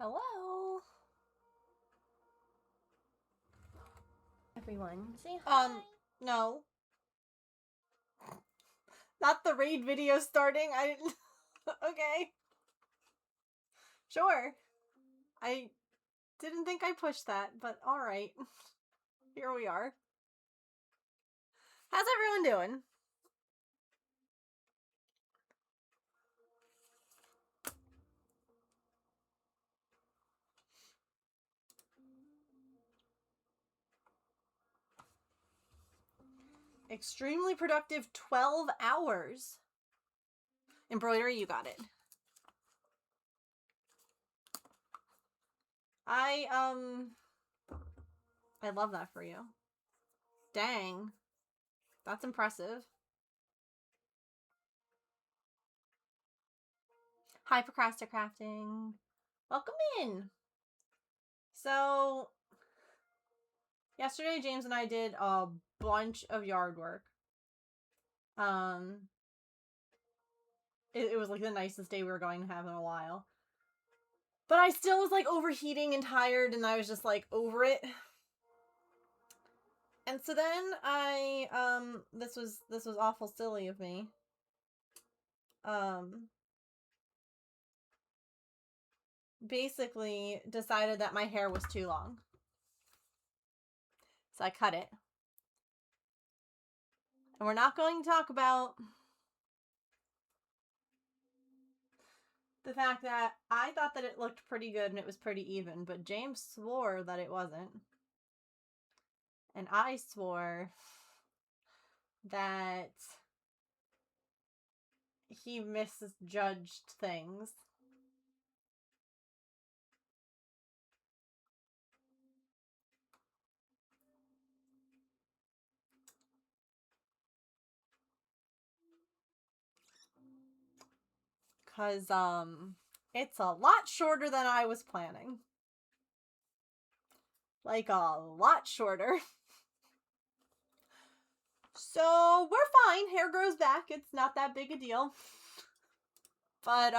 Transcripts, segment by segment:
Hello, everyone. Say hi. No. Not the raid video starting. I didn't. Okay. Sure. I didn't think I pushed that, but alright. Here we are. How's everyone doing? Extremely productive 12 hours. Embroidery, you got it. I love that for you. Dang. That's impressive. Hi, Procrasticrafting. Welcome in. So, yesterday James and I did a bunch of yard work. It was like the nicest day we were going to have in a while. But I still was like overheating and tired, and I was just like over it. And so then this was awful silly of me. Basically decided that my hair was too long. So I cut it. And we're not going to talk about the fact that I thought that it looked pretty good and it was pretty even, but James swore that it wasn't. And I swore that he misjudged things. Cause it's a lot shorter than I was planning. Like a lot shorter. So we're fine. Hair grows back. It's not that big a deal. But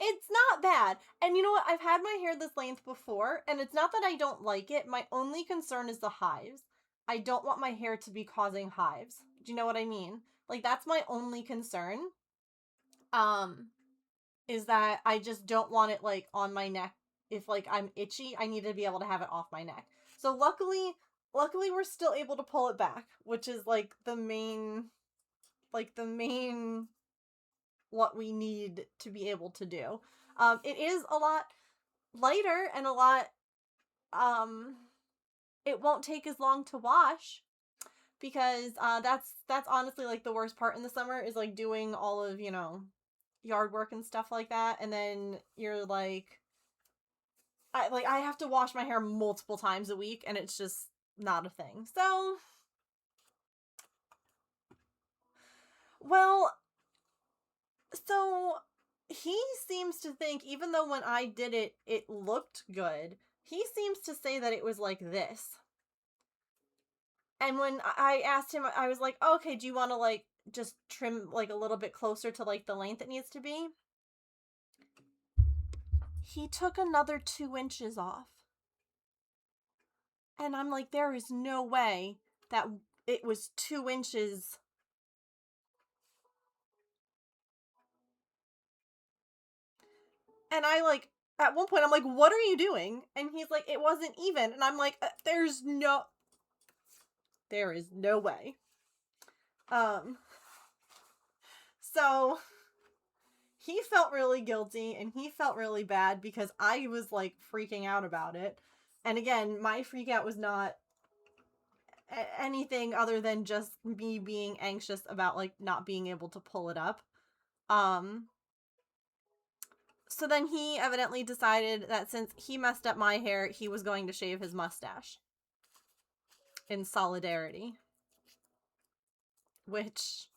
it's not bad. And you know what? I've had my hair this length before, and it's not that I don't like it. My only concern is the hives. I don't want my hair to be causing hives. Do you know what I mean? Like, that's my only concern. Is that I just don't want it, like, on my neck. If, like, I'm itchy, I need to be able to have it off my neck. So luckily we're still able to pull it back, which is, like, the main what we need to be able to do. It is a lot lighter and a lot, it won't take as long to wash, because that's honestly like the worst part in the summer is like doing all of, you know, yard work and stuff like that, and then you're like, I have to wash my hair multiple times a week, and it's just not a thing. So, well, so he seems to think, even though when I did it, it looked good, he seems to say that it was like this. And when I asked him, I was like, oh, okay, do you want to like just trim like a little bit closer to like the length it needs to be? He took another 2 inches off. And I'm like, there is no way that it was 2 inches. And I like, at one point, I'm like, what are you doing? And he's like, it wasn't even. And I'm like, there is no way. So he felt really guilty and he felt really bad because I was like freaking out about it. And again, my freak out was not anything other than just me being anxious about like not being able to pull it up. So then he evidently decided that since he messed up my hair, he was going to shave his mustache in solidarity. Which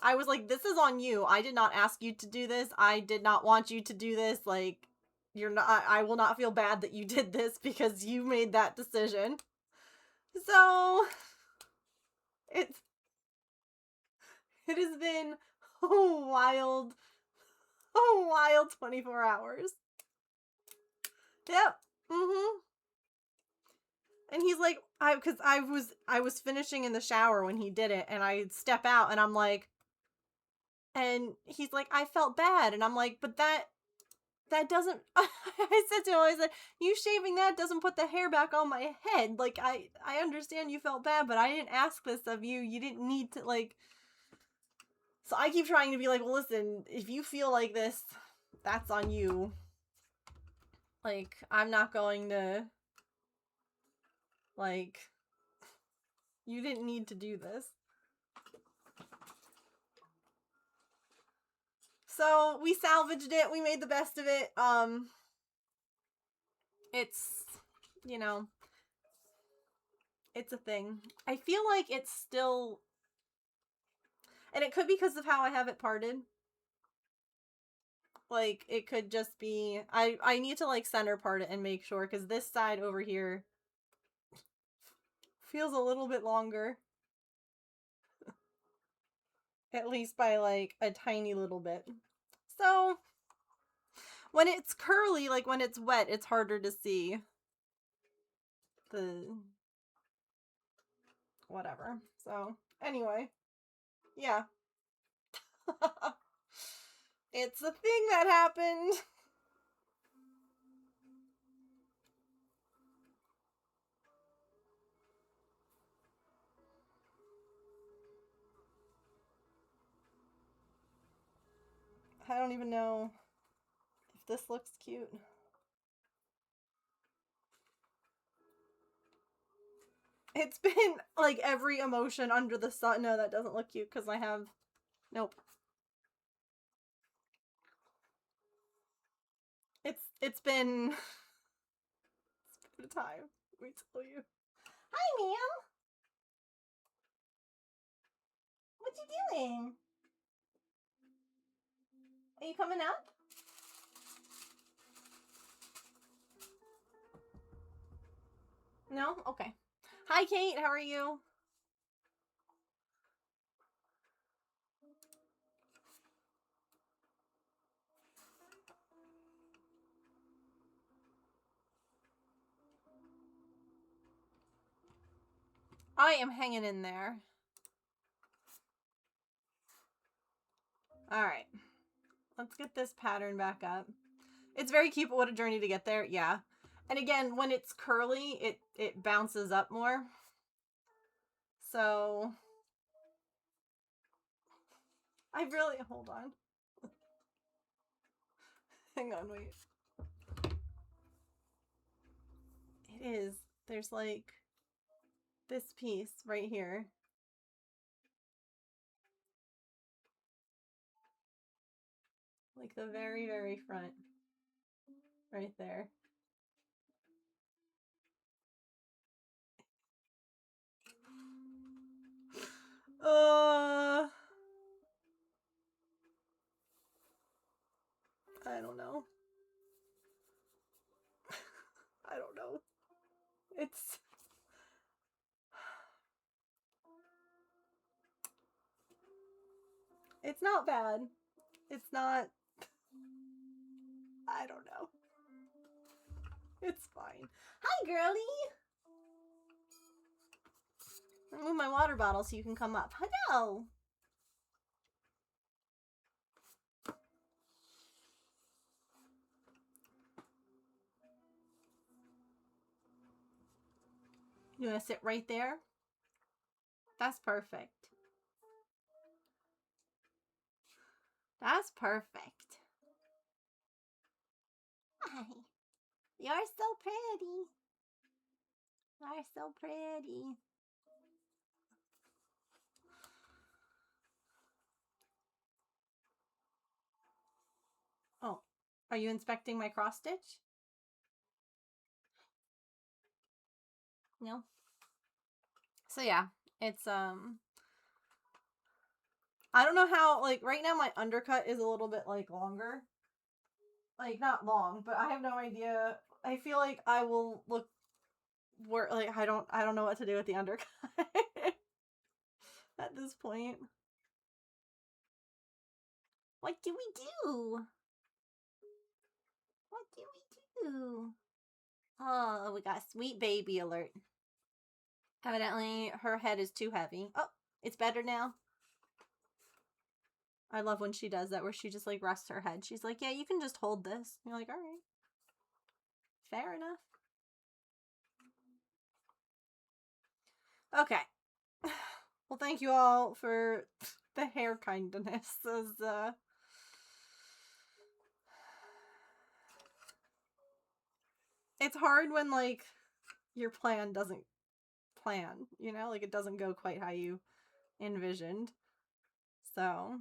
I was like, this is on you. I did not ask you to do this. I did not want you to do this. Like, you're not, I will not feel bad that you did this because you made that decision. So, it's It has been a wild 24 hours. Yep. Mm-hmm. And he's like, because I was finishing in the shower when he did it, and I step out, and I'm like, and he's like, I felt bad, and I'm like, but that doesn't. I said to him, I said, you shaving that doesn't put the hair back on my head. Like, I understand you felt bad, but I didn't ask this of you. You didn't need to, like. So I keep trying to be like, well, listen, if you feel like this, that's on you. Like, I'm not going to, like, you didn't need to do this. So we salvaged it. We made the best of it. It's, you know, it's a thing. I feel like it's still, and it could be because of how I have it parted. Like, it could just be, I need to, like, center part it and make sure, because this side over here feels a little bit longer. At least by, like, a tiny little bit. So, when it's curly, like, when it's wet, it's harder to see the whatever. So, anyway. Yeah. It's a thing that happened. I don't even know if this looks cute. It's been, like, every emotion under the sun. No, that doesn't look cute because I have... Nope. It's been... It's been a time. Let me tell you. Hi, ma'am. What you doing? Are you coming up? No? Okay. Hi, Kate. How are you? I am hanging in there. Alright. Let's get this pattern back up. It's very cute, but what a journey to get there. Yeah. And again, when it's curly, it bounces up more. So... I really... Hold on. Hang on, wait. It is. There's, like, this piece right here. Like, the very, very front. Right there. I don't know. I don't know. It's not bad. It's not... I don't know. It's fine. Hi, girlie! Move my water bottle so you can come up. Hello! You want to sit right there? That's perfect. That's perfect. Hi. You're so pretty. You're so pretty. Oh, are you inspecting my cross stitch? No. So yeah, it's I don't know how, like, right now my undercut is a little bit, like, longer. Like, not long, but I have no idea. I feel like I will look like I don't know what to do with the undercut at this point. What do we do? What do we do? Oh, we got a sweet baby alert. Evidently, her head is too heavy. Oh, it's better now. I love when she does that, where she just, like, rests her head. She's like, yeah, you can just hold this. You're like, all right. Fair enough. Okay. Well, thank you all for the hair kindness. It's hard when, like, your plan doesn't plan, you know? Like, it doesn't go quite how you envisioned. So...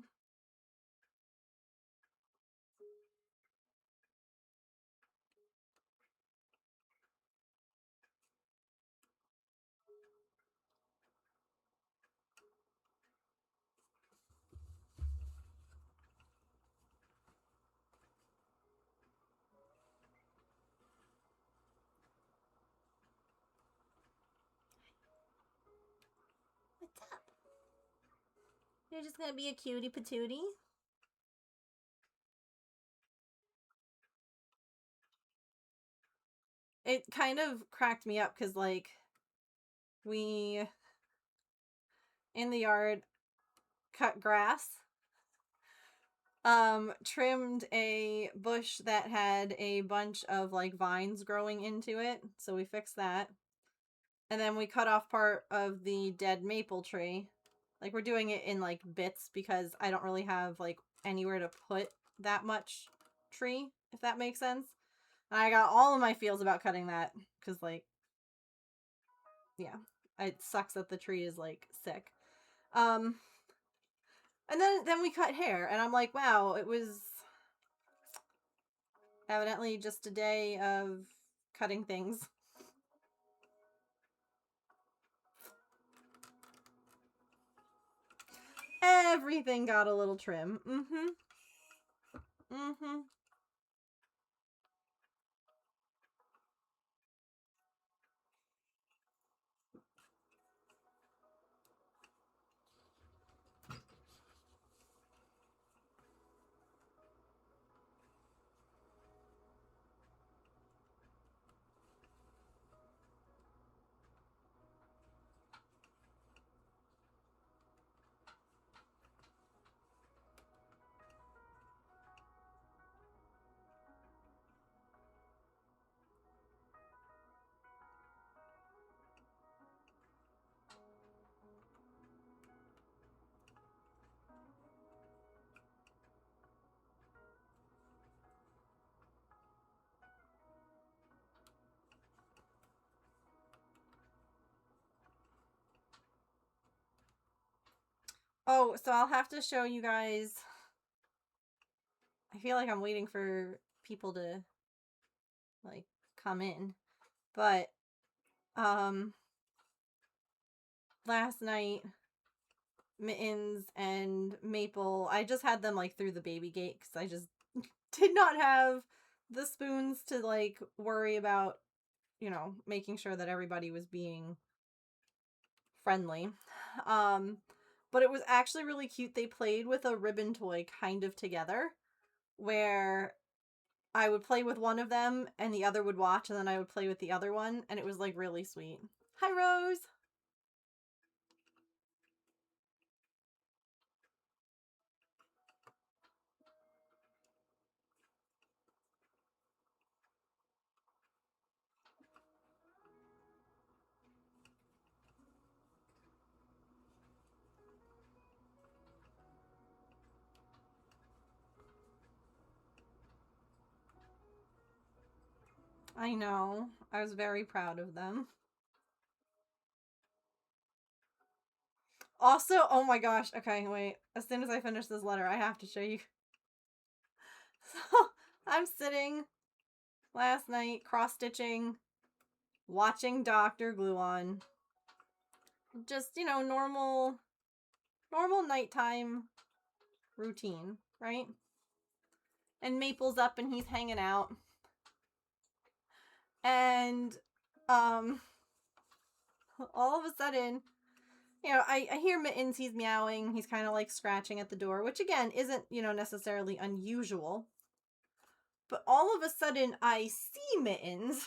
What's up? You're just gonna be a cutie patootie? It kind of cracked me up because, like, we, in the yard, cut grass, trimmed a bush that had a bunch of, like, vines growing into it, so we fixed that. And then we cut off part of the dead maple tree. Like, we're doing it in, like, bits because I don't really have, like, anywhere to put that much tree, if that makes sense. And I got all of my feels about cutting that because, like, yeah, it sucks that the tree is, like, sick. And then we cut hair, and I'm like, wow, it was evidently just a day of cutting things. Everything got a little trim. Oh, so I'll have to show you guys. I feel like I'm waiting for people to, like, come in. But, last night, Mittens and Maple, I just had them, like, through the baby gate because I just did not have the spoons to, like, worry about, you know, making sure that everybody was being friendly. But it was actually really cute. They played with a ribbon toy kind of together, where I would play with one of them and the other would watch, and then I would play with the other one, and it was, like, really sweet. Hi, Rose! I know. I was very proud of them. Also, oh my gosh. Okay, wait. As soon as I finish this letter, I have to show you. So, I'm sitting last night cross-stitching, watching Dr. Gluon. Just, you know, normal nighttime routine, right? And Maple's up and he's hanging out. And, all of a sudden, you know, I hear Mittens, he's meowing, he's kind of like scratching at the door, which again isn't, you know, necessarily unusual. But all of a sudden I see Mittens,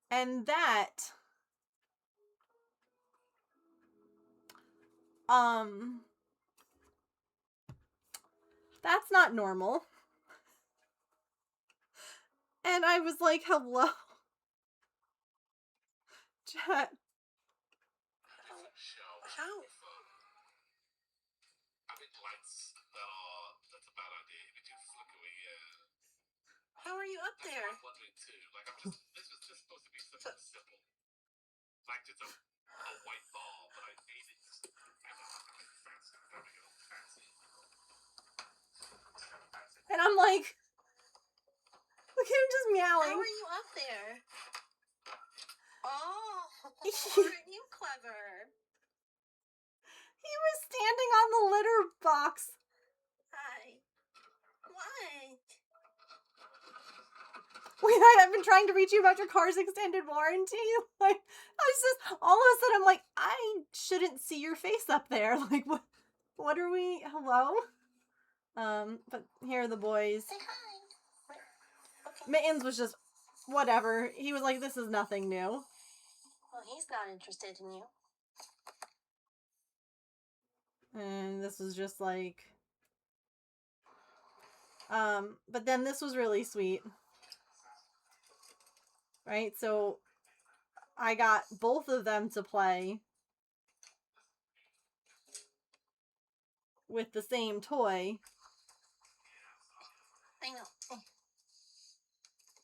and um that's not normal. And I was like, hello. Chat. How? How are you up there? And I'm like, look at him just meowing. How are you up there? Oh, aren't you clever? He was standing on the litter box. Hi. What? Wait, I've been trying to reach you about your car's extended warranty. Like, I was just, all of a sudden, I'm like, I shouldn't see your face up there. Like, what are we, hello? But here are the boys. Say hi. Okay. Mittens was just, whatever. He was like, this is nothing new. Well, he's not interested in you. And this was just like, but then this was really sweet. Right? So I got both of them to play with the same toy. I know.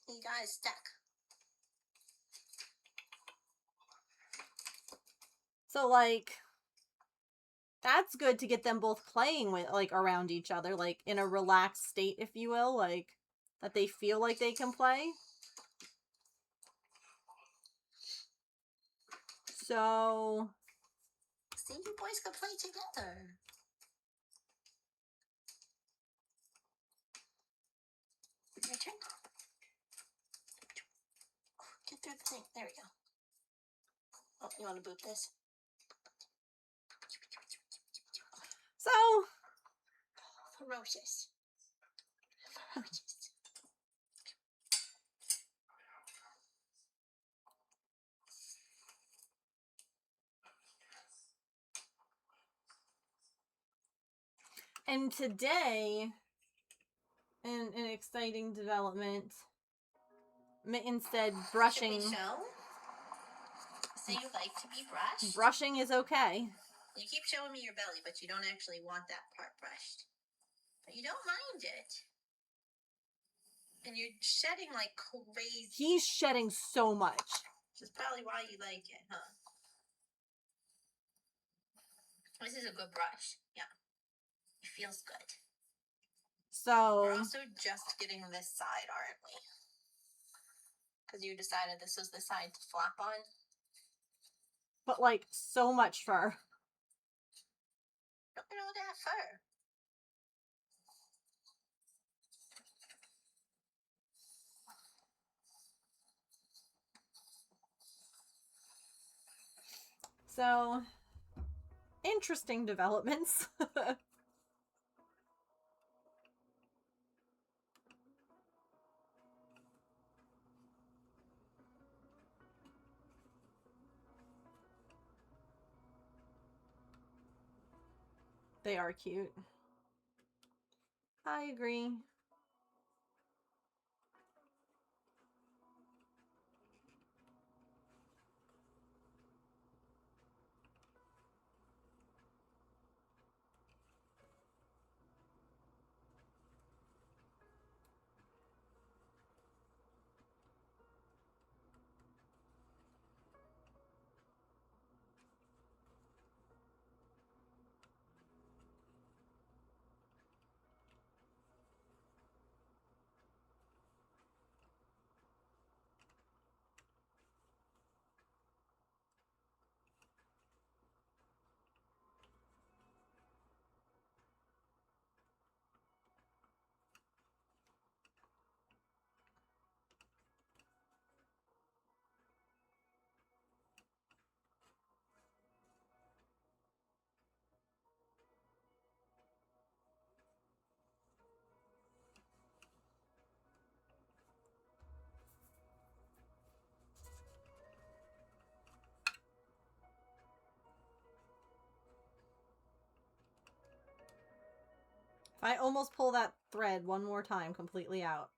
You guys stuck. So, like, that's good to get them both playing with, like, around each other, like, in a relaxed state, if you will, like, that they feel like they can play. So, See, you boys could play together. Your turn. Get through the thing. There we go. Oh, you want to boot this? so, Ferocious. Ferocious. and today, in an exciting development, Mitten said brushing. Should we show? Say you like to be brushed? Brushing is okay. You keep showing me your belly, but you don't actually want that part brushed. But you don't mind it. And you're shedding like crazy. He's shedding so much. Which is probably why you like it, huh? This is a good brush. Yeah. It feels good. So, we're also just getting this side, aren't we? Because you decided this was the side to flap on. but like so much fur. Look at all that fur. So, interesting developments. They are cute. I agree. If I almost pull that thread one more time completely out,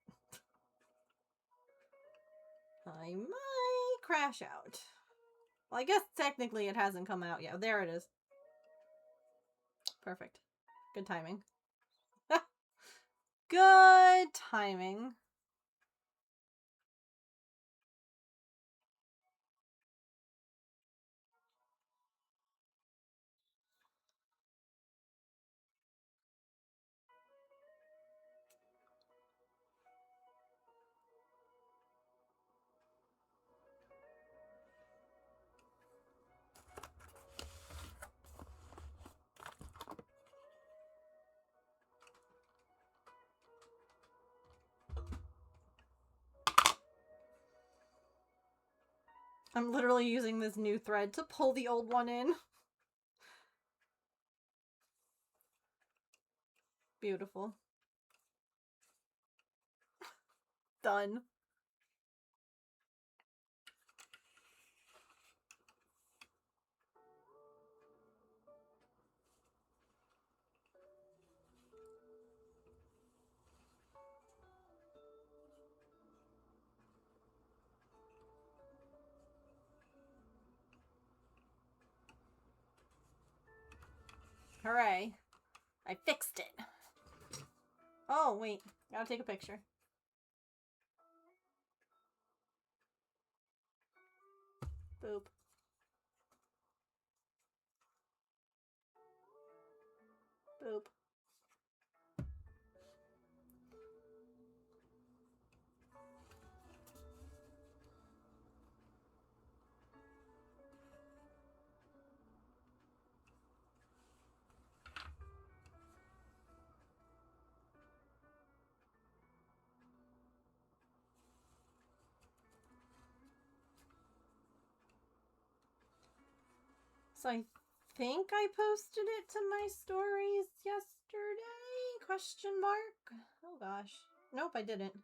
I might crash out. Well, I guess technically it hasn't come out yet. There it is. Perfect. Good timing. Good timing. I'm literally using this new thread to pull the old one in. Beautiful. Done. Hooray. I fixed it. Oh, wait. Gotta take a picture. Boop. Boop. So I think I posted it to my stories yesterday? Question mark? Oh gosh. Nope, I didn't.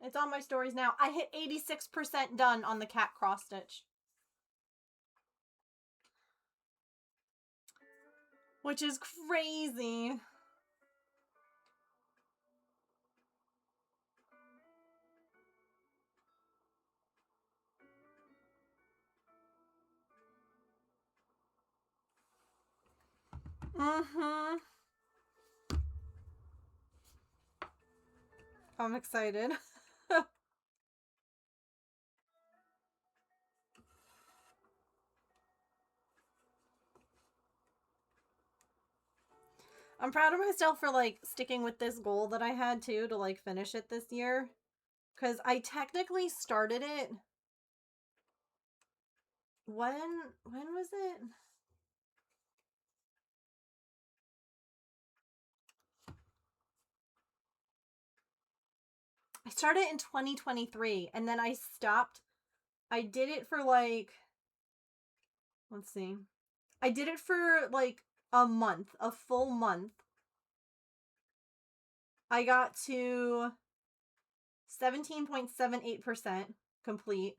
It's on my stories now. I hit 86% done on the cat cross stitch. Which is crazy. Mm-hmm. I'm excited. I'm proud of myself for, like, sticking with this goal that I had, too, to, like, finish it this year. Because I technically started it... When was it? I started in 2023, and then I stopped. I did it for, like... Let's see. I did it for, like, a month. A full month. I got to 17.78% complete.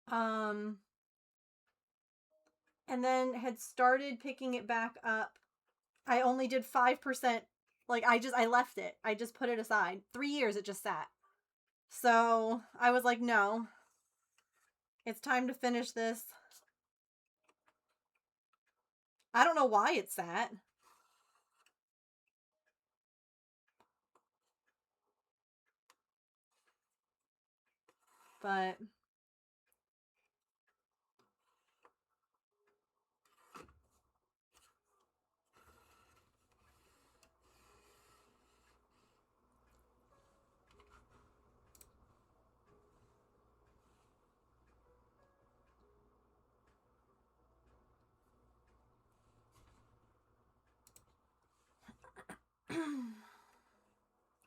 And then had started picking it back up. I only did 5%. Like, I left it. I just put it aside. 3 years it just sat. So I was like, no. It's time to finish this. I don't know why it sat. But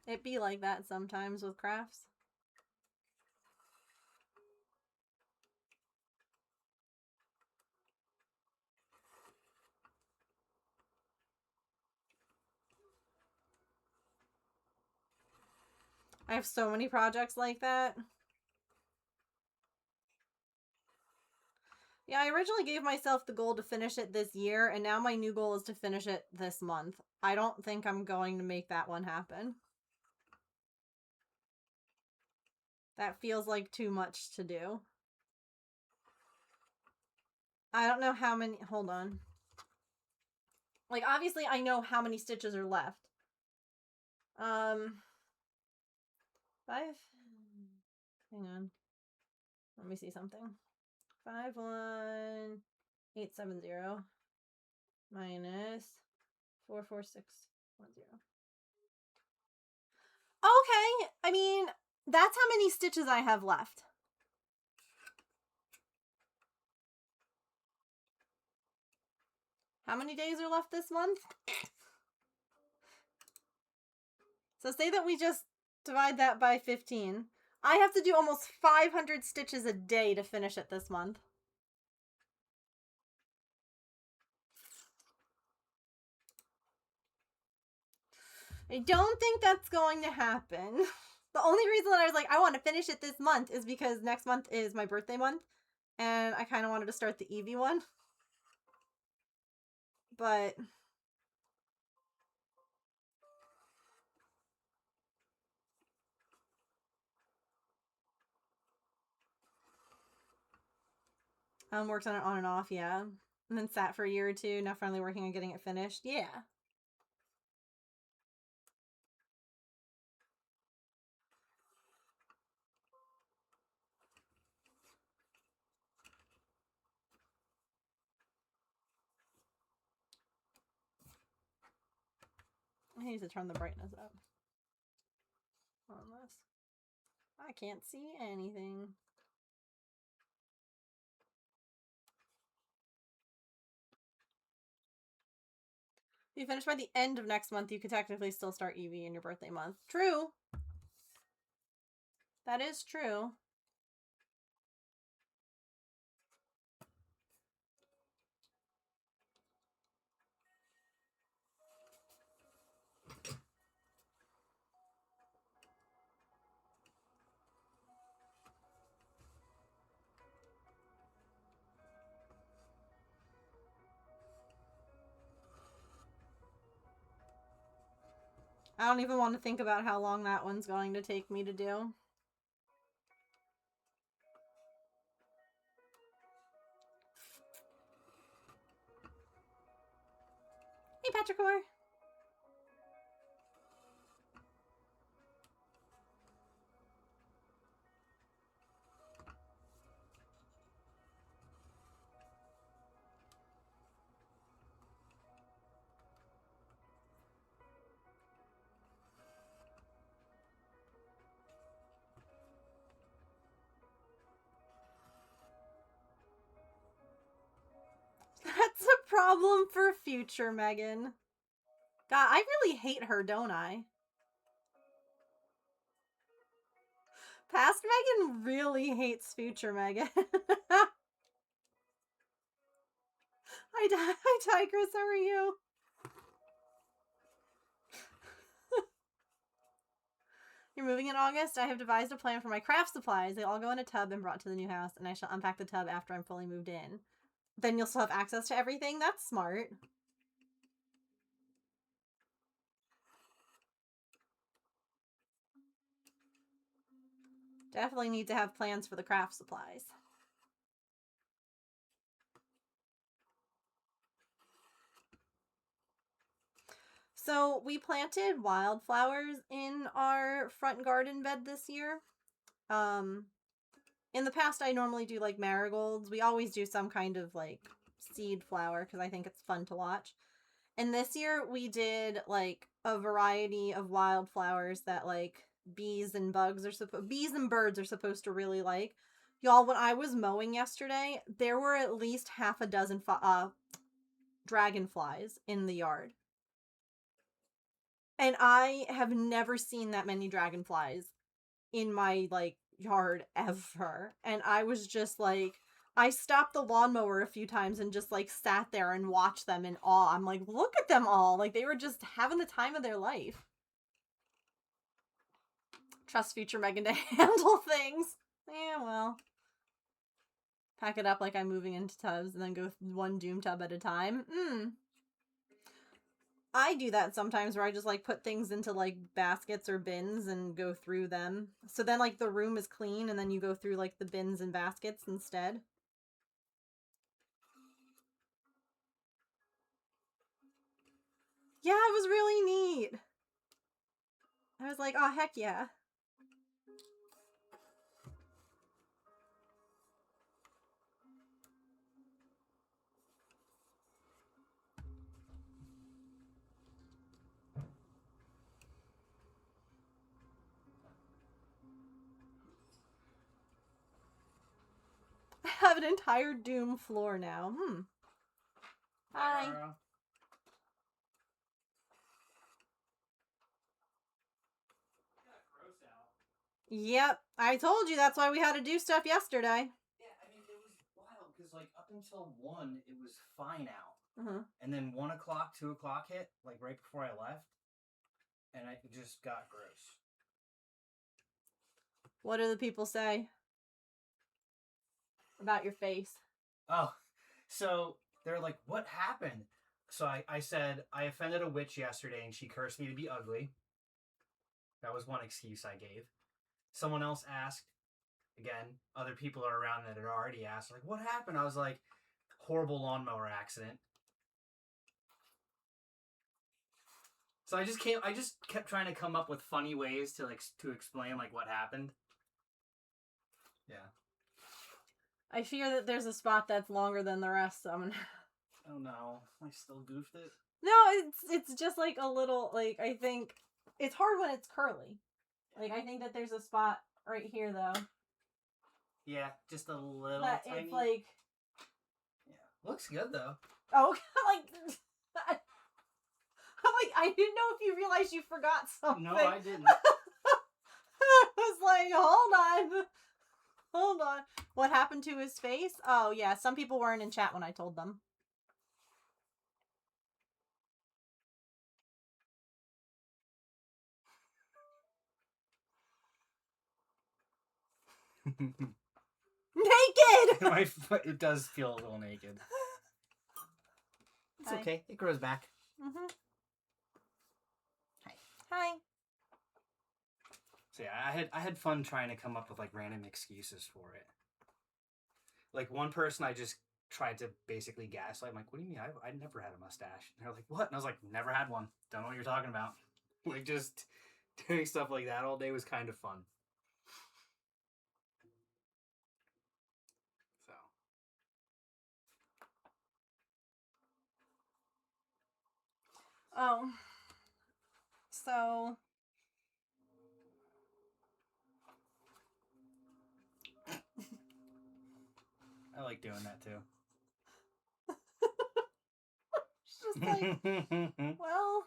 it be like that sometimes with crafts. I have so many projects like that. Yeah, I originally gave myself the goal to finish it this year, and now my new goal is to finish it this month. I don't think I'm going to make that one happen. That feels like too much to do. I don't know how many... Hold on. Like, obviously, I know how many stitches are left. 5... Hang on. Let me see something. 51870 minus 44610. Okay, I mean, that's how many stitches I have left. How many days are left this month? So say that we just divide that by 15. I have to do almost 500 stitches a day to finish it this month. I don't think that's going to happen. The only reason that I was like, I want to finish it this month is because next month is my birthday month. And I kind of wanted to start the Eevee one. But... works on it on and off, yeah. And then sat for a year or two, now finally working on getting it finished. Yeah. I need to turn the brightness up on this. I can't see anything. If you finish by the end of next month, you could technically still start Eevee in your birthday month. True. That is true. I don't even want to think about how long that one's going to take me to do. Hey, Patricore. That's a problem for future Megan. God, I really hate her, don't I? Past Megan really hates future Megan. Hi, Tigress, how are you? You're moving in August? I have devised a plan for my craft supplies. They all go in a tub and brought to the new house, and I shall unpack the tub after I'm fully moved in. Then you'll still have access to everything? That's smart. Definitely need to have plans for the craft supplies. So we planted wildflowers in our front garden bed this year. In the past, I normally do like marigolds. We always do some kind of like seed flower because I think it's fun to watch. And this year we did like a variety of wildflowers that like bees and birds are supposed to really like. Y'all, when I was mowing yesterday, there were at least half a dozen dragonflies in the yard. And I have never seen that many dragonflies in my like yard ever. And I was just like, I stopped the lawnmower a few times and just like sat there and watched them in awe. I'm like, look at them all. Like they were just having the time of their life. Trust future Megan to handle things. Yeah, well. Pack it up like I'm moving into tubs and then go one Doom tub at a time. I do that sometimes where I just like put things into like baskets or bins and go through them. So then like the room is clean and then you go through like the bins and baskets instead. Yeah, it was really neat. I was like, oh, heck yeah. I have an entire Doom floor now. Hi. Yep, I told you that's why we had to do stuff yesterday. Yeah, I mean, it was wild because, like, up until 1, it was fine out. Mm-hmm. And then 1 o'clock, 2 o'clock hit, like, right before I left. And it just got gross. What do the people say about your face? Oh, so they're like, what happened? So I said, I offended a witch yesterday and she cursed me to be ugly. That was one excuse I gave. Someone else asked, again, other people are around that had already asked, like, what happened? I was like, horrible lawnmower accident. So I just kept trying to come up with funny ways to explain like what happened. Yeah. I fear that there's a spot that's longer than the rest, so I'm gonna... Oh no, I still goofed it. No, it's just like a little, like, I think it's hard when it's curly. Like, I think that there's a spot right here though. Yeah, just a little That tiny. it's like, yeah, looks good though. oh, like, I'm like, I didn't know if you realized you forgot something. No, I didn't. I was like, hold on. What happened to his face? Oh yeah, some people weren't in chat when I told them. Naked! My foot, it does feel a little naked. It's Hi. okay. It grows back. Mm-hmm. Hi. Hi. So yeah, I had fun trying to come up with like random excuses for it. Like one person I just tried to basically gaslight. I'm like, what do you mean? I never had a mustache. And they're like, what? And I was like, never had one. Don't know what you're talking about. Like just doing stuff like that all day was kind of fun. So. Oh. So. I like doing that too. Just like, well,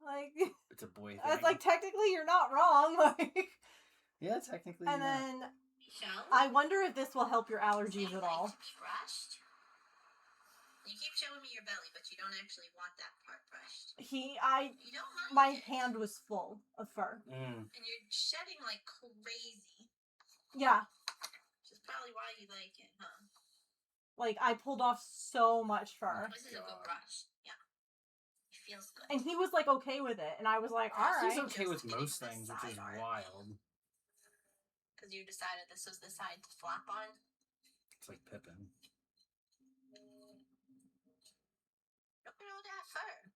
like, it's a boy thing. I was like, technically you're not wrong. Like, yeah, technically. and yeah. then Michelle? I wonder if this will help your allergies Say at like all. to be brushed? You keep showing me your belly, but you don't actually want that part brushed. You don't mind My it. hand was full of fur. Mm. And you're shedding like crazy. Yeah, Which is probably why you like it, huh? like I pulled off so much fur. This is a good brush. Yeah. It feels good. And he was like okay with it, and I was like, all He's right. okay with Just most getting things, the which is side art. wild. Because you decided this was the side to flap on. It's like Pippin. Look at all that fur.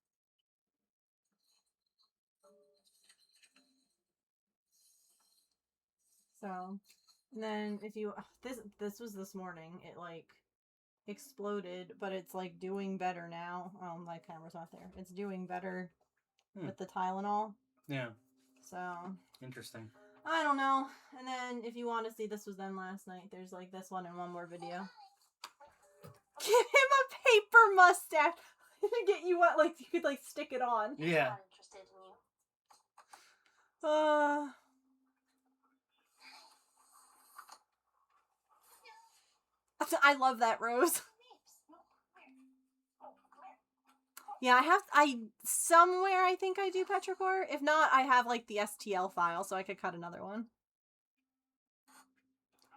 So, and then if you this was this morning. It like exploded, but it's like doing better now. Oh, my camera's not there. It's doing better with the Tylenol. Yeah. So Interesting. I don't know. And then if you want to see, this was done last night. There's like this one and one more video. Give him a paper mustache to get you what, like you could like stick it on. Yeah. Not interested in you. I love that, Rose. Yeah, I somewhere I think I do Petrichor. If not, I have like the STL file, so I could cut another one.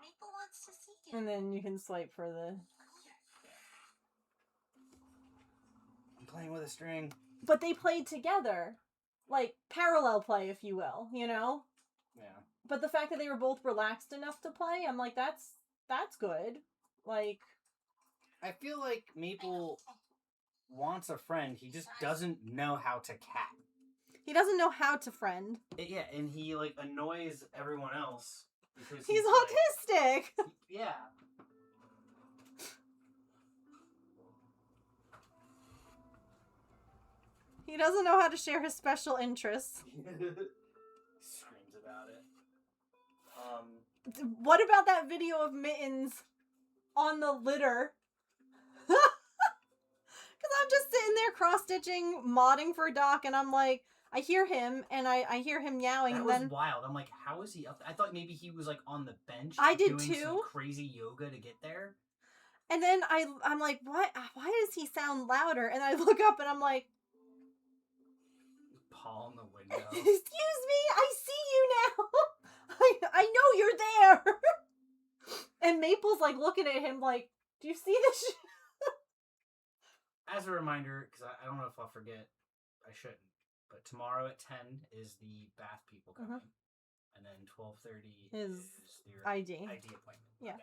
Maple wants to see And then you can swipe for the... I'm playing with a string. But they played together. Like, parallel play, if you will, you know? Yeah. But the fact that they were both relaxed enough to play, I'm like, that's good. Like... I feel like Maple wants a friend. He just doesn't know how to cat. He doesn't know how to friend. Yeah, and he, like, annoys everyone else. Because He's like, autistic! yeah. He doesn't know how to share his special interests. Screams about it. What about that video of Mittens on the litter? Because I'm just sitting there cross-stitching, modding for Doc, and I'm like, I hear him, and I hear him meowing, That and was then... wild. I'm like, how is he up? I thought maybe he was, like, on the bench. I did doing too. Some crazy yoga to get there. And then I'm like, what? Why does he sound louder? And I look up, and I'm like... Paw in the window. Excuse me, I see you now. I know you're there. And Maple's like looking at him like, do you see this? As a reminder, because I don't know if I'll forget, I shouldn't. But tomorrow at 10 is the bath people coming, and then 12:30 Is your ID. appointment. Yeah.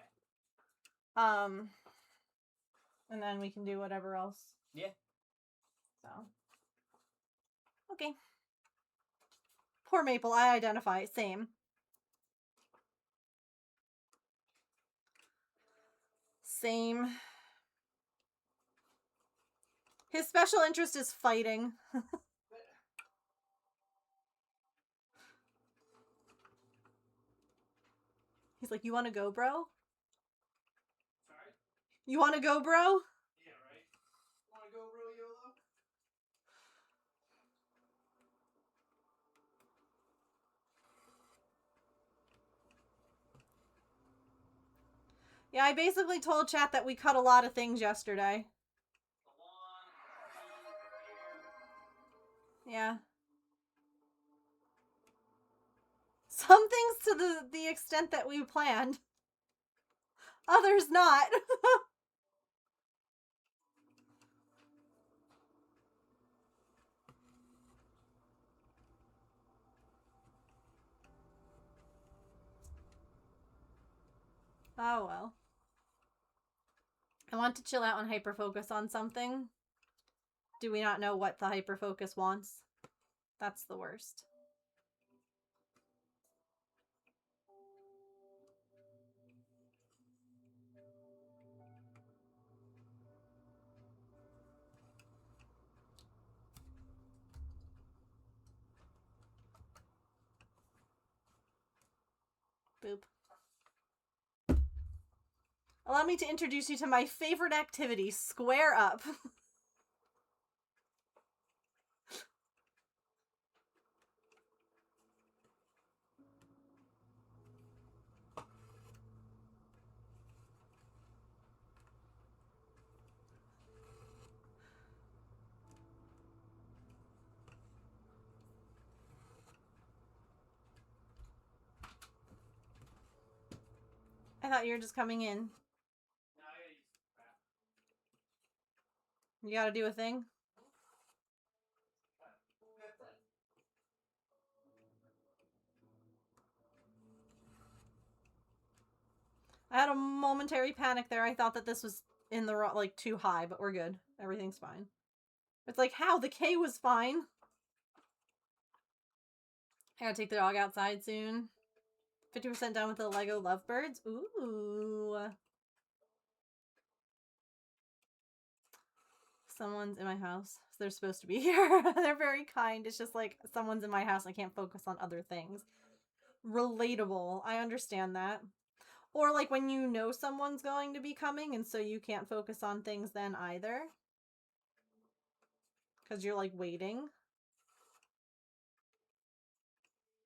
Okay. And then we can do whatever else. Yeah. So. Okay. Poor Maple, I identify. Same. Same. His special interest is fighting. He's like, you want to go, bro? Sorry? You want to go, bro? Yeah, right. Want to go, bro, YOLO? Yeah, I basically told chat that we cut a lot of things yesterday. Yeah. Some things to the extent that we planned. Others not. Oh well. I want to chill out and hyperfocus on something. Do we not know what the hyperfocus wants? That's the worst. Boop. Allow me to introduce you to my favorite activity, Square Up. I thought you were just coming in. You gotta do a thing? I had a momentary panic there. I thought that this was in the like too high, but we're good. Everything's fine. It's like, how? The K was fine. I gotta take the dog outside soon. 50% done with the Lego Lovebirds. Ooh. Someone's in my house. So they're supposed to be here. They're very kind. It's just like, someone's in my house. I can't focus on other things. Relatable. I understand that. Or like when you know someone's going to be coming and so you can't focus on things then either. Because you're like waiting.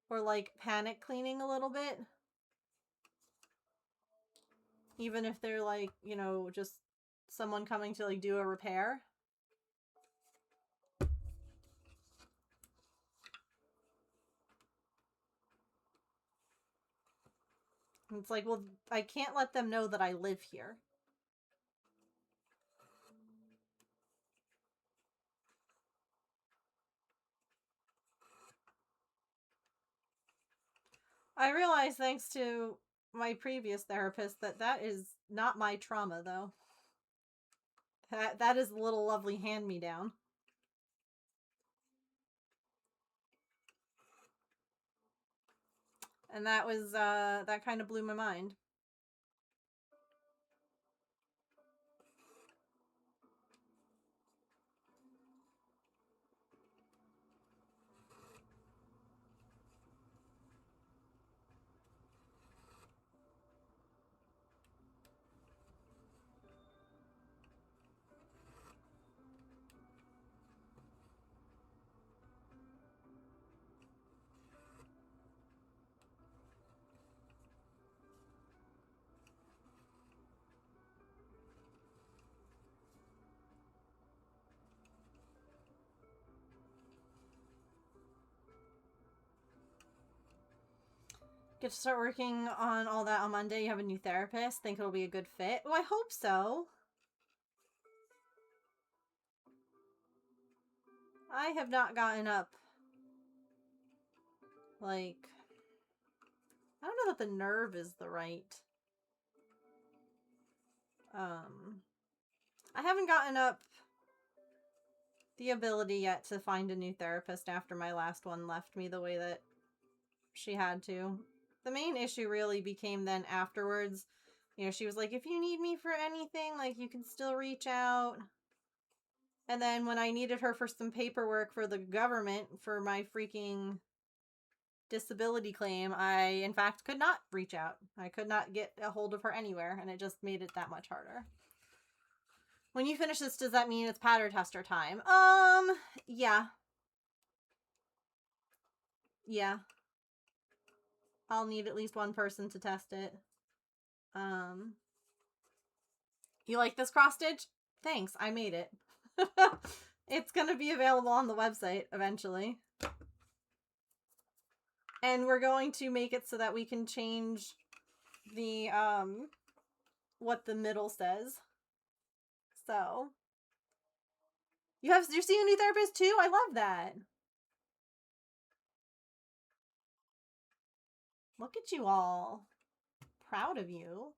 Or like panic cleaning a little bit. Even if they're like, you know, just someone coming to like do a repair. It's like, well, I can't let them know that I live here. I realize, thanks to my previous therapist, that that is not my trauma, though. That is a little lovely hand-me-down. And that was, that kind of blew my mind. Get to start working on all that on Monday. You have a new therapist. Think it'll be a good fit? Oh, I hope so. I have not gotten up. Like, I don't know that the nerve is the right. I haven't gotten up the ability yet to find a new therapist after my last one left me the way that she had to. The main issue really became then afterwards. You know, she was like, if you need me for anything, like, you can still reach out. And then when I needed her for some paperwork for the government for my freaking disability claim, I, in fact, could not reach out. I could not get a hold of her anywhere, and it just made it that much harder. When you finish this, does that mean it's pattern tester time? Yeah. Yeah. I'll need at least one person to test it. You like this cross stitch? Thanks, I made it. It's gonna be available on the website eventually. And we're going to make it so that we can change the, what the middle says. So. You're seeing a new therapist too? I love that. Look at you all. Proud of you.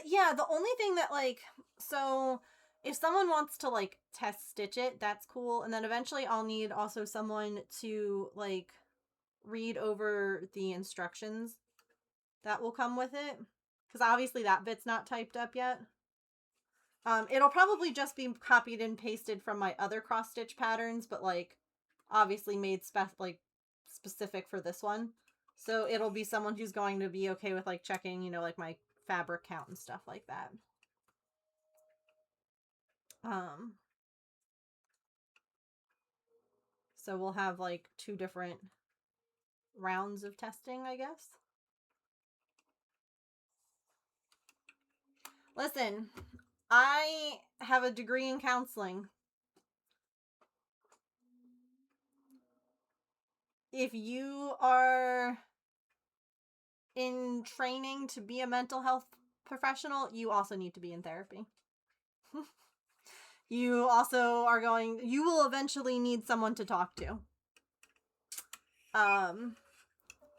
Yeah, the only thing that, like, so if someone wants to, like, test stitch it, that's cool. And then eventually I'll need also someone to, like, read over the instructions that will come with it. Because obviously that bit's not typed up yet. It'll probably just be copied and pasted from my other cross-stitch patterns, but, like, obviously made specific for this one. So it'll be someone who's going to be okay with, like, checking, you know, like, my fabric count and stuff like that. So we'll have, like, 2 different rounds of testing, I guess. Listen, I have a degree in counseling. If you are in training to be a mental health professional, you also need to be in therapy. You will eventually need someone to talk to.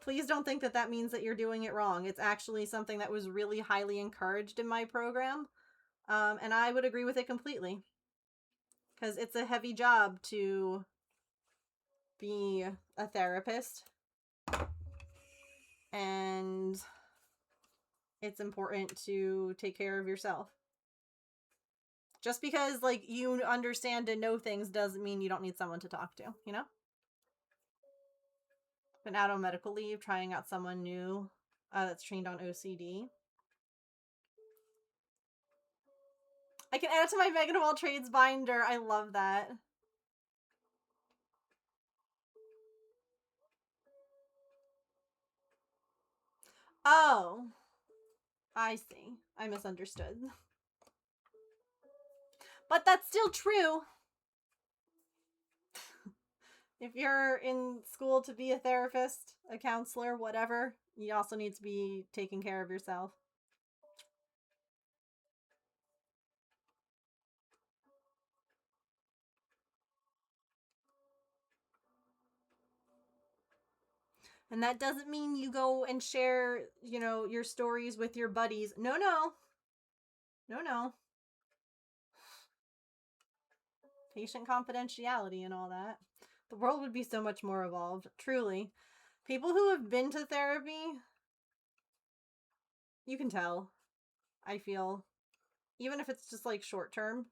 Please don't think that that means that you're doing it wrong. It's actually something that was really highly encouraged in my program. And I would agree with it completely. Because it's a heavy job to be a therapist. And it's important to take care of yourself. Just because, like, you understand and know things doesn't mean you don't need someone to talk to, you know? Been out on medical leave, trying out someone new that's trained on OCD. I can add it to my Megan of All Trades binder. I love that. Oh. I see. I misunderstood. But that's still true. If you're in school to be a therapist, a counselor, whatever, you also need to be taking care of yourself. And that doesn't mean you go and share, your stories with your buddies. No, no. No, no. Patient confidentiality and all that. The world would be so much more evolved, truly. People who have been to therapy, you can tell, I feel. Even if it's just like short term.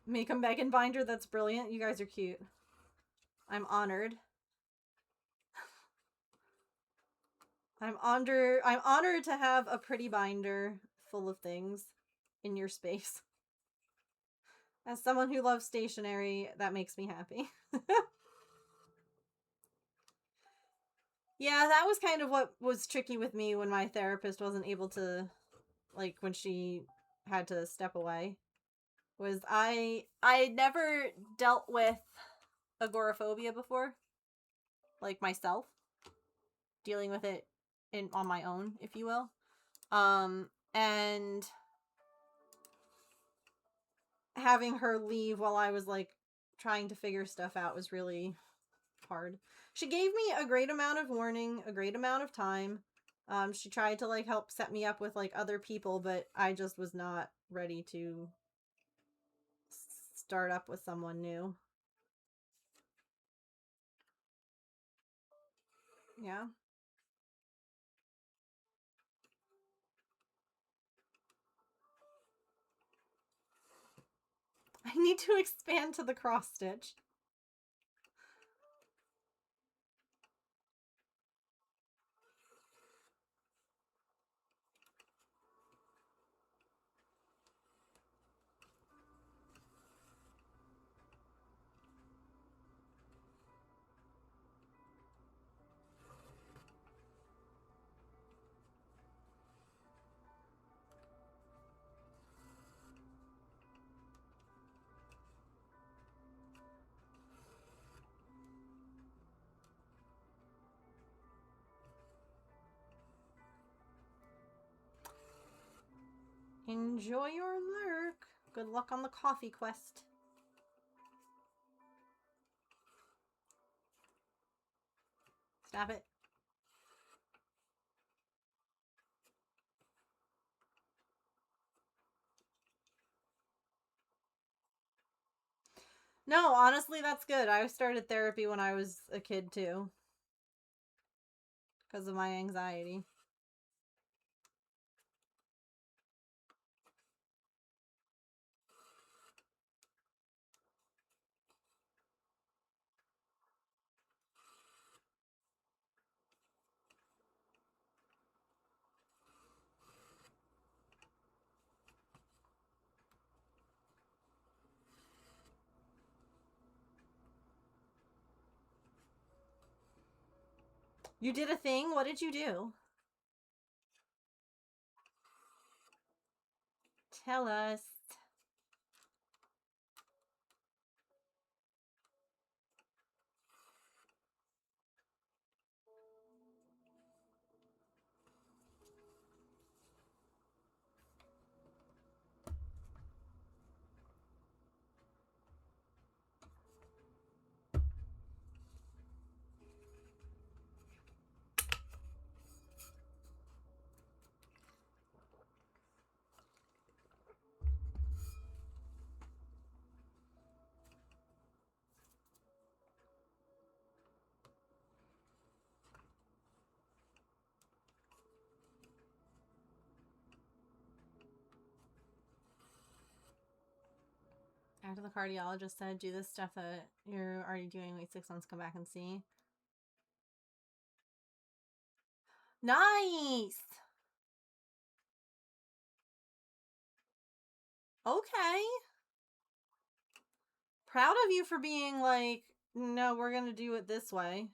Make a Megan binder, that's brilliant. You guys are cute. I'm honored. I'm honored to have a pretty binder full of things in your space. As someone who loves stationery, that makes me happy. Yeah, that was kind of what was tricky with me when my therapist wasn't able to, like, when she had to step away. Was I never dealt with agoraphobia before, like myself, dealing with it on my own, if you will. And having her leave while I was like trying to figure stuff out was really hard. She gave me a great amount of warning, a great amount of time. She tried to like help set me up with like other people, but I just was not ready to start up with someone new. Yeah. I need to expand to the cross stitch. Enjoy your lurk. Good luck on the coffee quest. Stop it. No, honestly, that's good. I started therapy when I was a kid too. Because of my anxiety. You did a thing? What did you do? Tell us. After the cardiologist said, do this stuff that you're already doing, wait 6 months, come back and see. Nice! Okay. Proud of you for being like, no, we're gonna do it this way.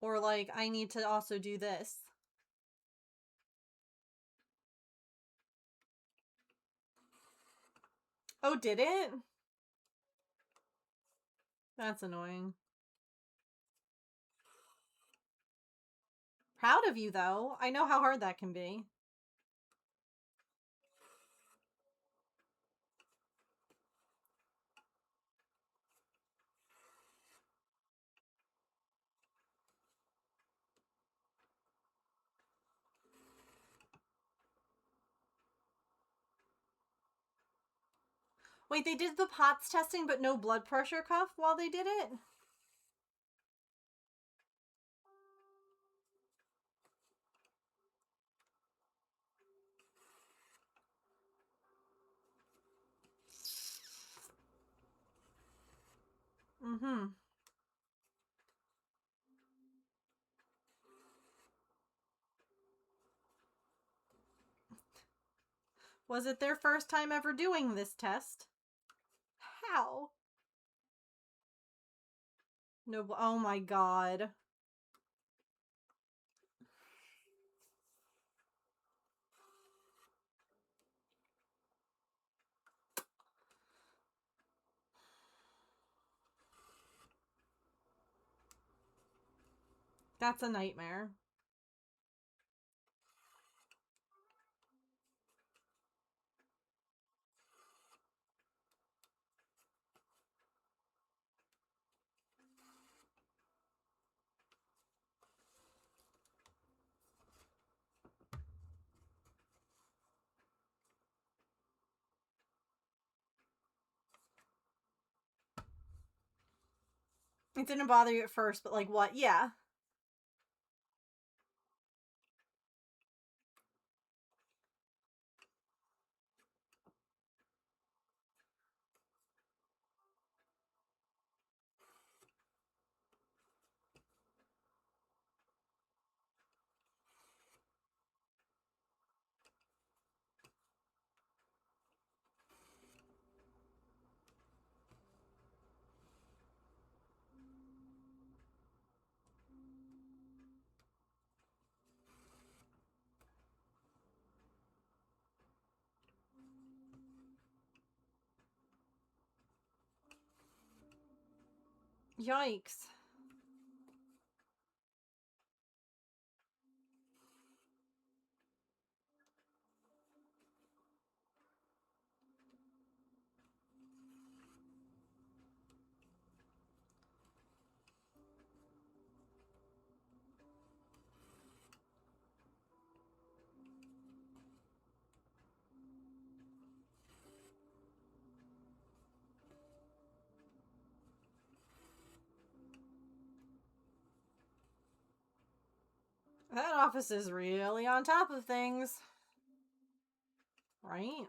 Or like, I need to also do this. Oh, did it? That's annoying. Proud of you, though. I know how hard that can be. Wait, they did the POTS testing but no blood pressure cuff while they did it? Mm-hmm. Was it their first time ever doing this test? How? No, oh my god. That's a nightmare. It didn't bother you at first, but like what? Yeah. Yikes. That office is really on top of things. Right?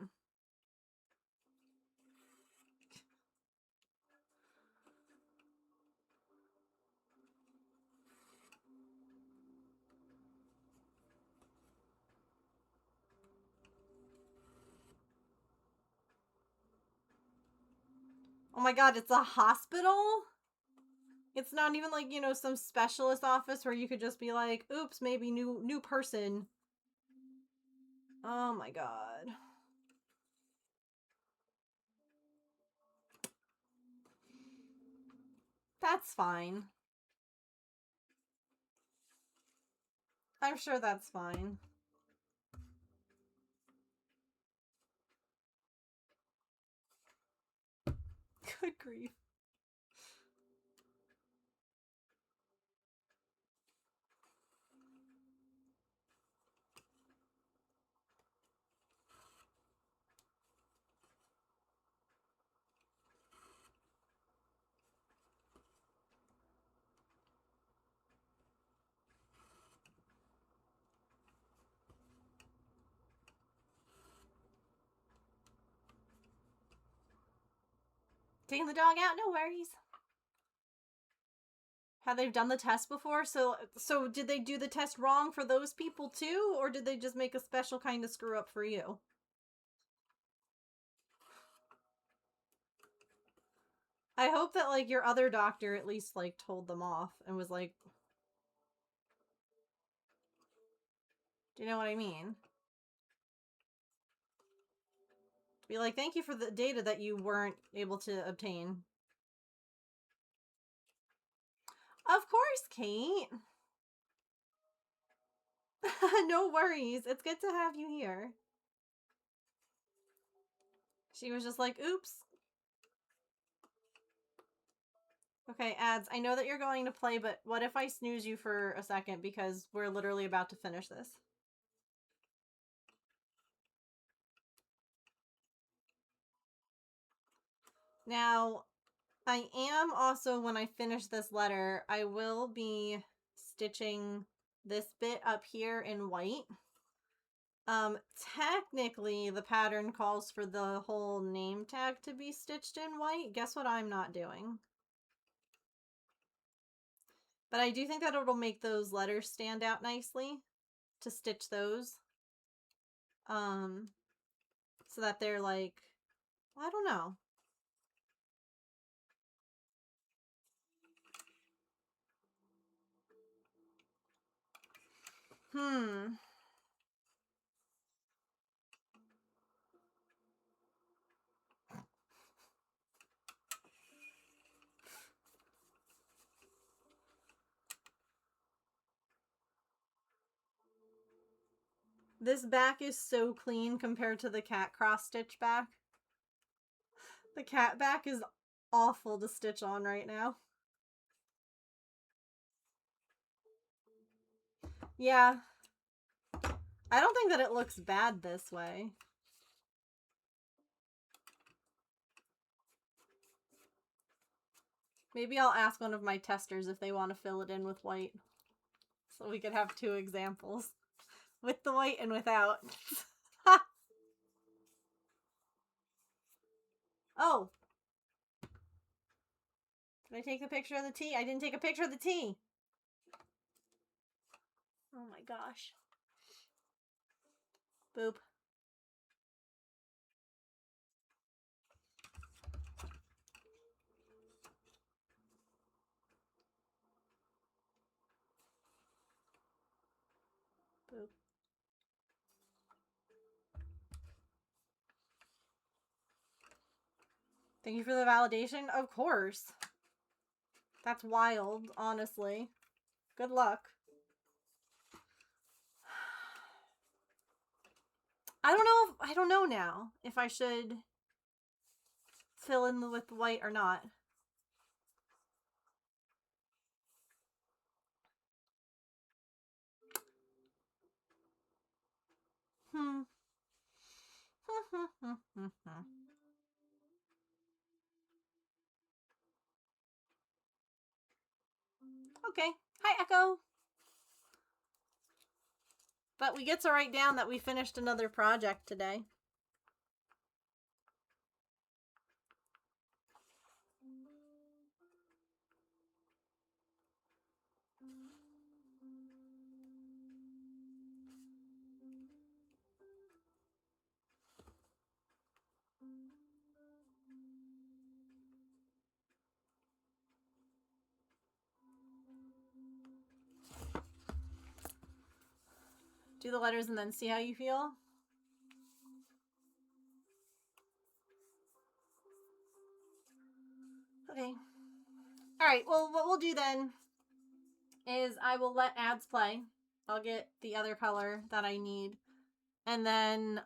Oh my god, it's a hospital? It's not even like, you know, some specialist office where you could just be like, oops, maybe new person. Oh my god. That's fine. I'm sure that's fine. Good grief. Taking the dog out, no worries. Have they done the test before? So did they do the test wrong for those people too? Or did they just make a special kind of screw up for you? I hope that, like, your other doctor at least, like, told them off and was like... Do you know what I mean? Be like, thank you for the data that you weren't able to obtain. Of course, Kate. No worries. It's good to have you here. She was just like, oops. Okay, ads. I know that you're going to play, but what if I snooze you for a second because we're literally about to finish this? Now, I am also, when I finish this letter, I will be stitching this bit up here in white. Technically, the pattern calls for the whole name tag to be stitched in white. Guess what I'm not doing? But I do think that it'll make those letters stand out nicely to stitch those. So that they're like, well, I don't know. This back is so clean compared to the cat cross stitch back. The cat back is awful to stitch on right now. Yeah. I don't think that it looks bad this way. Maybe I'll ask one of my testers if they want to fill it in with white. So we could have two examples. With the white and without. Oh! Did I take a picture of the tea? I didn't take a picture of the tea! Oh my gosh. Boop. Boop. Thank you for the validation. Of course. That's wild, honestly. Good luck. I don't know now if I should fill in with white or not. Okay. Hi, Echo. But we get to write down that we finished another project today. Do the letters and then see how you feel. Okay. Alright, well, what we'll do then is I will let ads play. I'll get the other color that I need. And then,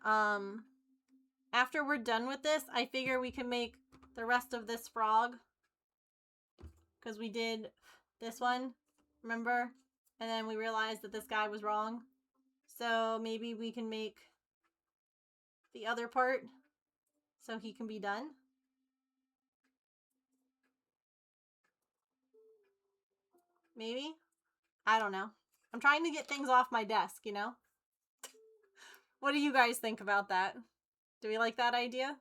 after we're done with this, I figure we can make the rest of this frog. Because we did this one, remember? And then we realized that this guy was wrong. So maybe we can make the other part so he can be done. Maybe? I don't know. I'm trying to get things off my desk, you know? What do you guys think about that? Do we like that idea?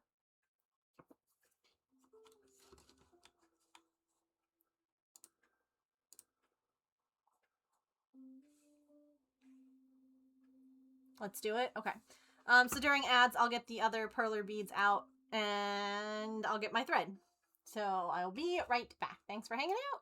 Let's do it. Okay. So during ads, I'll get the other perler beads out and I'll get my thread. So I'll be right back. Thanks for hanging out.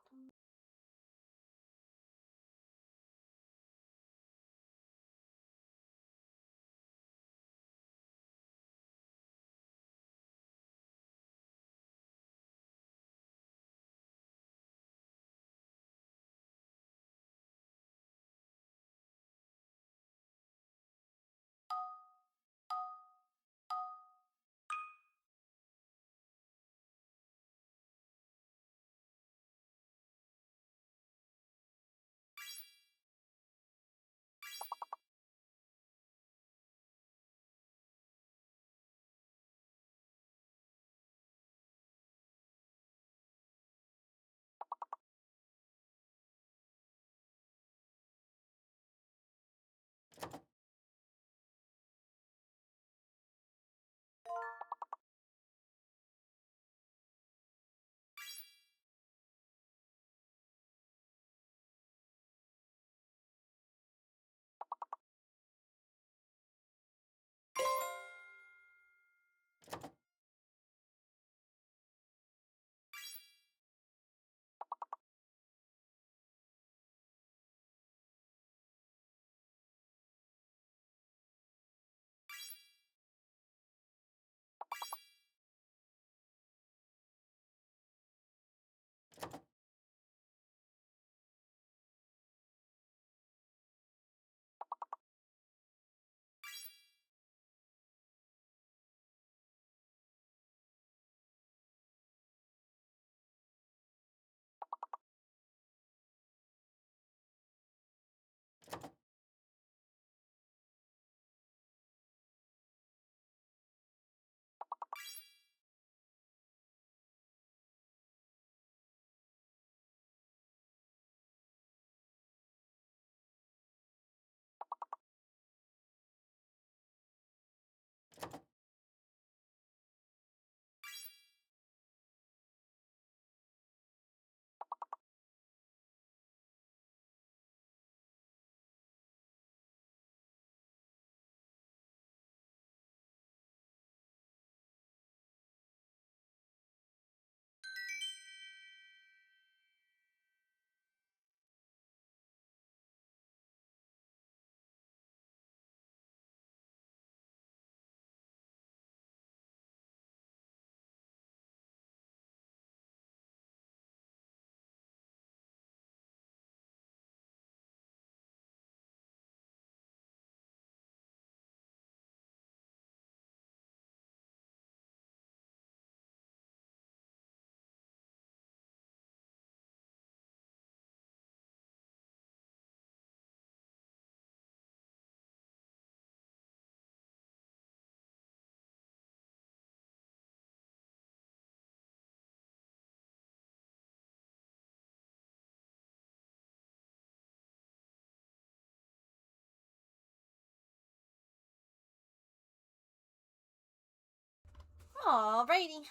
Alrighty.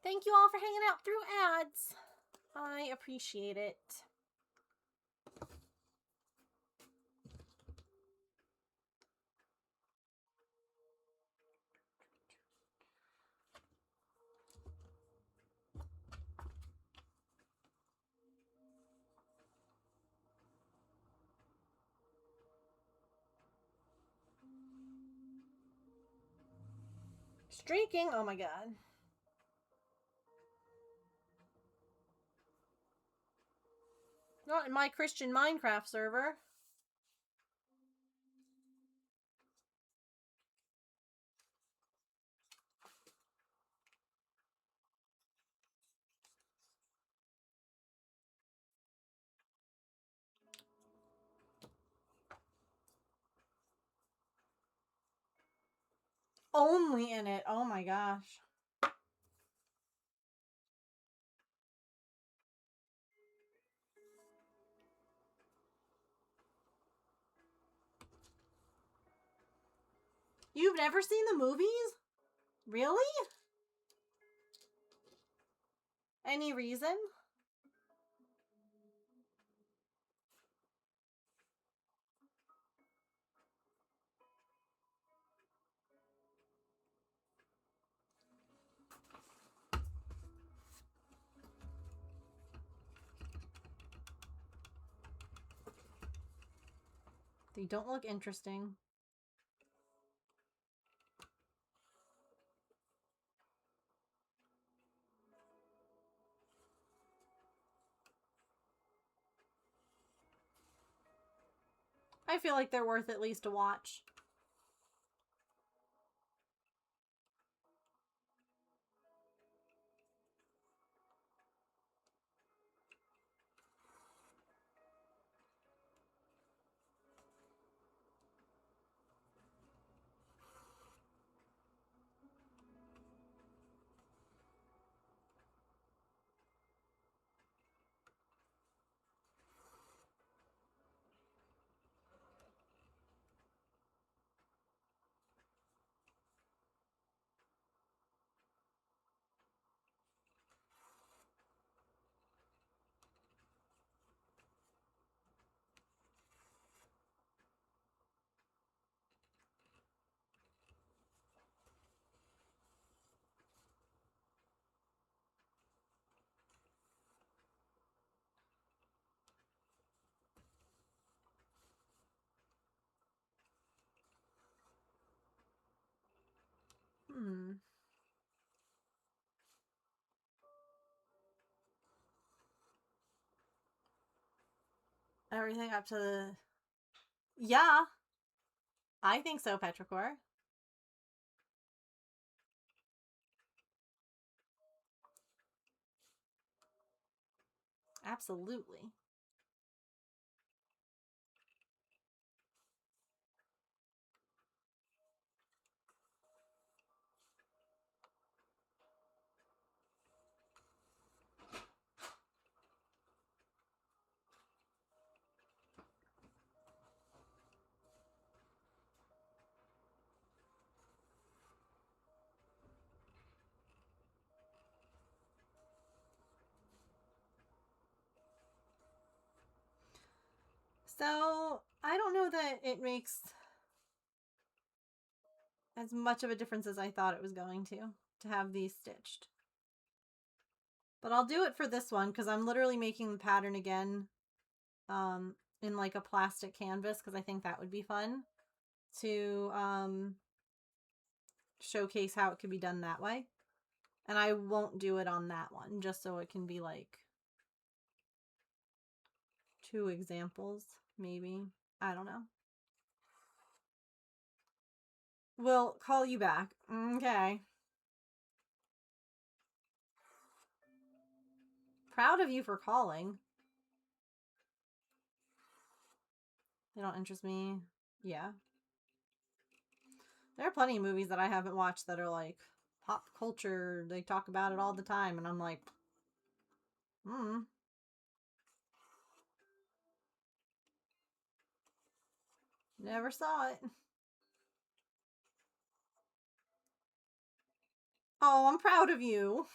Thank you all for hanging out through ads. I appreciate it. Streaking, oh my god. Not in my Christian Minecraft server. Only in it, oh my gosh. You've never seen the movies? Really? Any reason? They don't look interesting. I feel like they're worth at least a watch. Everything up to the... Yeah. I think so, Petrichor. Absolutely. So, I don't know that it makes as much of a difference as I thought it was going to have these stitched. But I'll do it for this one because I'm literally making the pattern again in like a plastic canvas because I think that would be fun to showcase how it could be done that way. And I won't do it on that one just so it can be like 2 examples, maybe. I don't know. We'll call you back. Okay. Proud of you for calling. They don't interest me. Yeah. There are plenty of movies that I haven't watched that are like pop culture. They talk about it all the time, and I'm like, never saw it. Oh, I'm proud of you.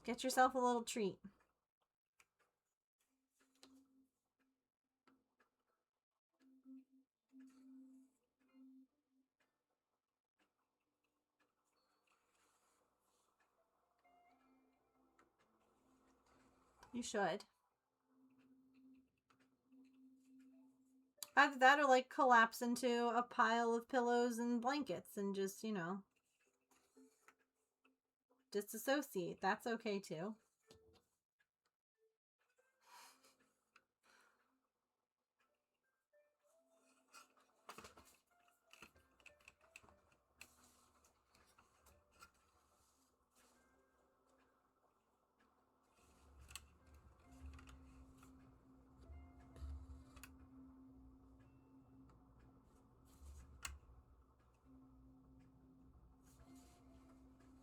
Get yourself a little treat. You should. Either that or like collapse into a pile of pillows and blankets and just, you know, disassociate. That's okay too.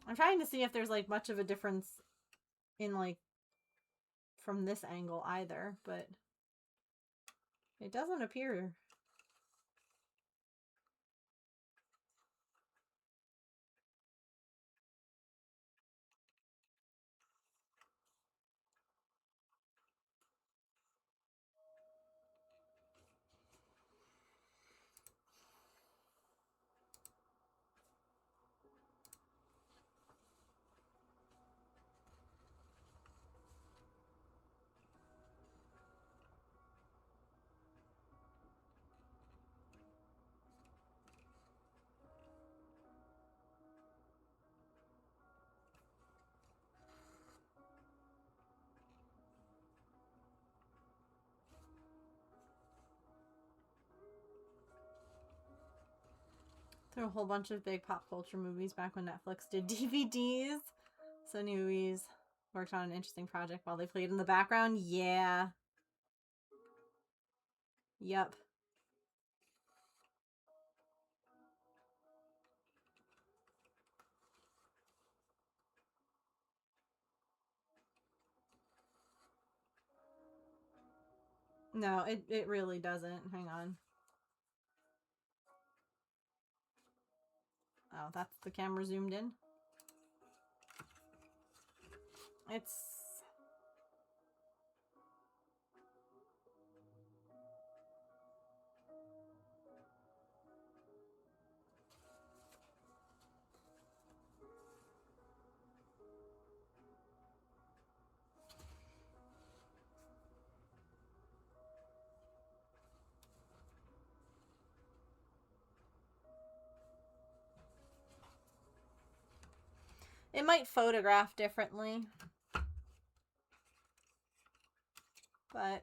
I'm trying to see if there's like much of a difference in like from this angle either, but it doesn't appear. There were a whole bunch of big pop culture movies back when Netflix did DVDs. Sony movies worked on an interesting project while they played in the background. Yeah. Yep. No, it really doesn't. Hang on. Oh, that's the camera zoomed in. It's... It might photograph differently. But...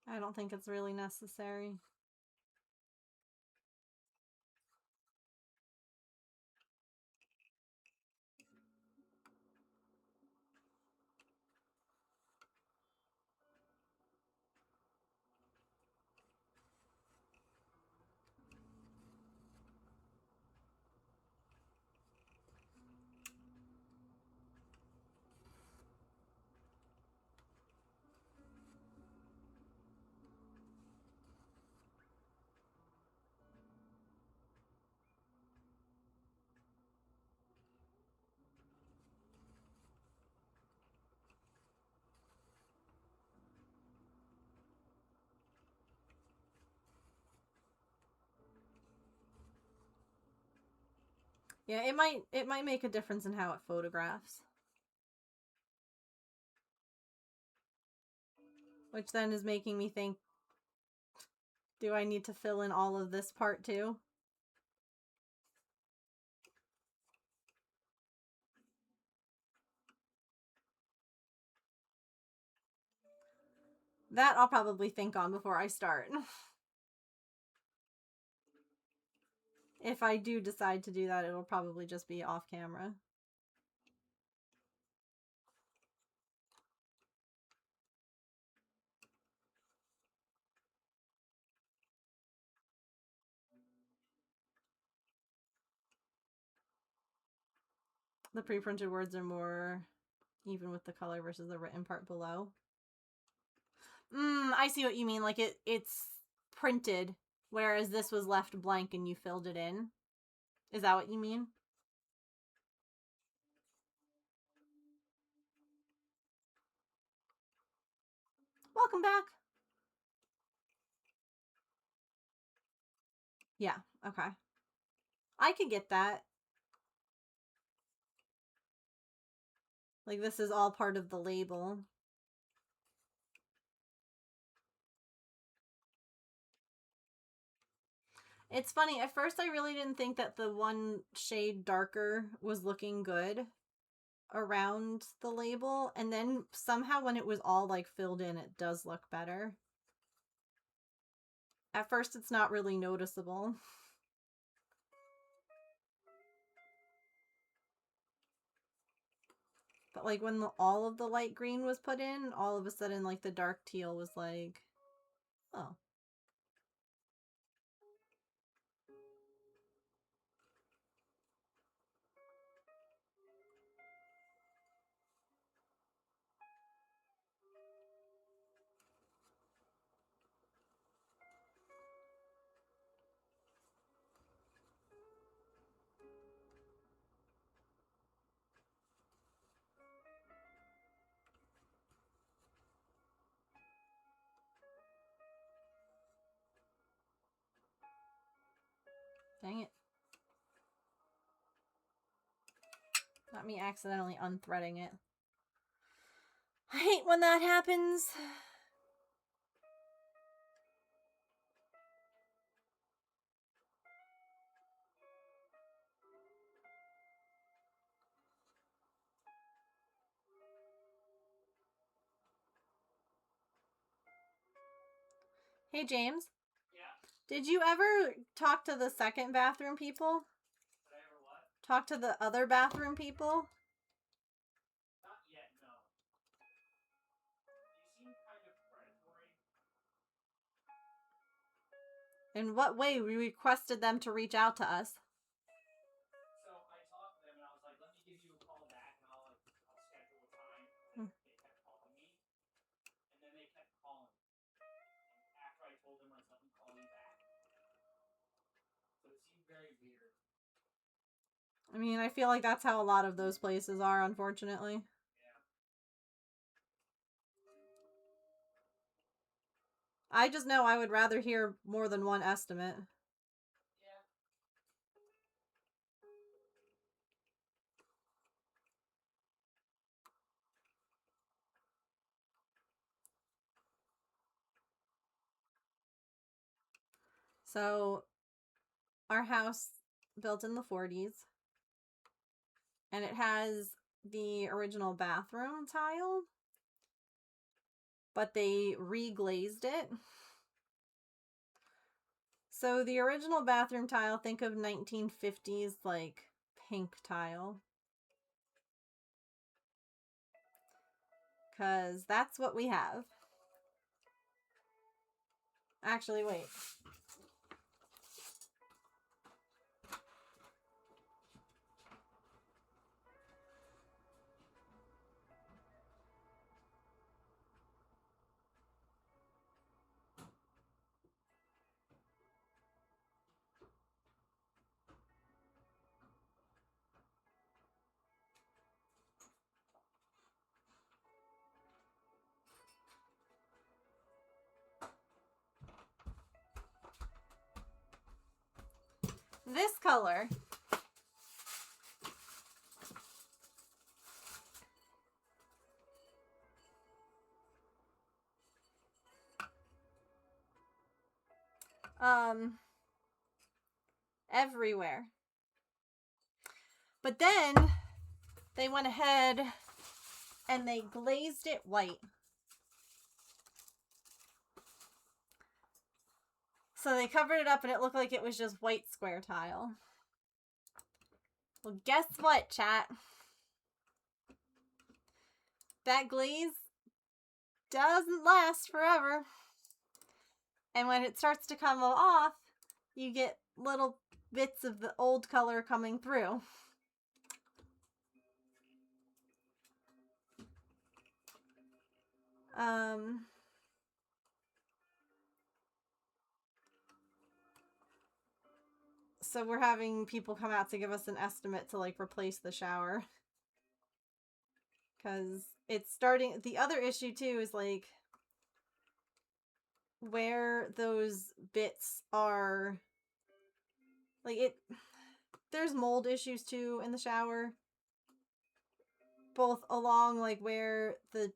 I don't think it's really necessary. Yeah, it might make a difference in how it photographs. Which then is making me think, do I need to fill in all of this part too? That I'll probably think on before I start. If I do decide to do that, it'll probably just be off camera. The pre-printed words are more even with the color versus the written part below. I see what you mean. Like it's printed, whereas this was left blank and you filled it in. Is that what you mean? Welcome back. Yeah, okay. I could get that. Like this is all part of the label. It's funny, at first I really didn't think that the one shade darker was looking good around the label, and then somehow when it was all like filled in, it does look better. At first it's not really noticeable. But like when all of the light green was put in, all of a sudden like the dark teal was like, oh. Dang it. Got me accidentally unthreading it. I hate when that happens. Hey, James. Yeah. Did you ever talk to the second bathroom people? Did I ever what? Talk to the other bathroom people? Not yet, no. You seem kind of predatory. In what way we requested them to reach out to us? So I talked to them and I was like, let me give you a call back and I'll schedule a time. Hmm. They kept calling me. And then they kept calling me. And after I told them, let's let me call you back. So it seemed very weird. I mean, I feel like that's how a lot of those places are, unfortunately. Yeah. I just know I would rather hear more than one estimate. Yeah. So, our house built in the 40s, and it has the original bathroom tile, but they reglazed it. So the original bathroom tile, think of 1950s like pink tile. Cause that's what we have. Actually, wait. This color everywhere. But then they went ahead and they glazed it white. So they covered it up and it looked like it was just white square tile. Well, guess what, chat? That glaze doesn't last forever. And when it starts to come off, you get little bits of the old color coming through. So we're having people come out to give us an estimate to like replace the shower. Because it's starting, the other issue too is like where those bits are, like there's mold issues too in the shower. Both along like where the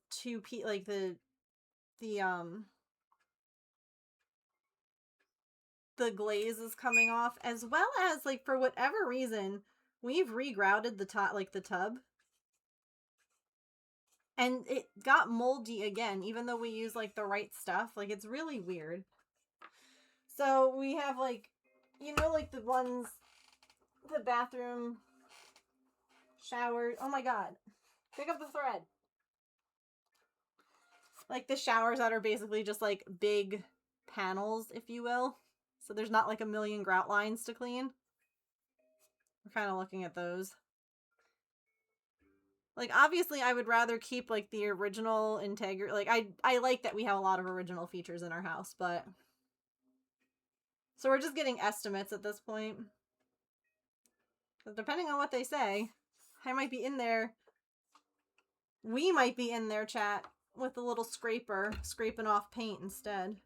like the glaze is coming off, as well as like for whatever reason we've regrouted the tub and it got moldy again, even though we use like the right stuff. Like it's really weird. So we have like, you know, like the ones, the bathroom shower, oh my god, pick up the thread, like the showers that are basically just like big panels, if you will. So there's not like a million grout lines to clean. We're kind of looking at those. Like, obviously, I would rather keep, like, the original integrity. Like, I like that we have a lot of original features in our house, but... So we're just getting estimates at this point. Because depending on what they say, I might be in there. We might be in there, chat, with a little scraper, scraping off paint instead.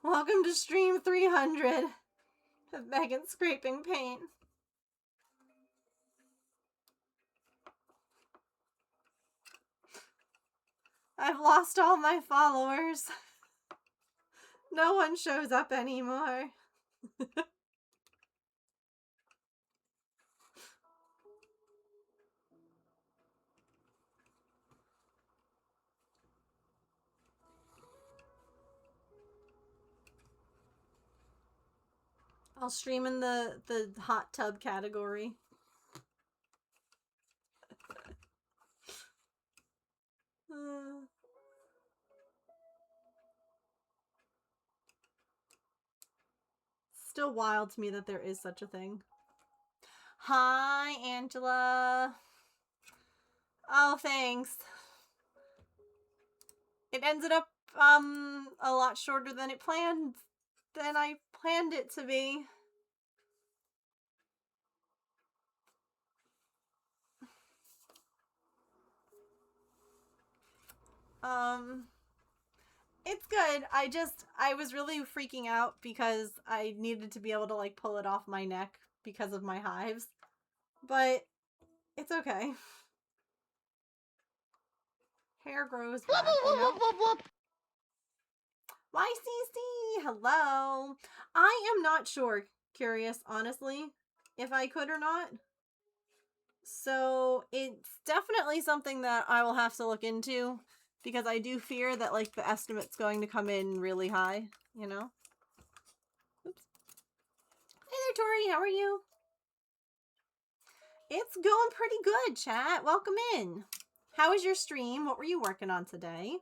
Welcome to stream 300 of Megan scraping paint. I've lost all my followers. No one shows up anymore. I'll stream in the hot tub category. Still wild to me that there is such a thing. Hi, Angela. Oh, thanks. It ended up a lot shorter than I planned it to be. It's good. I was really freaking out because I needed to be able to like pull it off my neck because of my hives. But it's okay. Hair grows back, you know? YCC, hello. I am not sure, Curious, honestly, if I could or not. So it's definitely something that I will have to look into because I do fear that like the estimate's going to come in really high, you know? Oops. Hey there, Tori, how are you? It's going pretty good, chat. Welcome in. How was your stream? What were you working on today?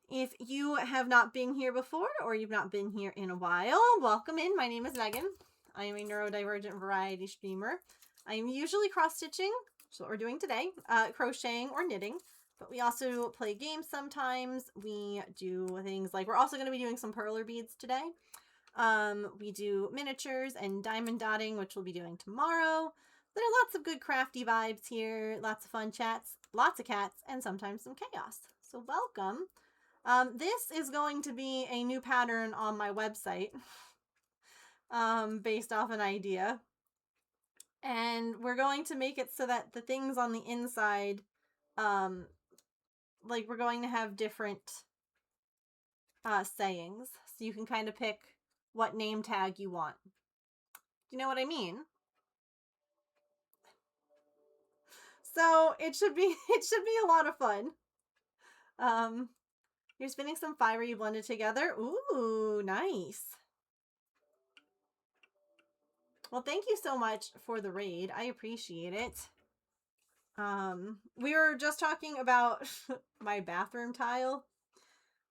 If you have not been here before or you've not been here in a while, welcome in. My name is Megan. I am a neurodivergent variety streamer. I am usually cross-stitching, which is what we're doing today, crocheting or knitting, but we also play games sometimes. We do things like, we're also going to be doing some perler beads today. We do miniatures and diamond dotting, which we'll be doing tomorrow. There are lots of good crafty vibes here, lots of fun chats, lots of cats, and sometimes some chaos. So welcome. This is going to be a new pattern on my website, based off an idea. And we're going to make it so that the things on the inside, like we're going to have different sayings. So you can kind of pick what name tag you want. Do you know what I mean? So it should be a lot of fun. You're spinning some fiber you blended together. Ooh, nice. Well, thank you so much for the raid. I appreciate it. We were just talking about my bathroom tile.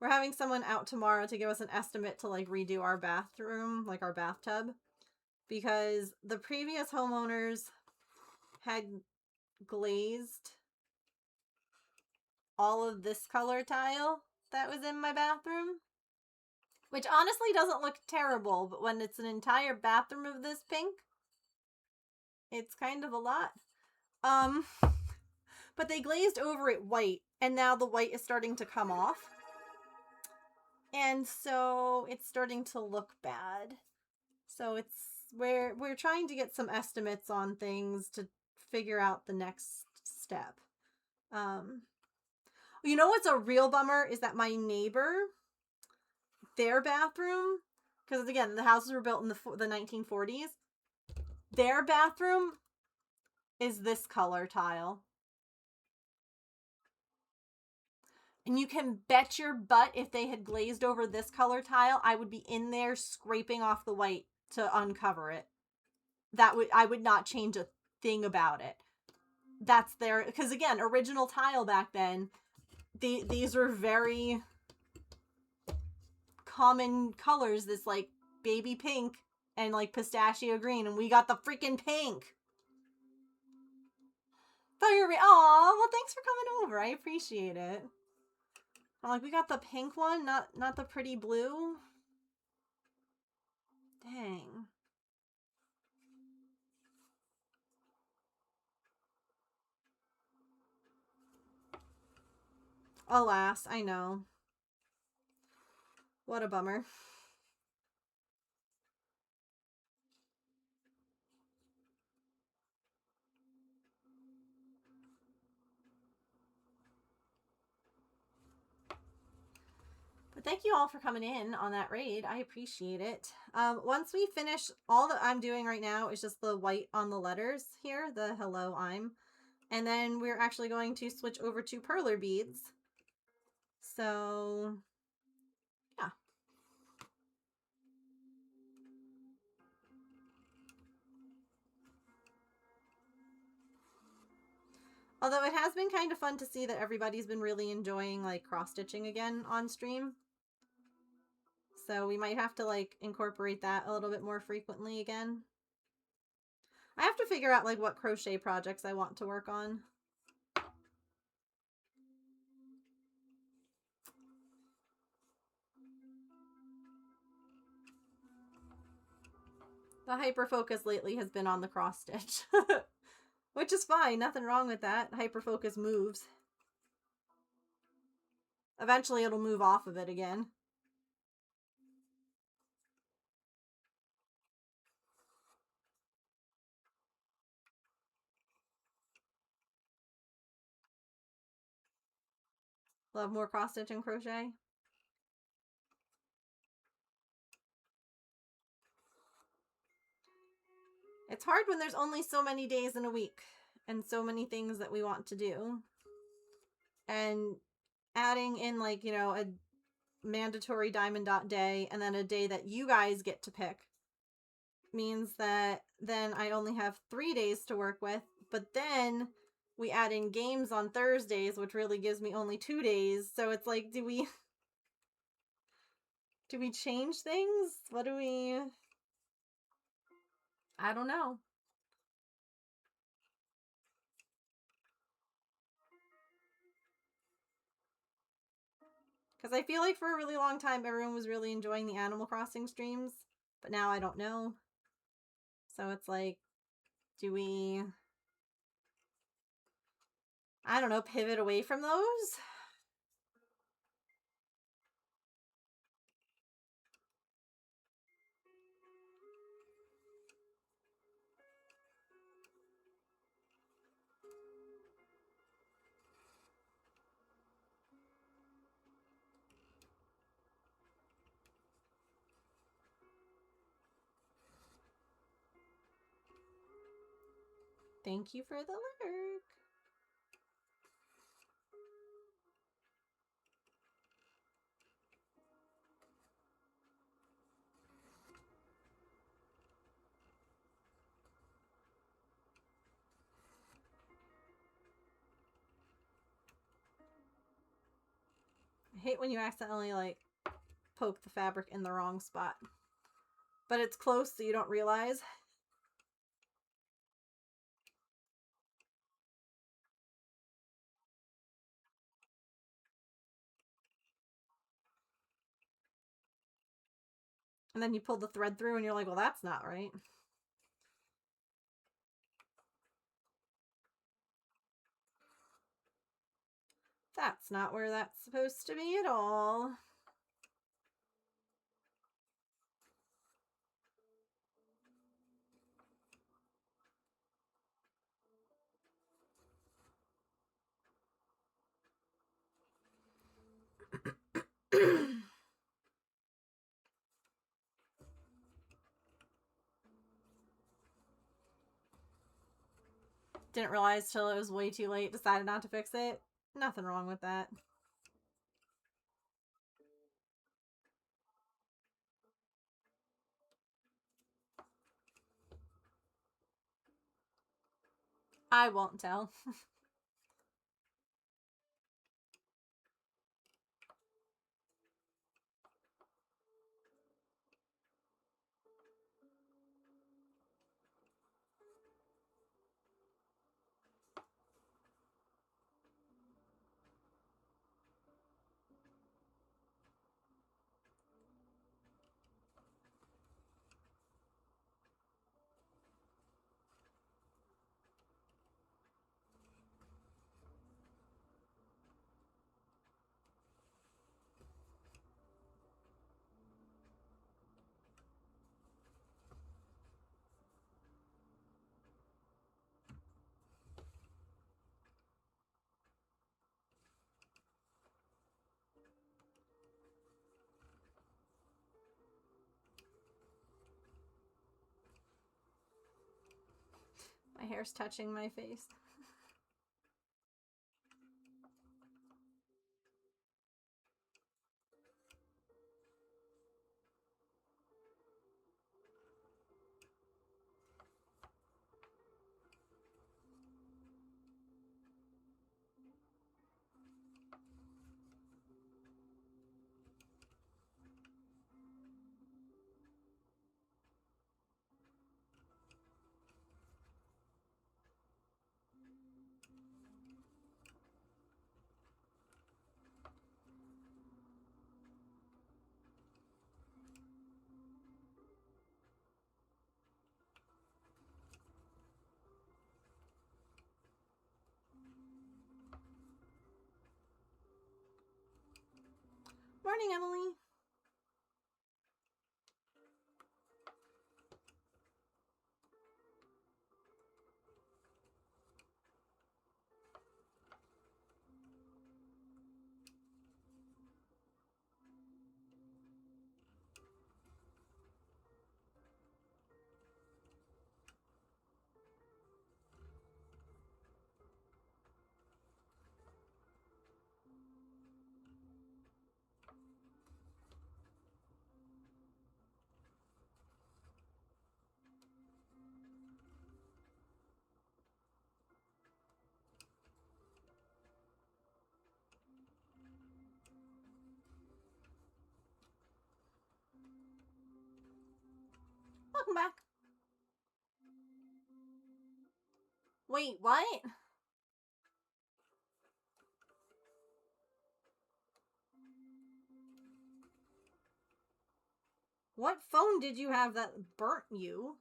We're having someone out tomorrow to give us an estimate to like redo our bathroom, like our bathtub, because the previous homeowners had glazed all of this color tile that was in my bathroom, which honestly doesn't look terrible, but when it's an entire bathroom of this pink, it's kind of a lot. But they glazed over it white, and now the white is starting to come off. And so it's starting to look bad. So we're trying to get some estimates on things to figure out the next step. You know what's a real bummer is that my neighbor, their bathroom, because again, the houses were built in the 1940s, their bathroom is this color tile. And you can bet your butt if they had glazed over this color tile, I would be in there scraping off the white to uncover it. I would not change a thing about it. That's their, because again, original tile back then, these were very common colors, this like baby pink and like pistachio green, and we got the freaking pink. Aw, well thanks for coming over. I appreciate it. I'm like, we got the pink one, not the pretty blue. Dang. Alas, I know. What a bummer. But thank you all for coming in on that raid. I appreciate it. Once we finish, all that I'm doing right now is just the white on the letters here, the hello, I'm. And then we're actually going to switch over to perler beads. So, yeah. Although it has been kind of fun to see that everybody's been really enjoying like cross-stitching again on stream. So we might have to like incorporate that a little bit more frequently again. I have to figure out like what crochet projects I want to work on. The hyper focus lately has been on the cross stitch. Which is fine, nothing wrong with that. Hyper focus moves. Eventually it'll move off of it again. Love more cross stitch and crochet. It's hard when there's only so many days in a week and so many things that we want to do. And adding in like, you know, a mandatory Diamond Dot day and then a day that you guys get to pick means that then I only have 3 days to work with, but then we add in games on Thursdays, which really gives me only 2 days. So it's like, do we change things? What do we... I don't know. Because I feel like for a really long time, everyone was really enjoying the Animal Crossing streams, but now I don't know. So it's like, do we, I don't know, pivot away from those? Thank you for the lurk. I hate when you accidentally like poke the fabric in the wrong spot. But it's close so you don't realize. And then you pull the thread through and you're like, well, that's not right. That's not where that's supposed to be at all. Didn't realize till it was way too late, decided not to fix it. Nothing wrong with that. I won't tell. My hair's touching my face. morning, Emily. Welcome back. Wait, what? What phone did you have that burnt you?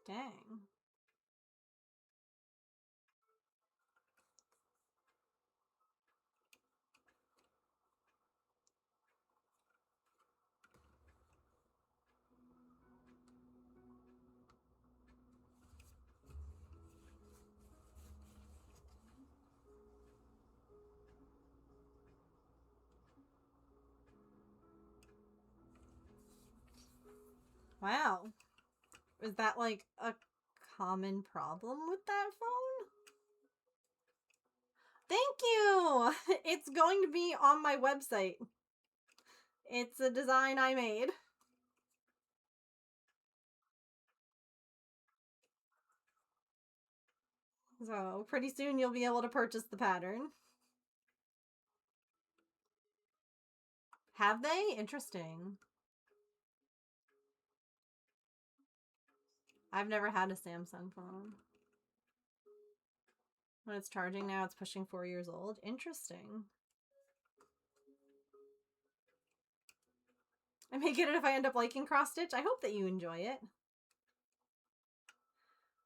Dang. Wow. Is that like a common problem with that phone? Thank you! It's going to be on my website. It's a design I made. So, pretty soon you'll be able to purchase the pattern. Have they? Interesting. I've never had a Samsung phone. When it's charging now, it's pushing 4 years old. Interesting. I may get it if I end up liking cross stitch. I hope that you enjoy it.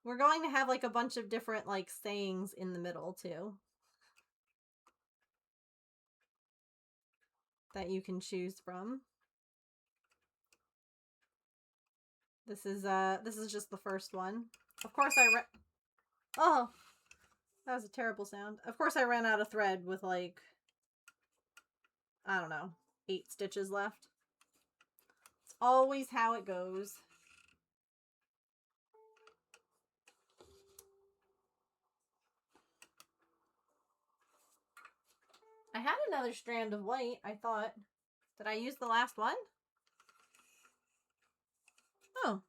We're going to have like a bunch of different like sayings in the middle too, that you can choose from. This is just the first one. Of course oh, that was a terrible sound. Of course I ran out of thread with like, I don't know, 8 stitches left. It's always how it goes. I had another strand of white, I thought. Did I use the last one? Oh.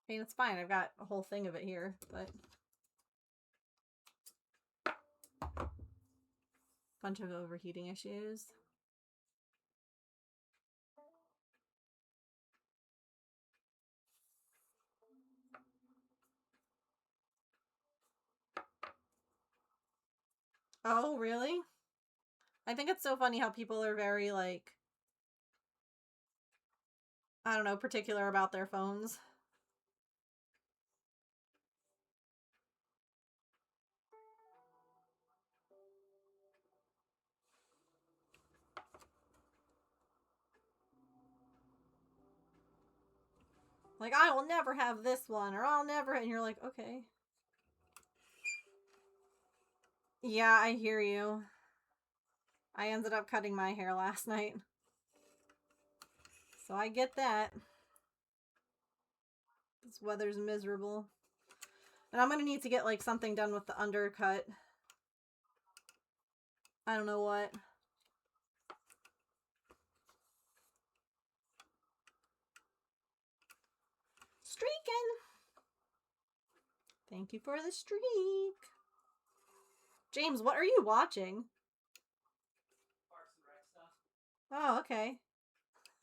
I mean, it's fine. I've got a whole thing of it here, but... bunch of overheating issues. Oh, really? I think it's so funny how people are very, like, I don't know, particular about their phones. Like, I will never have this one, or I'll never, and you're like, okay. Yeah, I hear you. I ended up cutting my hair last night. So I get that. This weather's miserable. And I'm gonna need to get, like, something done with the undercut. I don't know what. Streaking! Thank you for the streak. James, what are you watching? Parks and Rec stuff. Oh, okay.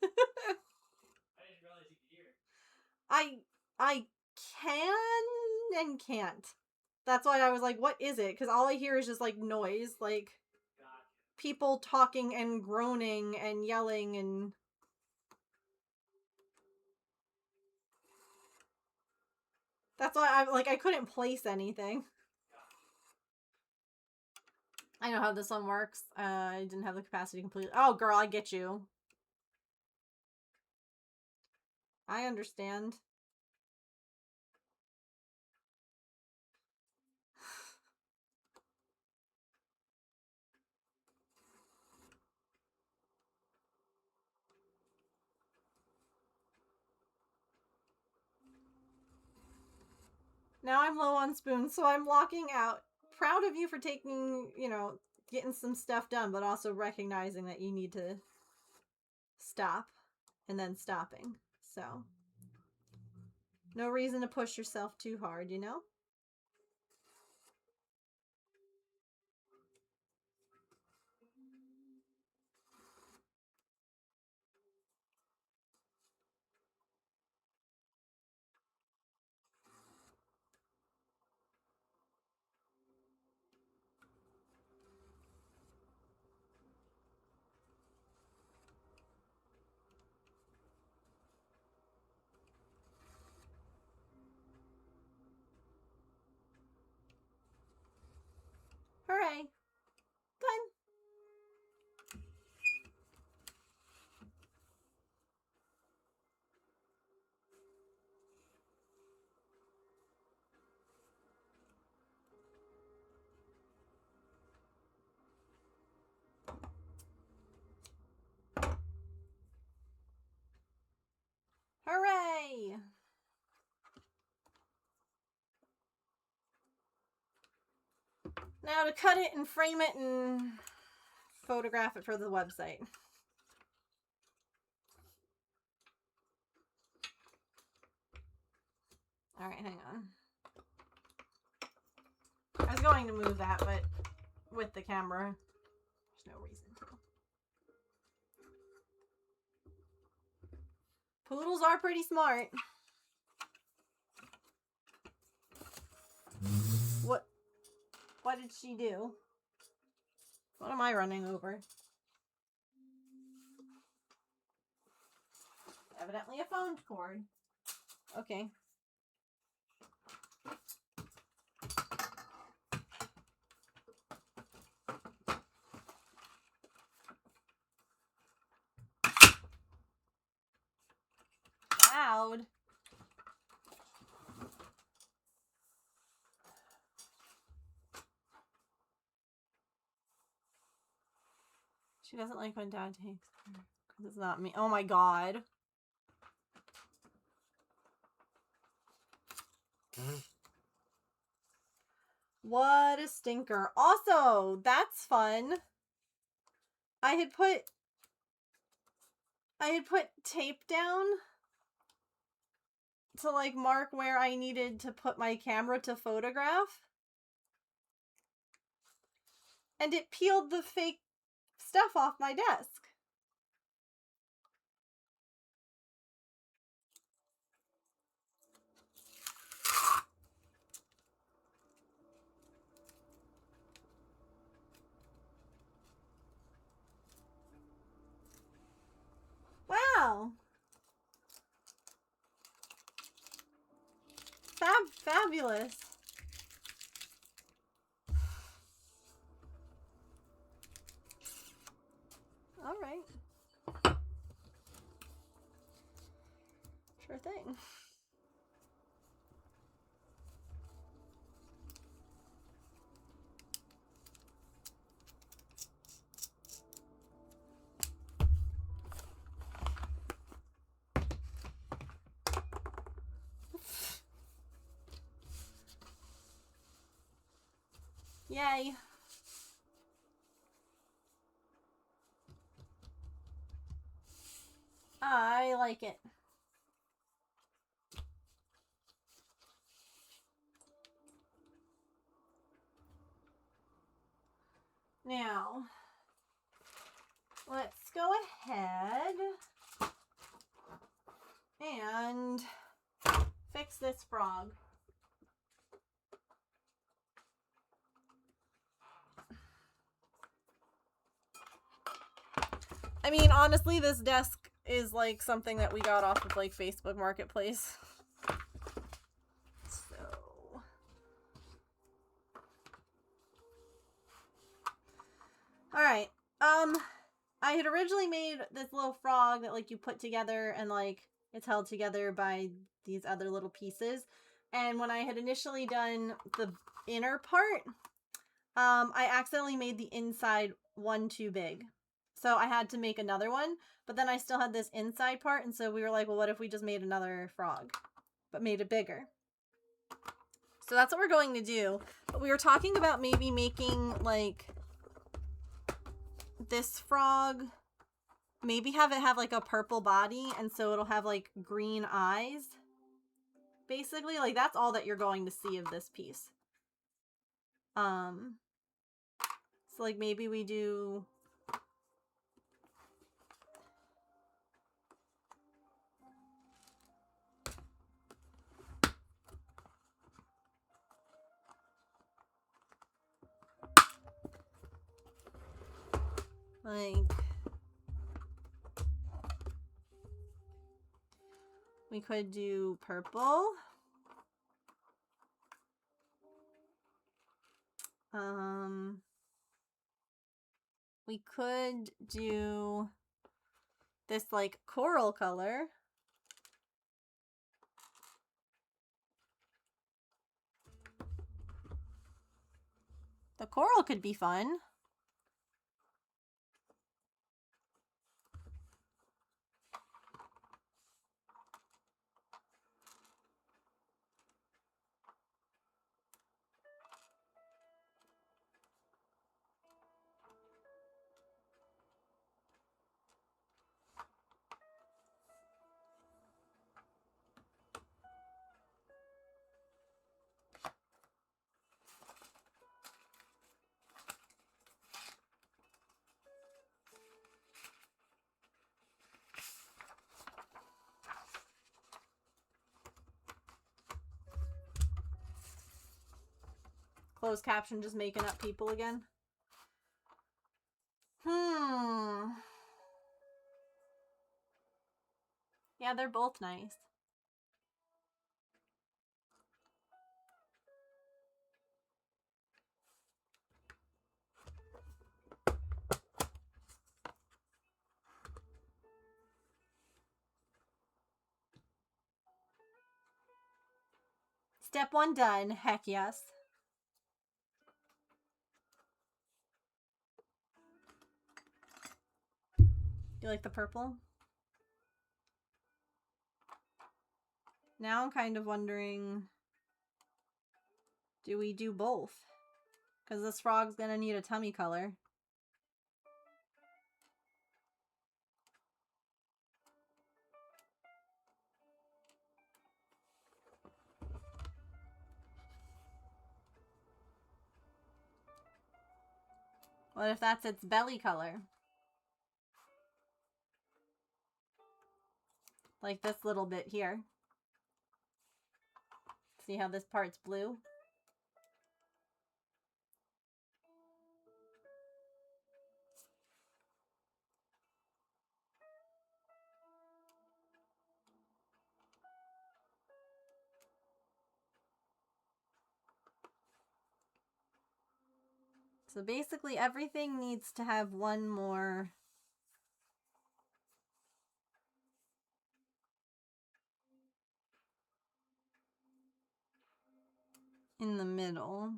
I didn't realize you could hear it. I can and can't. That's why I was like, what is it? Because all I hear is just like noise, like people talking and groaning and yelling and... That's why I couldn't place anything. I know how this one works. I didn't have the capacity completely. Oh, girl, I get you. I understand. Now I'm low on spoons, so I'm locking out. Proud of you for taking, you know, getting some stuff done, but also recognizing that you need to stop and then stopping. So, no reason to push yourself too hard, you know? Hooray. Done. Hooray! Now to cut it and frame it and photograph it for the website. Alright, hang on. I was going to move that, but with the camera, there's no reason to. Poodles are pretty smart. What did she do? What am I running over? Evidently a phone cord. Okay. Loud. She doesn't like when Dad takes her because it's not me. Oh my god. What a stinker. Also, that's fun. I had put tape down to like mark where I needed to put my camera to photograph. And it peeled the fake stuff off my desk. Wow. Fabulous. All right. Sure thing. Yay. I like it. Now, let's go ahead and fix this frog. I mean, honestly, this desk is like something that we got off of like Facebook Marketplace. So Alright. I had originally made this little frog that, like, you put together and, like, it's held together by these other little pieces. And when I had initially done the inner part, I accidentally made the inside one too big. So I had to make another one, but then I still had this inside part, and so we were like, well, what if we just made another frog, but made it bigger? So that's what we're going to do. But we were talking about maybe making, like, this frog, maybe have it have, like, a purple body, and so it'll have, like, green eyes. Basically, like, that's all that you're going to see of this piece. So, like, maybe we do... like... we could do purple. We could do this, like, coral color. The coral could be fun. Closed caption just making up people again. Yeah, they're both nice. Step 1 done. Heck yes. You like the purple? Now I'm kind of wondering, do we do both? Because this frog's gonna need a tummy color. What if that's its belly color? Like this little bit here. See how this part's blue? So basically everything needs to have one more in the middle.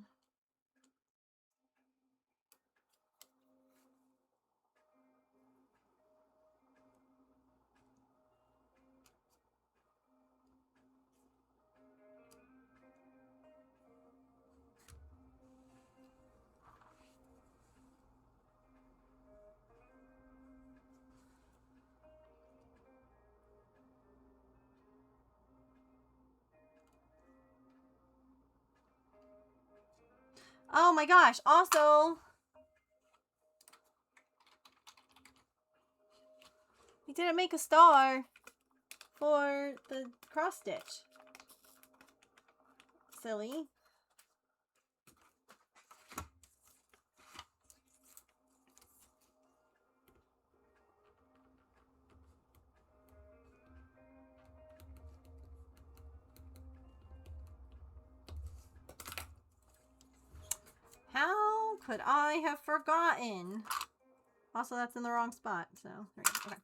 Oh my gosh, also, we didn't make a star for the cross stitch. Silly. How could I have forgotten? Also, that's in the wrong spot, so there you go. Okay.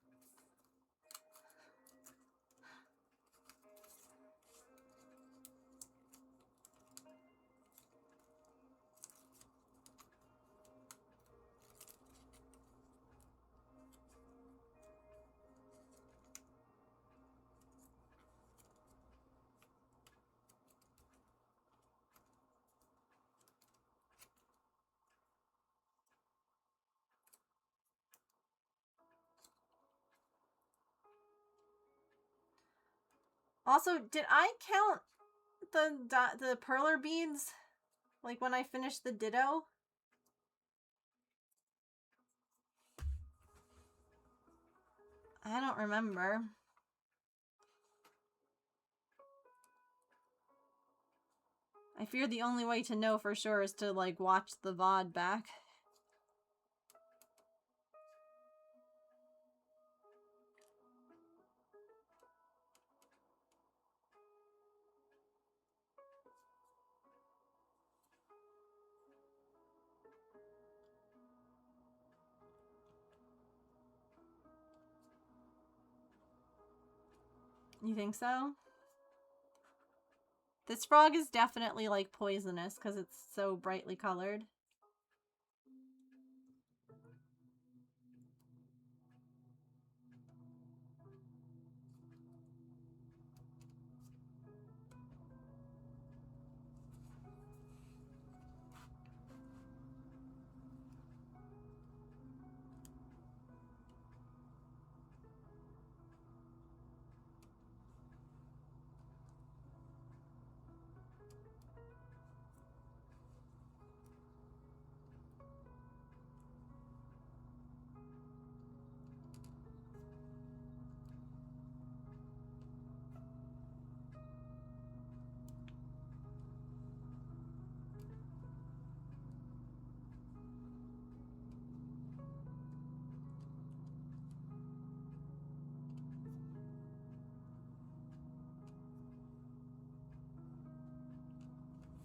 Also, did I count the perler beads? Like when I finished the ditto? I don't remember. I fear the only way to know for sure is to, like, watch the VOD back. You think so? This frog is definitely, like, poisonous because it's so brightly colored.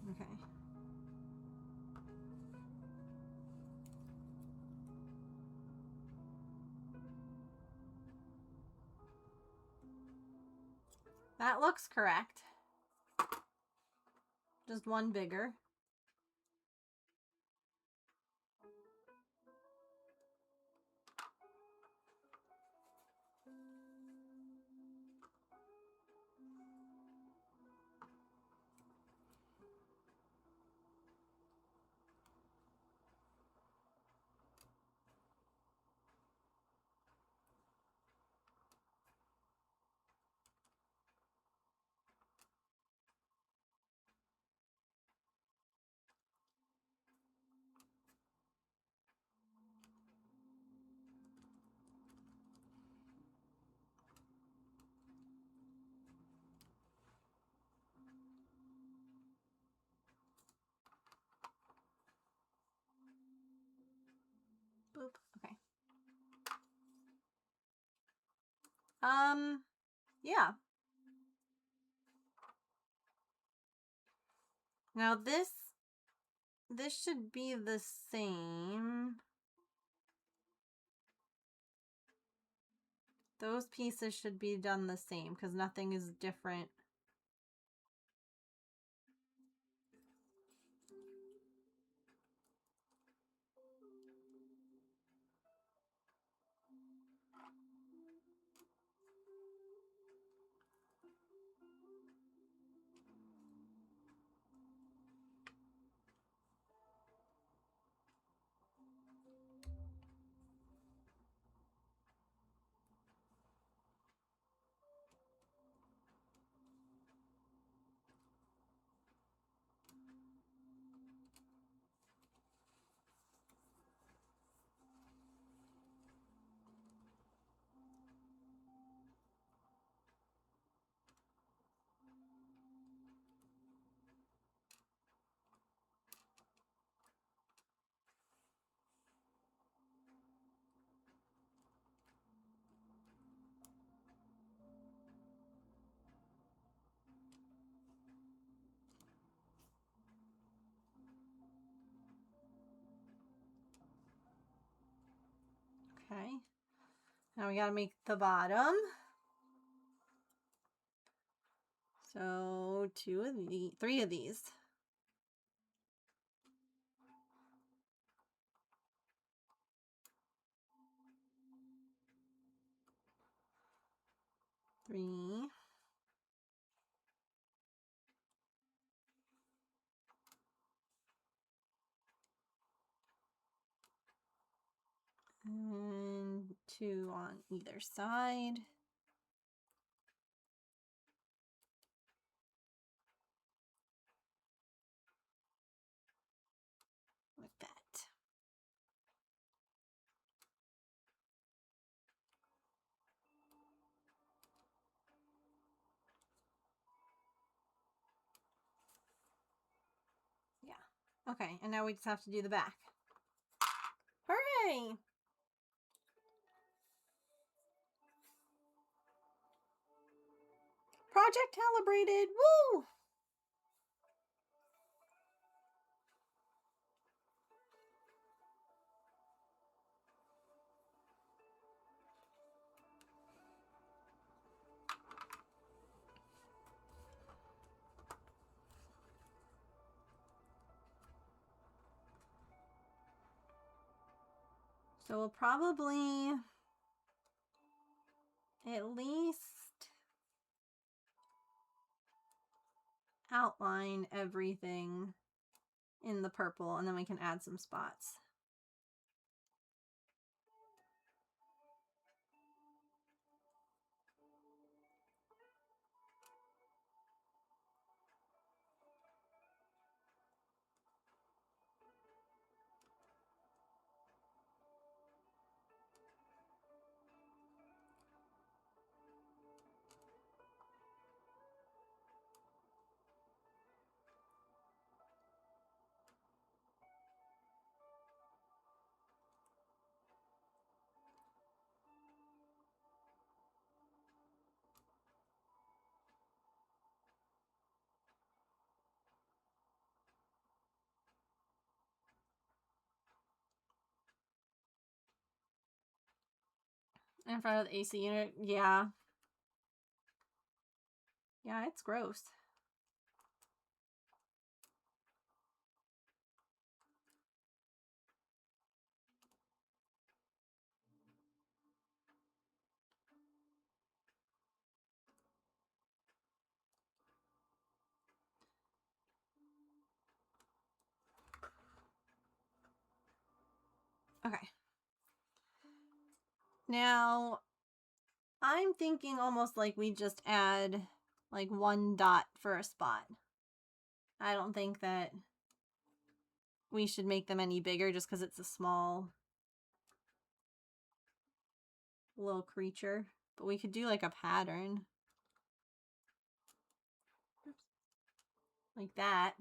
Okay. That looks correct. Just one bigger. Boop. Okay. Yeah. Now this should be the same. Those pieces should be done the same because nothing is different. Okay. Now we gotta make the bottom. So 3 of these. Three. And 2 on either side. Like that. Yeah. Okay, and now we just have to do the back. Hooray! Project calibrated! Woo! So we'll probably at least outline everything in the purple, and then we can add some spots. In front of the AC unit, yeah. Yeah, it's gross. Okay. Now, I'm thinking almost like we just add like 1 dot for a spot. I don't think that we should make them any bigger just because it's a small little creature. But we could do like a pattern. Oops. Like that.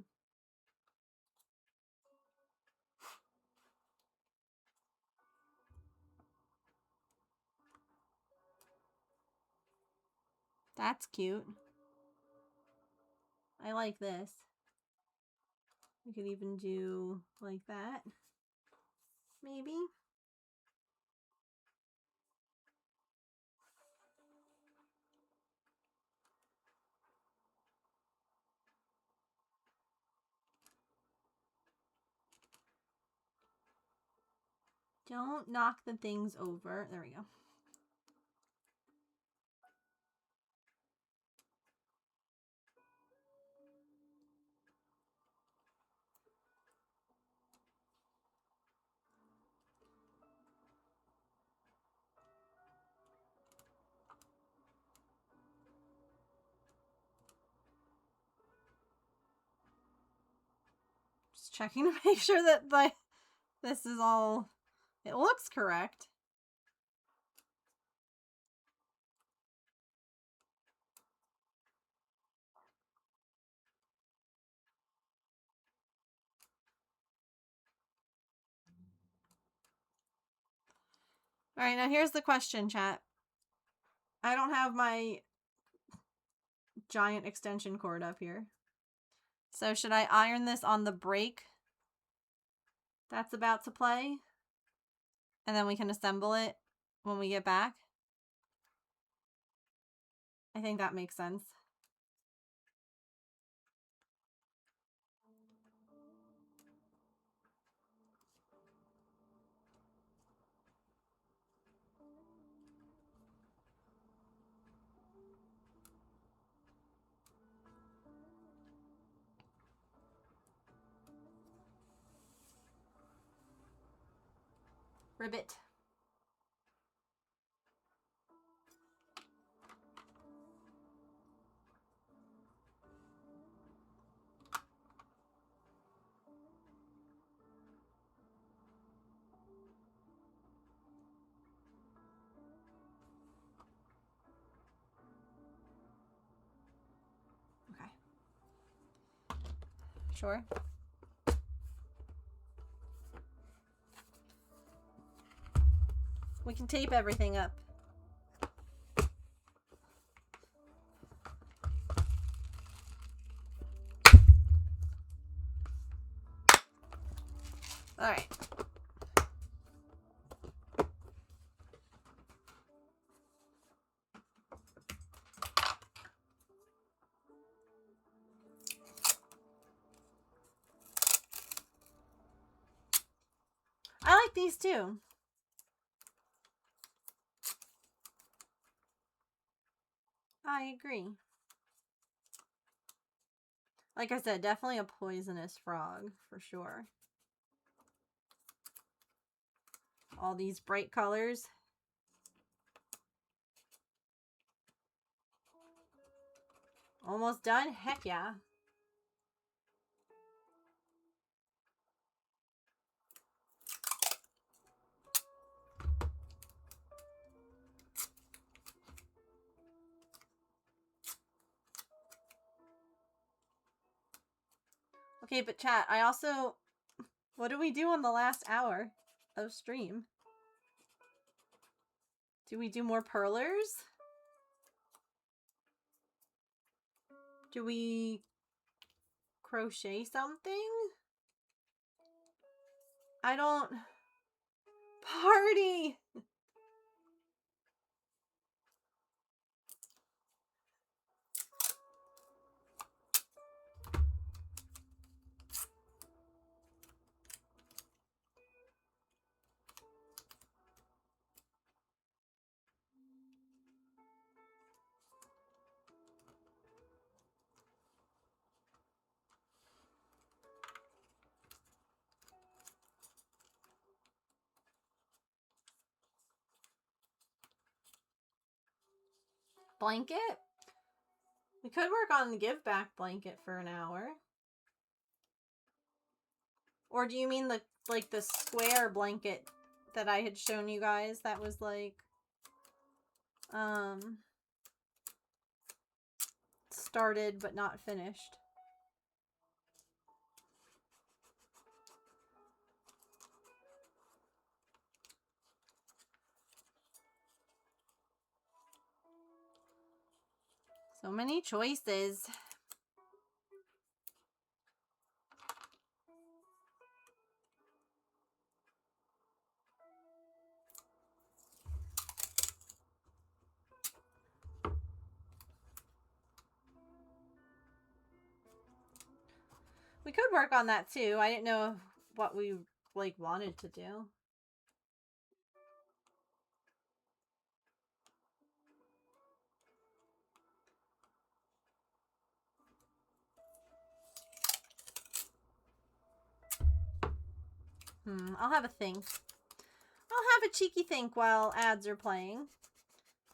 That's cute. I like this. We could even do like that. Maybe. Don't knock the things over. There we go. Just checking to make sure that this is all, it looks correct. All right, now here's the question, chat. I don't have my giant extension cord up here. So should I iron this on the break that's about to play? And then we can assemble it when we get back. I think that makes sense. Ribbit. Okay. Sure. We can tape everything up. All right. I like these too. I agree. Like I said, definitely a poisonous frog for sure. All these bright colors. Almost done? Heck yeah. Okay, but chat, I also... What do we do on the last hour of stream? Do we do more perlers? Do we crochet something? I don't... Party! Blanket? We could work on the give back blanket for an hour. Or do you mean the like the square blanket that I had shown you guys that was like started but not finished? So many choices. We could work on that too. I didn't know what we like wanted to do. I'll have a think. I'll have a cheeky think while ads are playing.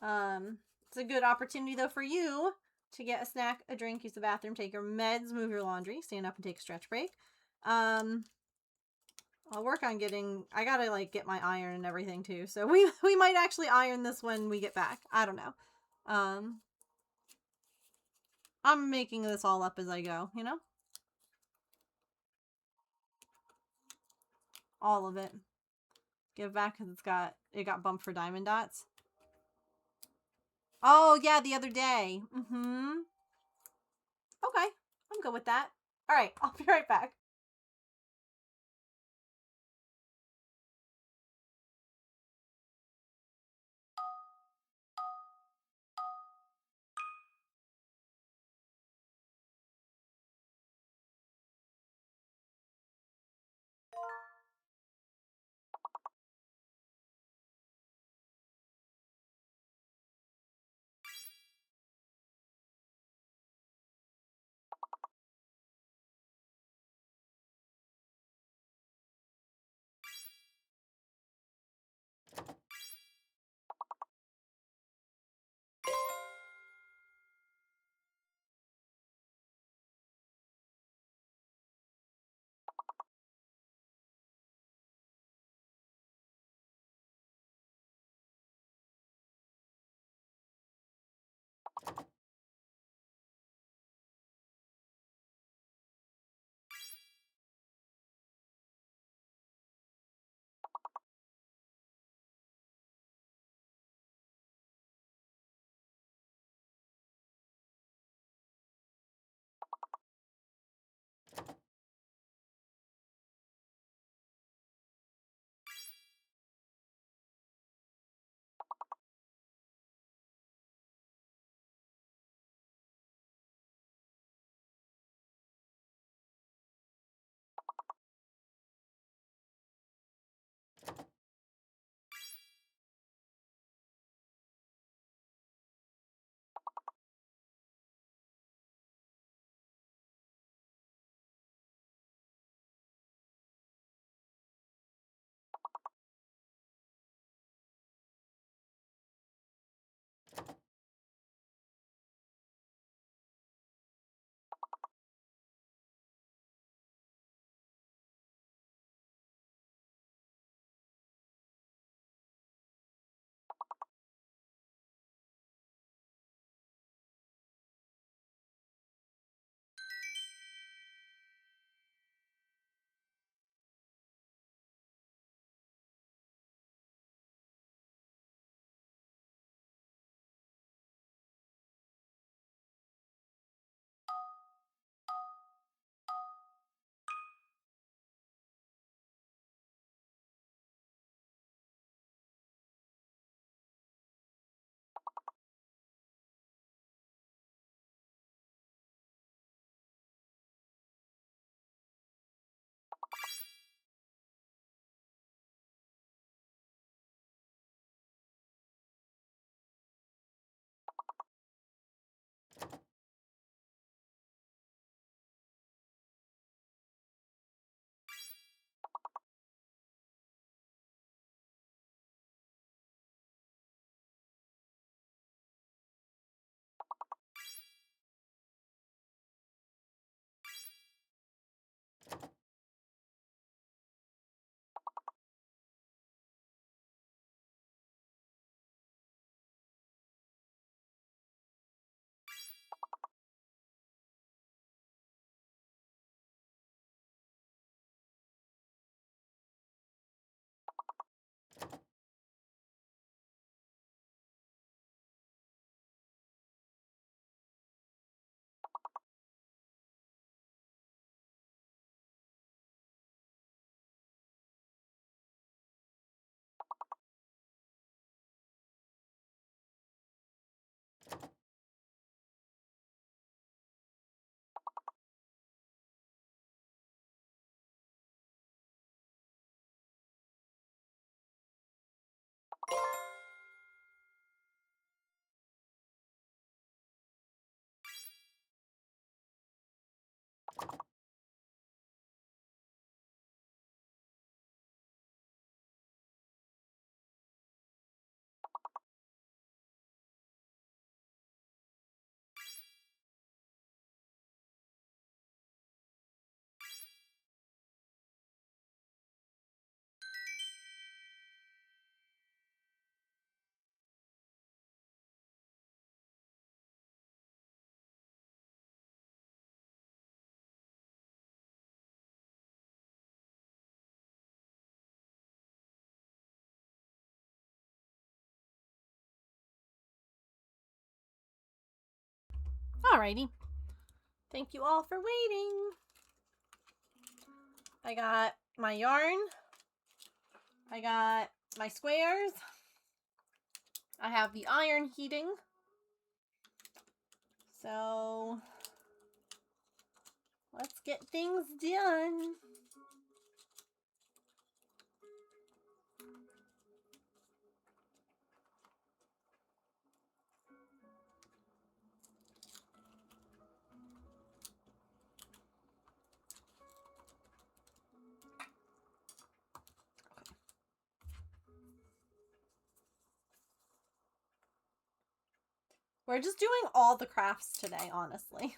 It's a good opportunity though for you to get a snack, a drink, use the bathroom, take your meds, move your laundry, stand up and take a stretch break. I'll work on getting, I gotta like get my iron and everything too. So we might actually iron this when we get back. I don't know. I'm making this all up as I go, you know? All of it. Give back because it got bumped for diamond dots. Oh, yeah, the other day. Okay, I'm good with that. All right, I'll be right back. Alrighty. Thank you all for waiting. I got my yarn. I got my squares. I have the iron heating. So let's get things done. We're just doing all the crafts today, honestly.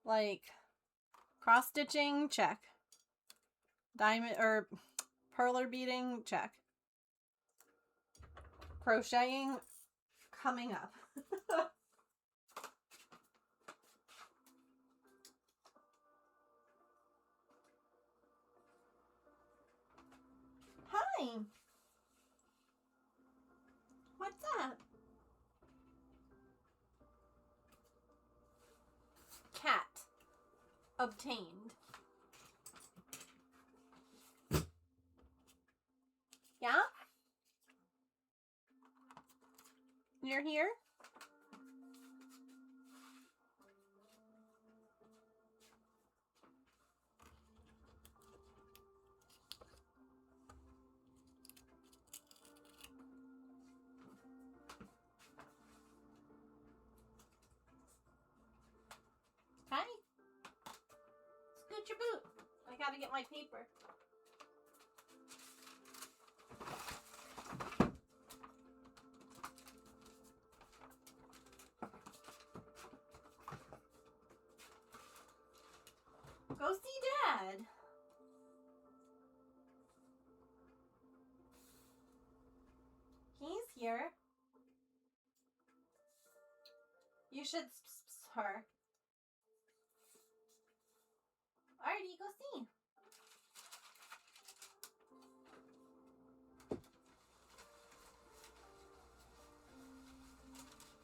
Like, cross-stitching, check. Diamond, or perler beading, check. Crocheting, coming up. Hi! What's that? Cat. Obtained. Yeah? You're here? Hi. Scoot your boot. I gotta get my paper. Go see Dad. He's here. You should her. Alrighty, go see.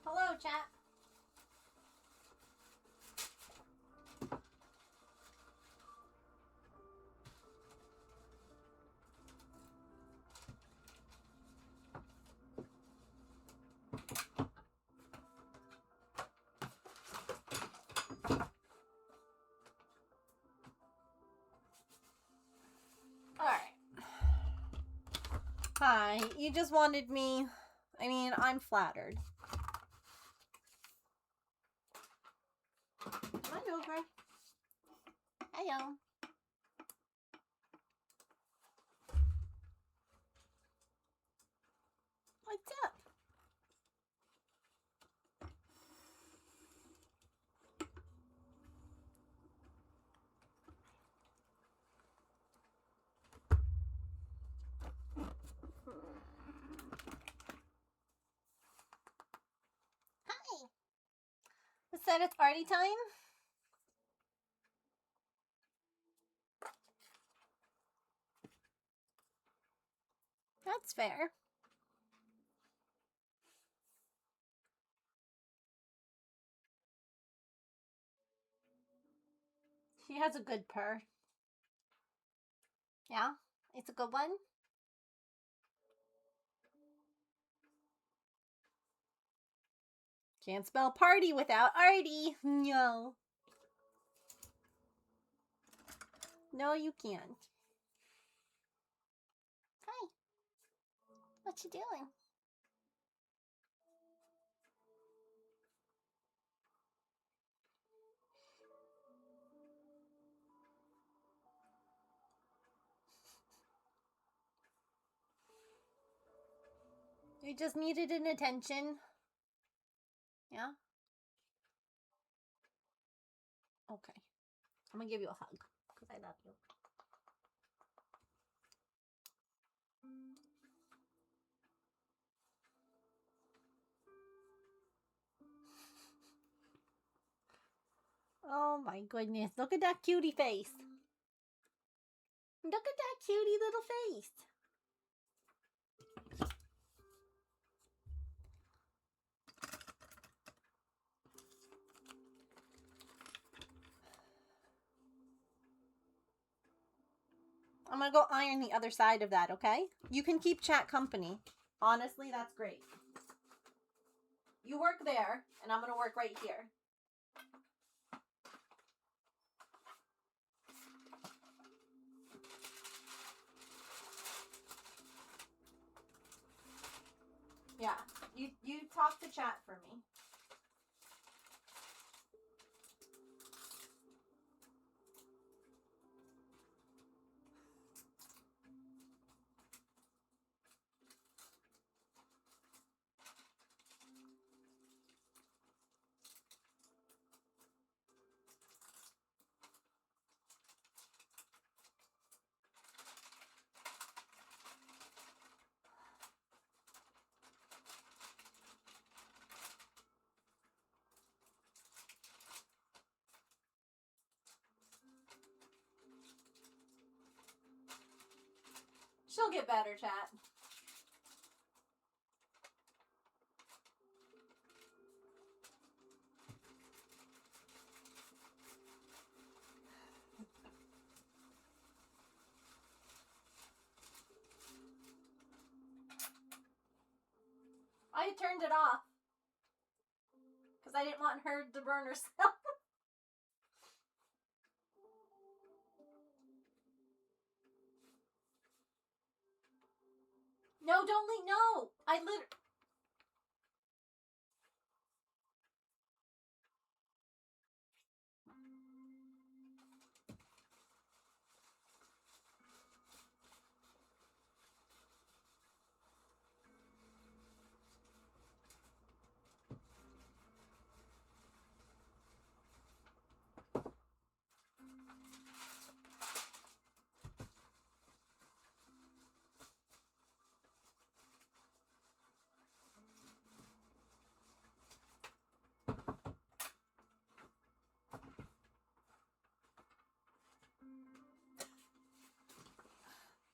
Hello, chat. Alright. Hi, you just wanted me. I mean, I'm flattered. Come over. Hello. What's up? Hi. Who said it's party time? That's fair. She has a good purr. Yeah? It's a good one? Can't spell party without Artie. No. No, you can't. Hi. What you doing? You just needed an attention. Yeah? Okay. I'm gonna give you a hug because I love you. Oh my goodness. Look at that cutie face. Look at that cutie little face. gonna go iron the other side of that, okay? You can keep chat company. Honestly, that's great. You work there, and I'm gonna work right here. Yeah, you talk to chat for me. She'll get better, chat. I turned it off because I didn't want her to burn herself. No, don't leave. No, I literally.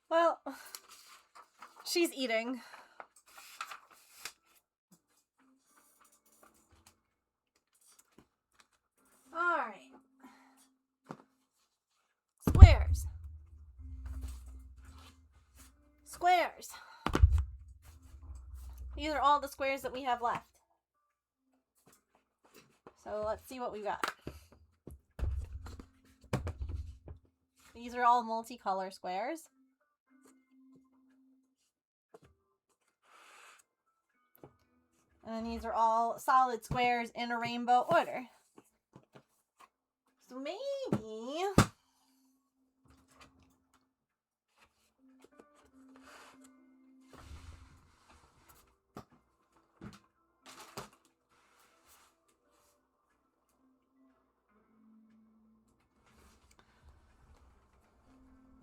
Well, she's eating. Alright. Squares. Squares. These are all the squares that we have left. So let's see what we got. These are all multicolor squares. And then these are all solid squares in a rainbow order. So maybe...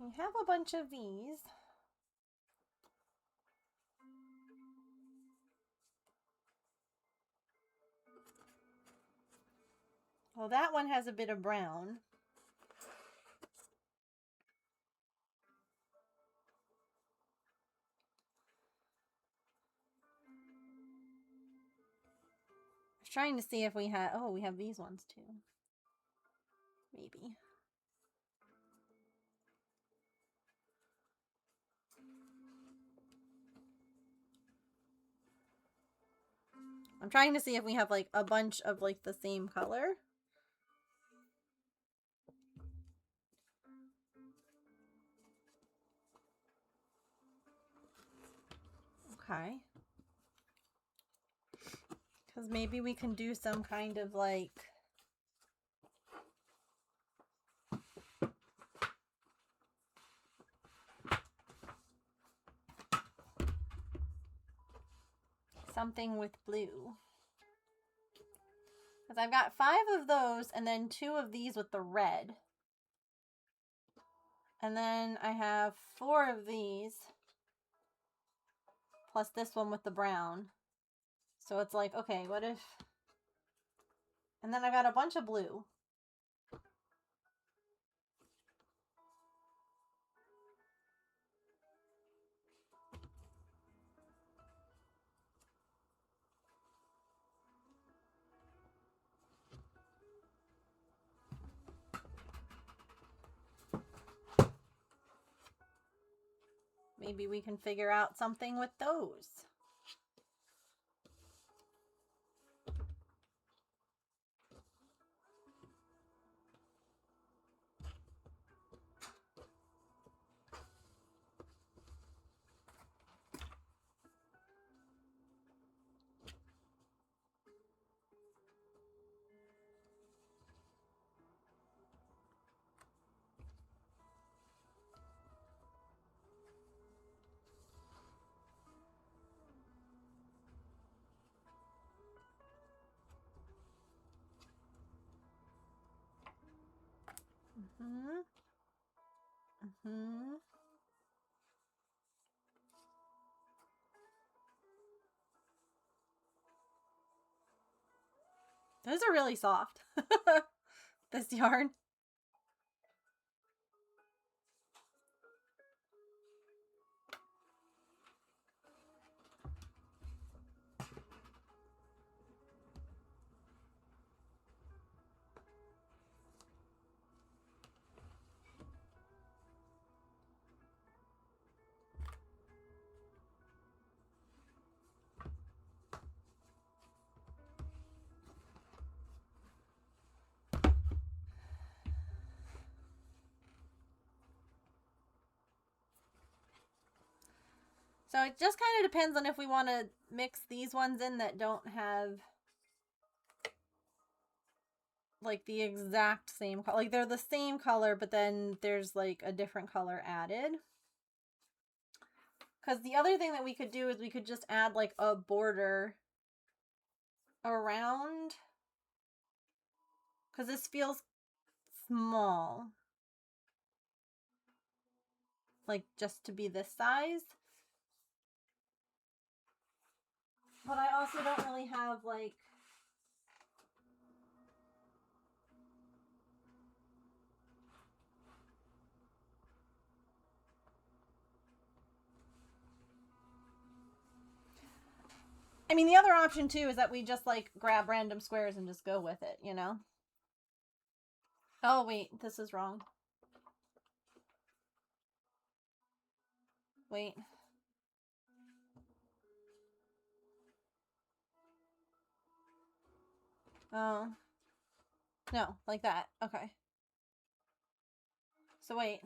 we have a bunch of these. Well, that one has a bit of brown. I was trying to see if we had... oh, we have these ones too. Maybe. I'm trying to see if we have like a bunch of like the same color. Okay. Because maybe we can do some kind of like... something with blue. Because I've got 5 of those and then 2 of these with the red. And then I have 4 of these. Plus this one with the brown. So it's like, okay, what if... and then I got a bunch of blue. maybe we can figure out something with those. Those are really soft. This yarn. So it just kind of depends on if we want to mix these ones in that don't have like the exact same color. Like they're the same color, but then there's like a different color added. Because the other thing that we could do is we could just add like a border around. Because this feels small. Like just to be this size. But I also don't really have like I mean, the other option too is that we just like grab random squares and just go with it, you know? Oh, wait, this is wrong. Wait. Oh. No, like that. Okay. So wait.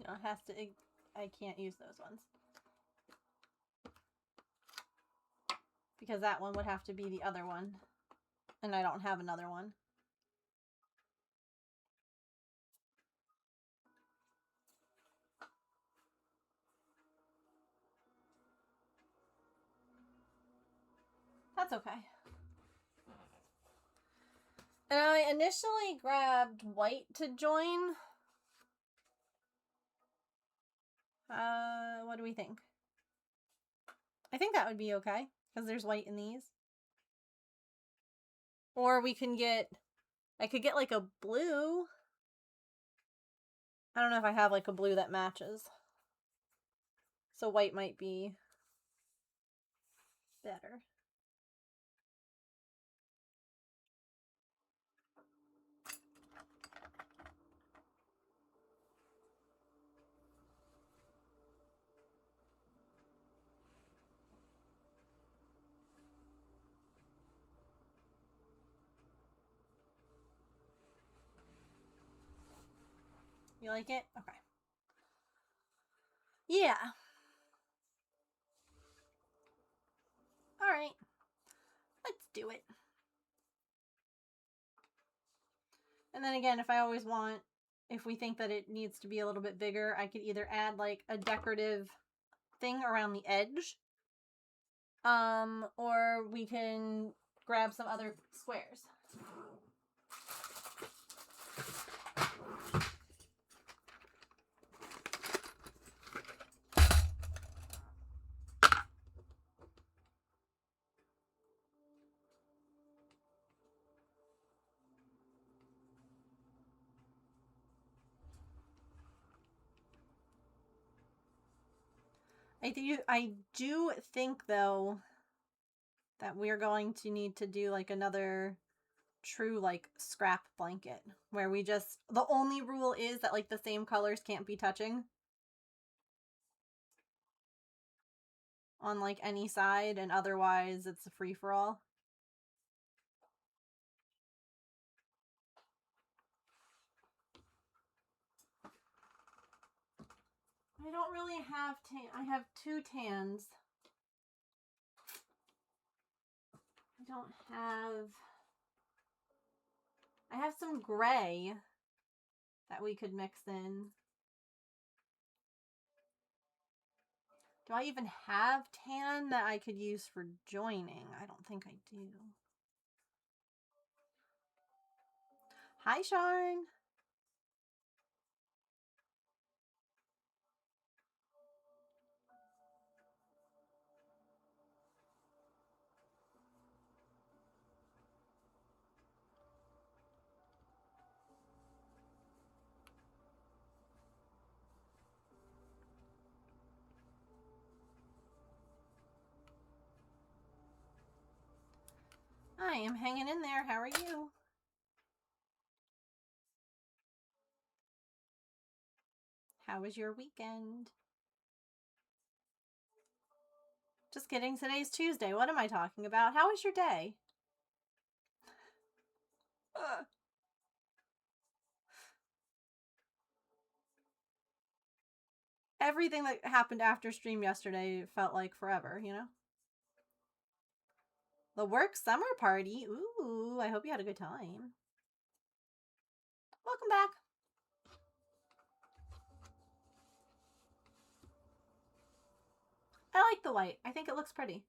No, it has to, I can't use those ones. Because that one would have to be the other one. And I don't have another one. That's okay. And I initially grabbed white to join. What do we think? I think that would be okay, because there's white in these. Or we can get, I could get like a blue. I don't know if I have like a blue that matches. So white might be better. You like it? Okay. Yeah. Alright. Let's do it. And then again, if I always want, if we think that it needs to be a little bit bigger, I could either add like a decorative thing around the edge. Or we can grab some other squares. I do think though that we're going to need to do like another true like scrap blanket where we just, the only rule is that like the same colors can't be touching on like any side, and otherwise it's a free for all. I don't really have I have 2 tans. I don't have, I have some gray that we could mix in. Do I even have tan that I could use for joining? I don't think I do. Hi, Sharn. I am hanging in there. How are you? How was your weekend? Just kidding. Today's Tuesday. What am I talking about? How was your day? Everything that happened after stream yesterday felt like forever, you know? The work summer party. Ooh, I hope you had a good time. Welcome back. I like the white. I think it looks pretty.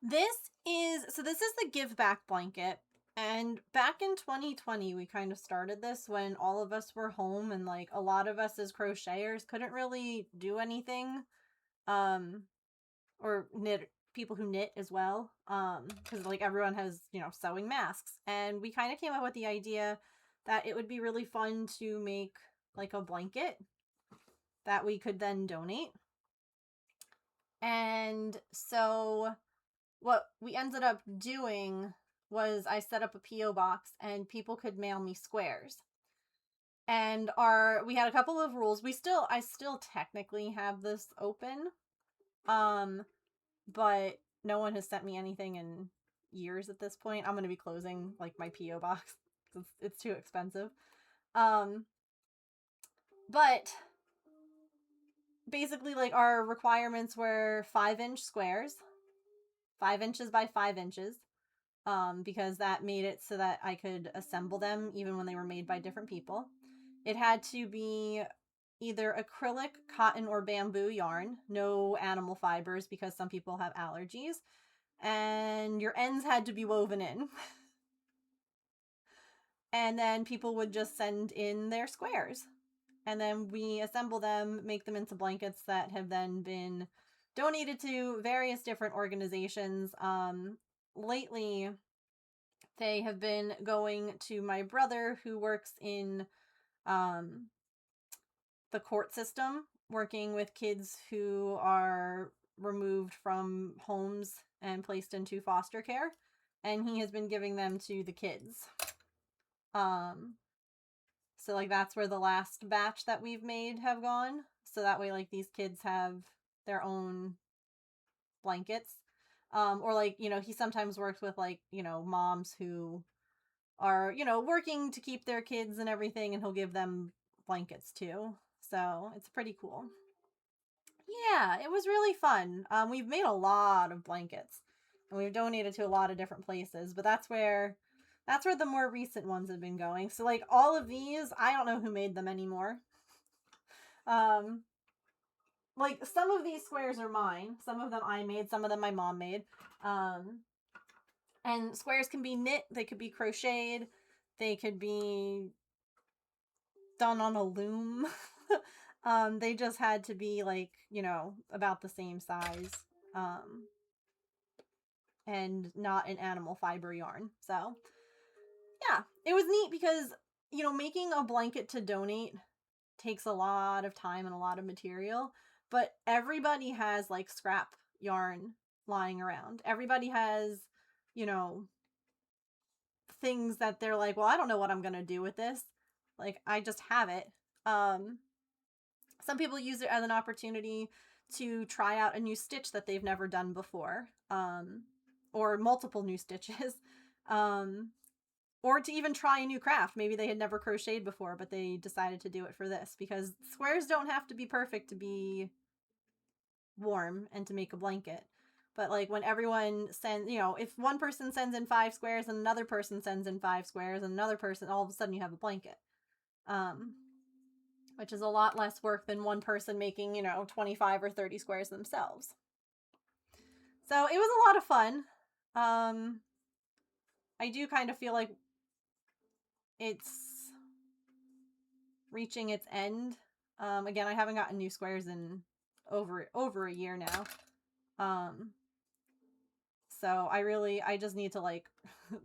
This is the give back blanket. And back in 2020, we kind of started this when all of us were home and like a lot of us as crocheters couldn't really do anything. Or knit, people who knit as well. Because like everyone has, you know, sewing masks. And we kind of came up with the idea that it would be really fun to make like a blanket that we could then donate. And so what we ended up doing was I set up a P.O. box and people could mail me squares. And we had a couple of rules. I still technically have this open. But no one has sent me anything in years at this point. I'm going to be closing like my P.O. box because it's too expensive. But basically like our requirements were 5-inch squares, 5 inches by 5 inches. Because that made it so that I could assemble them even when they were made by different people. It had to be either acrylic, cotton, or bamboo yarn. No animal fibers because some people have allergies. And your ends had to be woven in. And then people would just send in their squares. And then we assemble them, make them into blankets that have then been donated to various different organizations. Lately, they have been going to my brother who works in the court system, working with kids who are removed from homes and placed into foster care. And he has been giving them to the kids. So like that's where the last batch that we've made have gone. So that way like these kids have their own blankets. Or like, you know, he sometimes works with like, you know, moms who are, you know, working to keep their kids and everything, and he'll give them blankets too. So it's pretty cool. Yeah, it was really fun. We've made a lot of blankets and we've donated to a lot of different places, but that's where the more recent ones have been going. So like all of these, I don't know who made them anymore. Like some of these squares are mine. Some of them I made, some of them my mom made. And squares can be knit, they could be crocheted, they could be done on a loom. They just had to be like, you know, about the same size. And not an animal fiber yarn. So, yeah, it was neat because, you know, making a blanket to donate takes a lot of time and a lot of material, but everybody has like scrap yarn lying around. Everybody has, you know, things that they're like, well, I don't know what I'm going to do with this. Like, I just have it. Some people use it as an opportunity to try out a new stitch that they've never done before, or multiple new stitches, or to even try a new craft. Maybe they had never crocheted before, but they decided to do it for this, because squares don't have to be perfect to be warm and to make a blanket. But like when everyone sends, you know, if one person sends in 5 squares and another person sends in 5 squares and another person, all of a sudden you have a blanket. Which is a lot less work than one person making, you know, 25 or 30 squares themselves. So it was a lot of fun. I do kind of feel like it's reaching its end. Again, I haven't gotten new squares in over a year now. So I just need to like,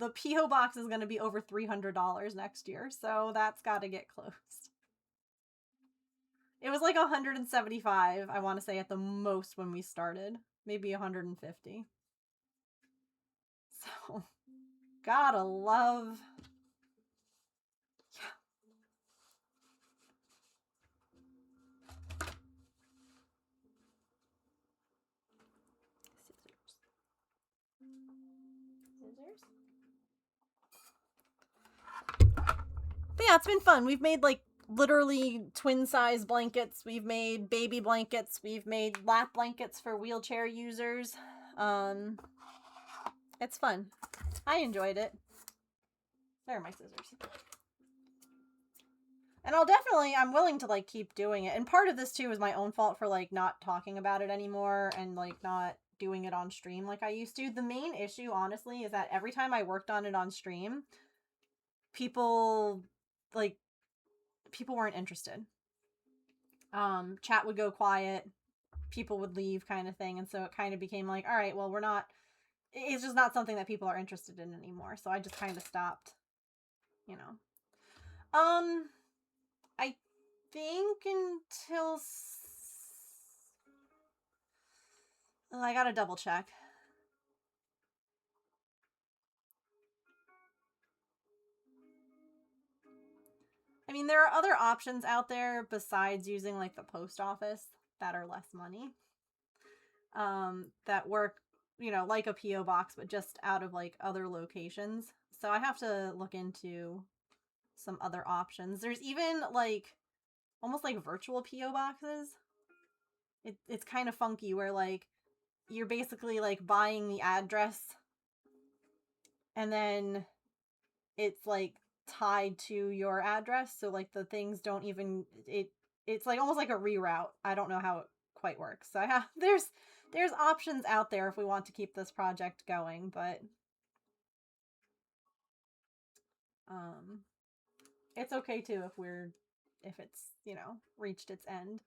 the P.O. box is going to be over $300 next year. So that's got to get closed. It was like 175, I want to say, at the most when we started. Maybe 150. So, gotta love... Yeah. Scissors? But yeah, it's been fun. We've made like literally twin size blankets. We've made baby blankets. We've made lap blankets for wheelchair users. It's fun. I enjoyed it. There are my scissors. And I'm willing to like keep doing it. And part of this too is my own fault for like not talking about it anymore and like not doing it on stream like I used to. The main issue, honestly, is that every time I worked on it on stream, people weren't interested. Chat would go quiet, people would leave, kind of thing, and so it kind of became like, all right, well, it's just not something that people are interested in anymore, so I just kind of stopped, you know. I think until... I gotta double check. I mean, there are other options out there besides using like the post office that are less money. That work, you know, like a P.O. box, but just out of like other locations. So I have to look into some other options. There's even like almost like virtual P.O. boxes. It's kind of funky where like you're basically like buying the address and then it's like tied to your address, so like the things don't even, it's like almost like a reroute. I don't know how it quite works. So there's options out there if we want to keep this project going, but it's okay too if it's, you know, reached its end.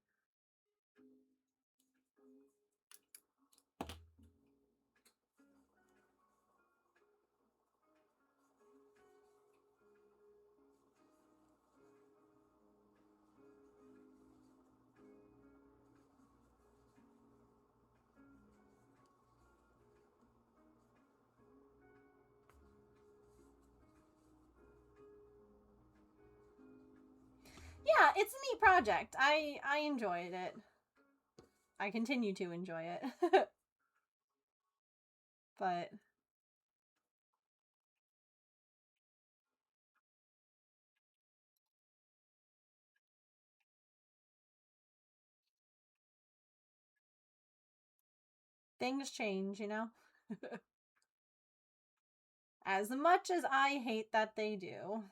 Yeah, it's a neat project. I enjoyed it. I continue to enjoy it. But things change, you know? As much as I hate that they do.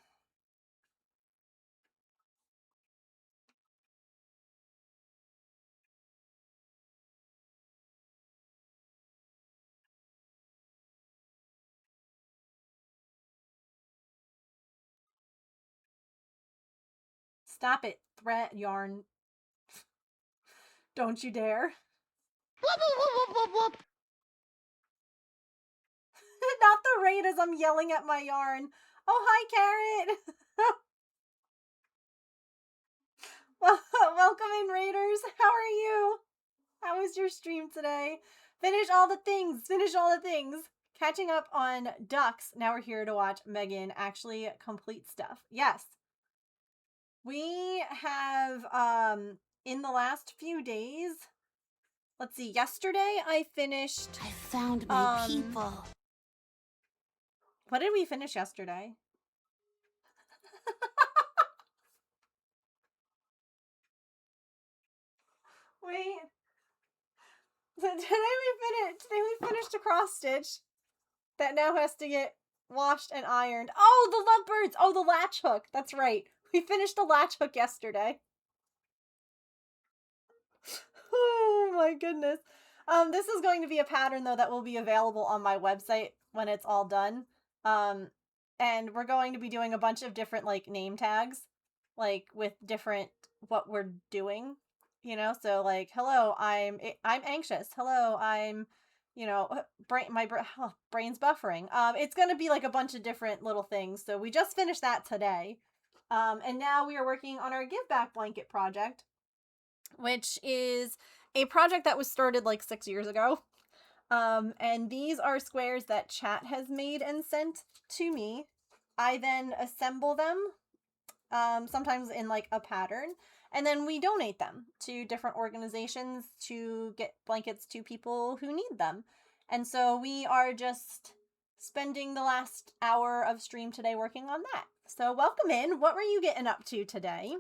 Stop it, threat yarn. Don't you dare. Whoop, whoop, whoop, whoop, whoop. Not the rate as I'm yelling at my yarn. Oh, hi, Carrot. Welcome in, Raiders. How are you? How was your stream today? Finish all the things. Finish all the things. Catching up on Ducks. Now we're here to watch Megan actually complete stuff. Yes. We have, in the last few days, let's see, yesterday I finished... I found my people. What did we finish yesterday? Wait. Today we finished a cross stitch that now has to get washed and ironed. Oh, the lovebirds! Oh, the latch hook. That's right. We finished the latch hook yesterday. Oh my goodness. This is going to be a pattern though that will be available on my website when it's all done. And we're going to be doing a bunch of different like name tags, like with different what we're doing. You know, so like, hello, I'm anxious. Hello, I'm, you know, brain's buffering. It's going to be like a bunch of different little things. So we just finished that today. And now we are working on our Give Back Blanket project, which is a project that was started like 6 years ago. And these are squares that chat has made and sent to me. I then assemble them, sometimes in like a pattern. And then we donate them to different organizations to get blankets to people who need them. And so we are just spending the last hour of stream today working on that. So welcome in. What were you getting up to today?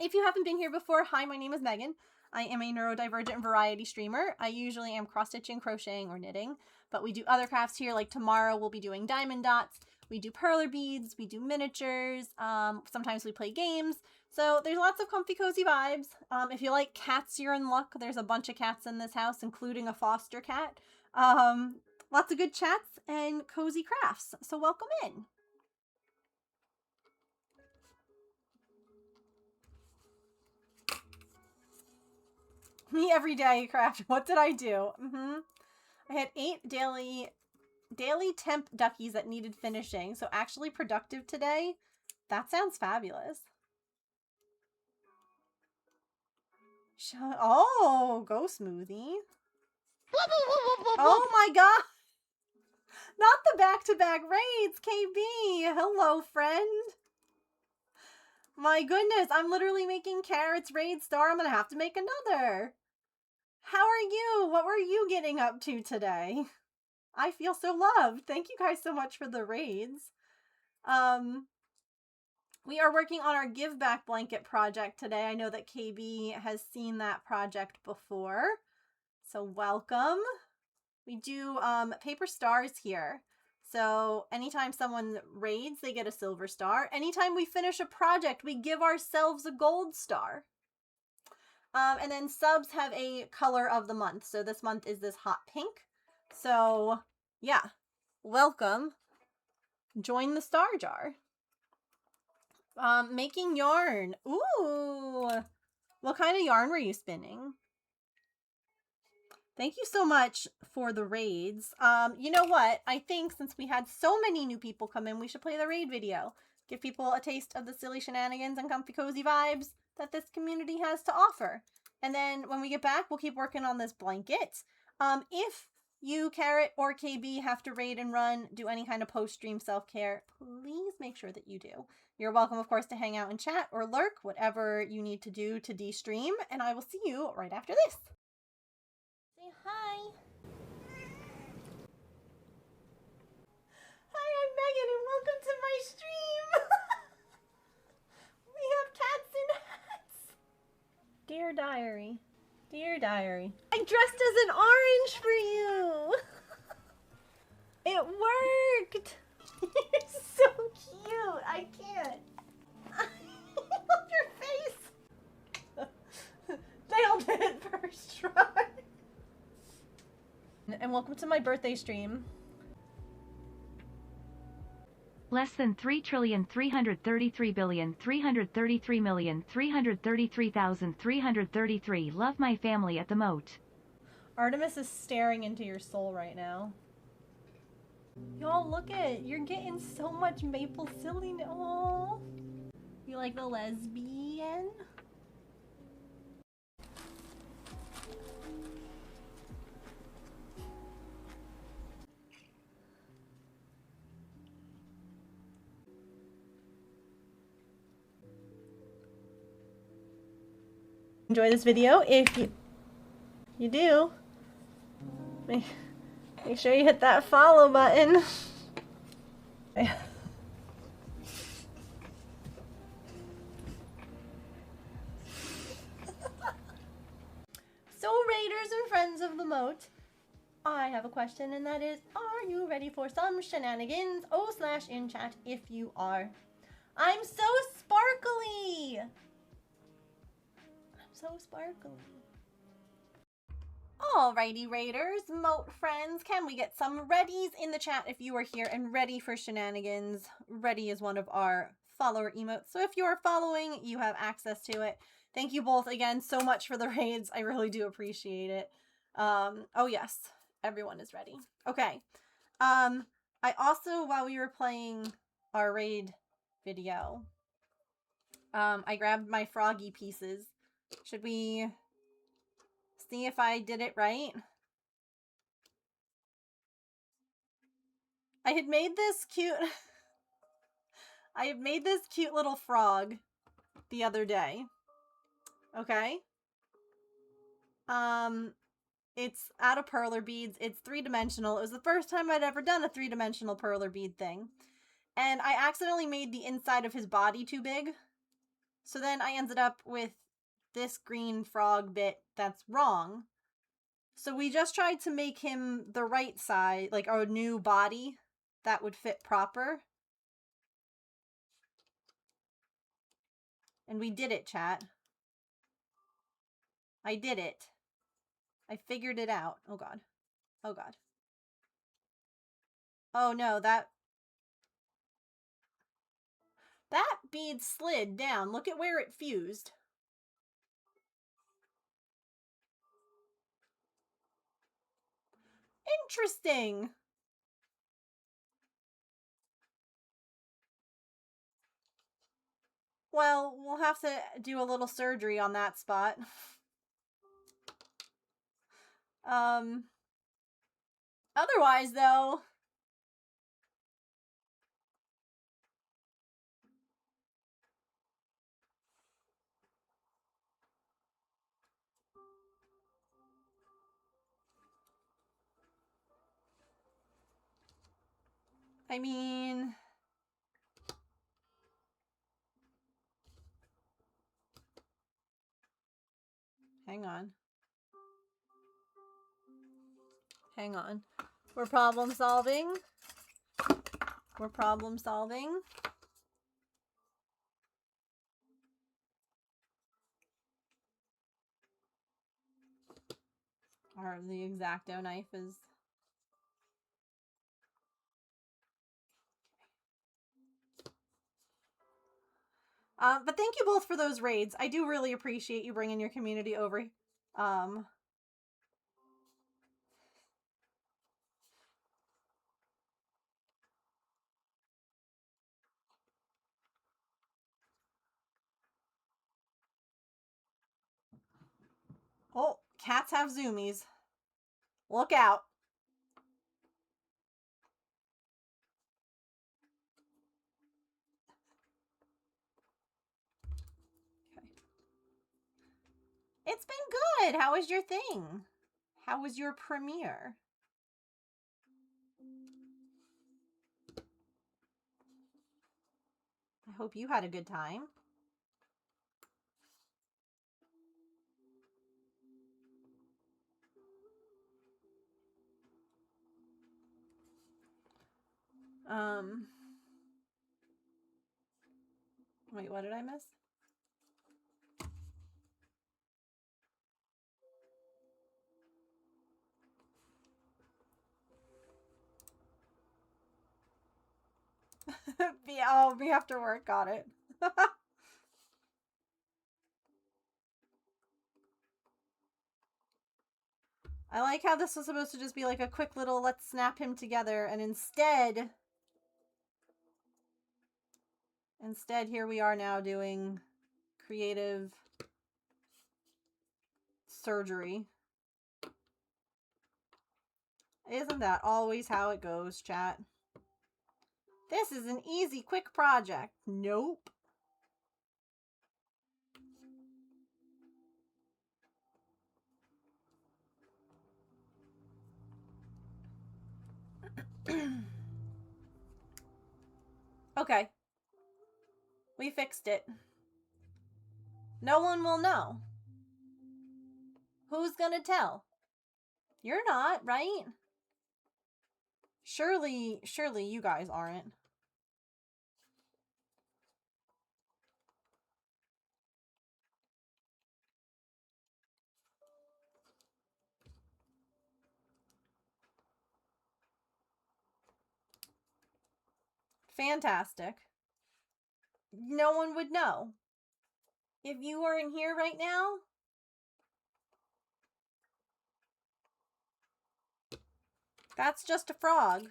If you haven't been here before, hi, my name is Megan. I am a neurodivergent variety streamer. I usually am cross-stitching, crocheting, or knitting, but we do other crafts here. Like tomorrow we'll be doing diamond dots. We do perler beads. We do miniatures. Sometimes we play games. So there's lots of comfy, cozy vibes. If you like cats, you're in luck. There's a bunch of cats in this house, including a foster cat. Lots of good chats and cozy crafts. So welcome in. Me every day craft. What did I do? I had 8 daily temp duckies that needed finishing. So actually productive today. That sounds fabulous. Oh, go smoothie. Oh my god. Not the back-to-back raids, KB. Hello, friend. My goodness, I'm literally making carrots raid star. I'm gonna have to make another. How are you? What were you getting up to today? I feel so loved. Thank you guys so much for the raids. We are working on our Give Back Blanket project today. I know that KB has seen that project before. So welcome. We do paper stars here. So anytime someone raids, they get a silver star. Anytime we finish a project, we give ourselves a gold star. And then subs have a color of the month. So this month is this hot pink. So yeah, welcome. Join the star jar. Making yarn. Ooh, what kind of yarn were you spinning? Thank you so much for the raids. You know what? I think since we had so many new people come in, we should play the raid video. Give people a taste of the silly shenanigans and comfy cozy vibes that this community has to offer. And then when we get back, we'll keep working on this blanket. If you, Carrot, or KB have to raid and run, do any kind of post-stream self-care, please make sure that you do. You're welcome, of course, to hang out and chat or lurk, whatever you need to do to de-stream, and I will see you right after this. Say hi. Hi, I'm Megan, and welcome to my stream. We have cats in hats. Dear diary. Dear diary. I dressed as an orange for you. It worked. You're so cute. I can't. Look your face. Nailed it first try. And welcome to my birthday stream. Less than 3,333,333,333,333. Love my family at the moat. Artemis is staring into your soul right now. Y'all, look at it. You're getting so much maple silliness. Oh, you like the lesbian? Enjoy this video. If you do, make sure you hit that follow button. So, Raiders and friends of the moat, I have a question, and that is, are you ready for some shenanigans? /in chat if you are. I'm so sparkly! I'm so sparkly. Alrighty, Raiders, moat friends, can we get some readies in the chat if you are here and ready for shenanigans? Ready is one of our follower emotes, so if you are following, you have access to it. Thank you both again so much for the raids. I really do appreciate it. Oh yes, everyone is ready. Okay. I also, while we were playing our raid video, I grabbed my froggy pieces. Should we see if I did it right? I had made this cute little frog the other day. Okay? It's out of perler beads. It's 3-dimensional. It was the first time I'd ever done a 3-dimensional perler bead thing. And I accidentally made the inside of his body too big. So then I ended up with this green frog bit that's wrong. So we just tried to make him the right size, like our new body that would fit proper. And we did it, chat. I did it. I figured it out. Oh god. Oh god. Oh no, that bead slid down. Look at where it fused. Interesting. Well, we'll have to do a little surgery on that spot. Otherwise, though... I mean... Hang on. Hang on. We're problem solving. We're problem solving. Or the X-Acto knife is... But thank you both for those raids. I do really appreciate you bringing your community over. Oh, cats have zoomies. Look out. Okay. It's been good. How was your thing? How was your premiere? I hope you had a good time. Wait, what did I miss? Oh, me after work, got it. I like how this was supposed to just be like a quick little let's snap him together, and instead here we are now doing creative surgery. Isn't that always how it goes, chat? This is an easy, quick project. Nope. Okay. We fixed it. No one will know. Who's gonna tell? You're not, right? Surely you guys aren't. Fantastic. No one would know. If you weren't here right now, that's just a frog.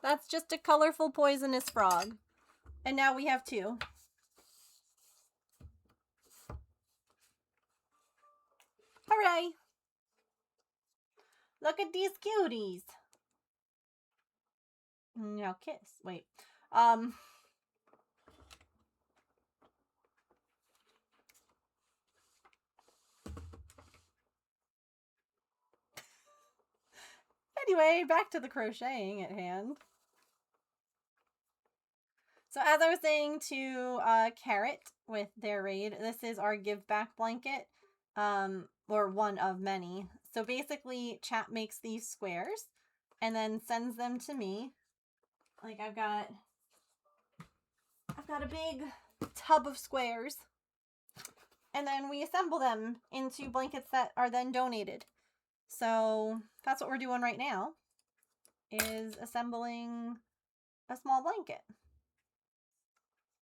That's just a colorful, poisonous frog. And now we have two. Hooray! Look at these cuties. Now kiss. Wait. Anyway, back to the crocheting at hand. So as I was saying to Carrot with their raid, this is our give back blanket, or one of many. So basically, chat makes these squares and then sends them to me. Like I've got a big tub of squares, and then we assemble them into blankets that are then donated. So that's what we're doing right now, is assembling a small blanket.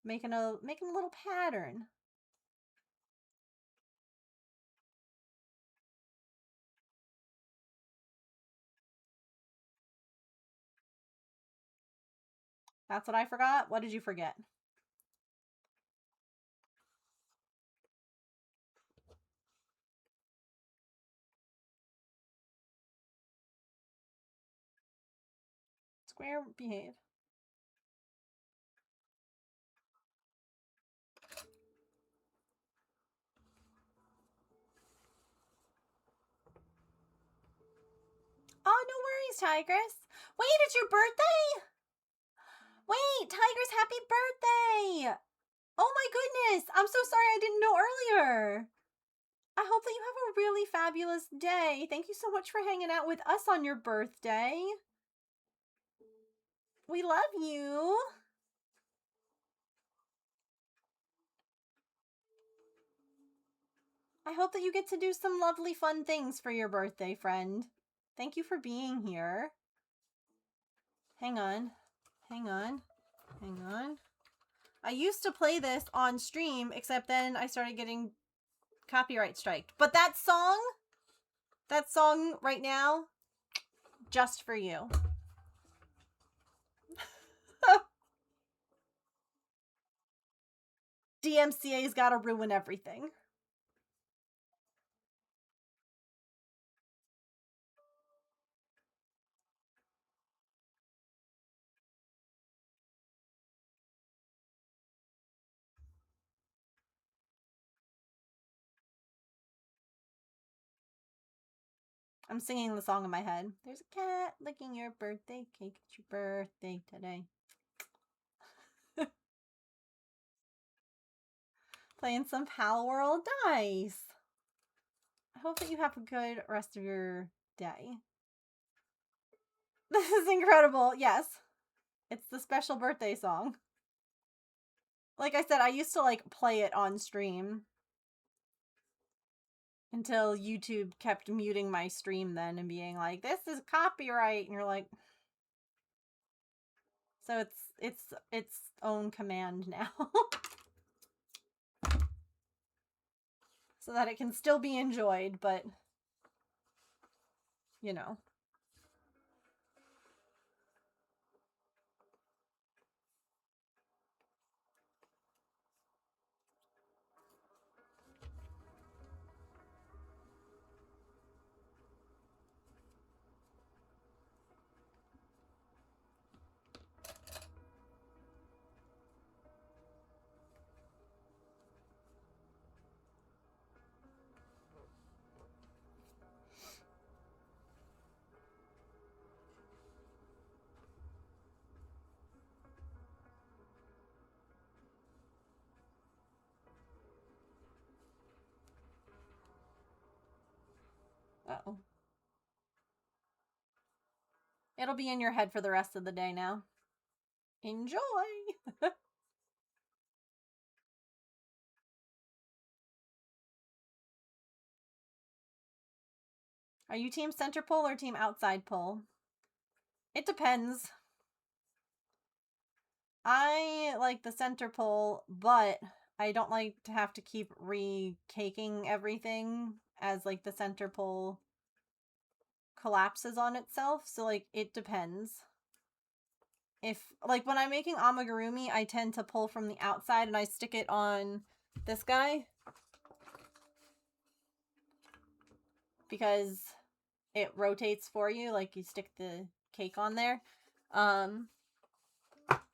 Making a little pattern. That's what I forgot. What did you forget? Square, behave. Oh, no worries, Tigress. Wait, it's your birthday? Wait, Tigress, happy birthday! Oh my goodness, I'm so sorry I didn't know earlier. I hope that you have a really fabulous day. Thank you so much for hanging out with us on your birthday. We love you. I hope that you get to do some lovely fun things for your birthday, friend. Thank you for being here. Hang on. Hang on. Hang on. I used to play this on stream, except then I started getting copyright striked. But that song right now, just for you. DMCA's gotta ruin everything. I'm singing the song in my head. There's a cat licking your birthday cake. It's your birthday today. Playing some Pal World Dice. I hope that you have a good rest of your day. This is incredible. Yes. It's the special birthday song. Like I said, I used to like play it on stream until YouTube kept muting my stream then and being like, this is copyright. And you're like, so it's its own command now. So that it can still be enjoyed, but you know. Uh-oh. It'll be in your head for the rest of the day now. Enjoy! Are you team center pull or team outside pull? It depends. I like the center pull, but I don't like to have to keep re-caking everything as like the center pull collapses on itself. So like it depends. If like when I'm making amigurumi, I tend to pull from the outside and I stick it on this guy because it rotates for you, like you stick the cake on there.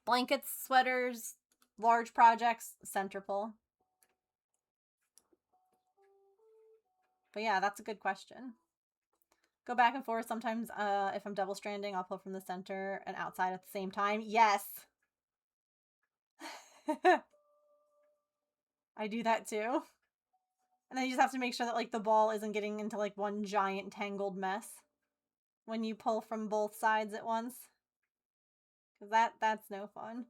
Blankets, sweaters, large projects, center pull. But yeah, that's a good question. Go back and forth. Sometimes if I'm double stranding, I'll pull from the center and outside at the same time. Yes! I do that too. And then you just have to make sure that like the ball isn't getting into like one giant tangled mess when you pull from both sides at once. Because that's no fun.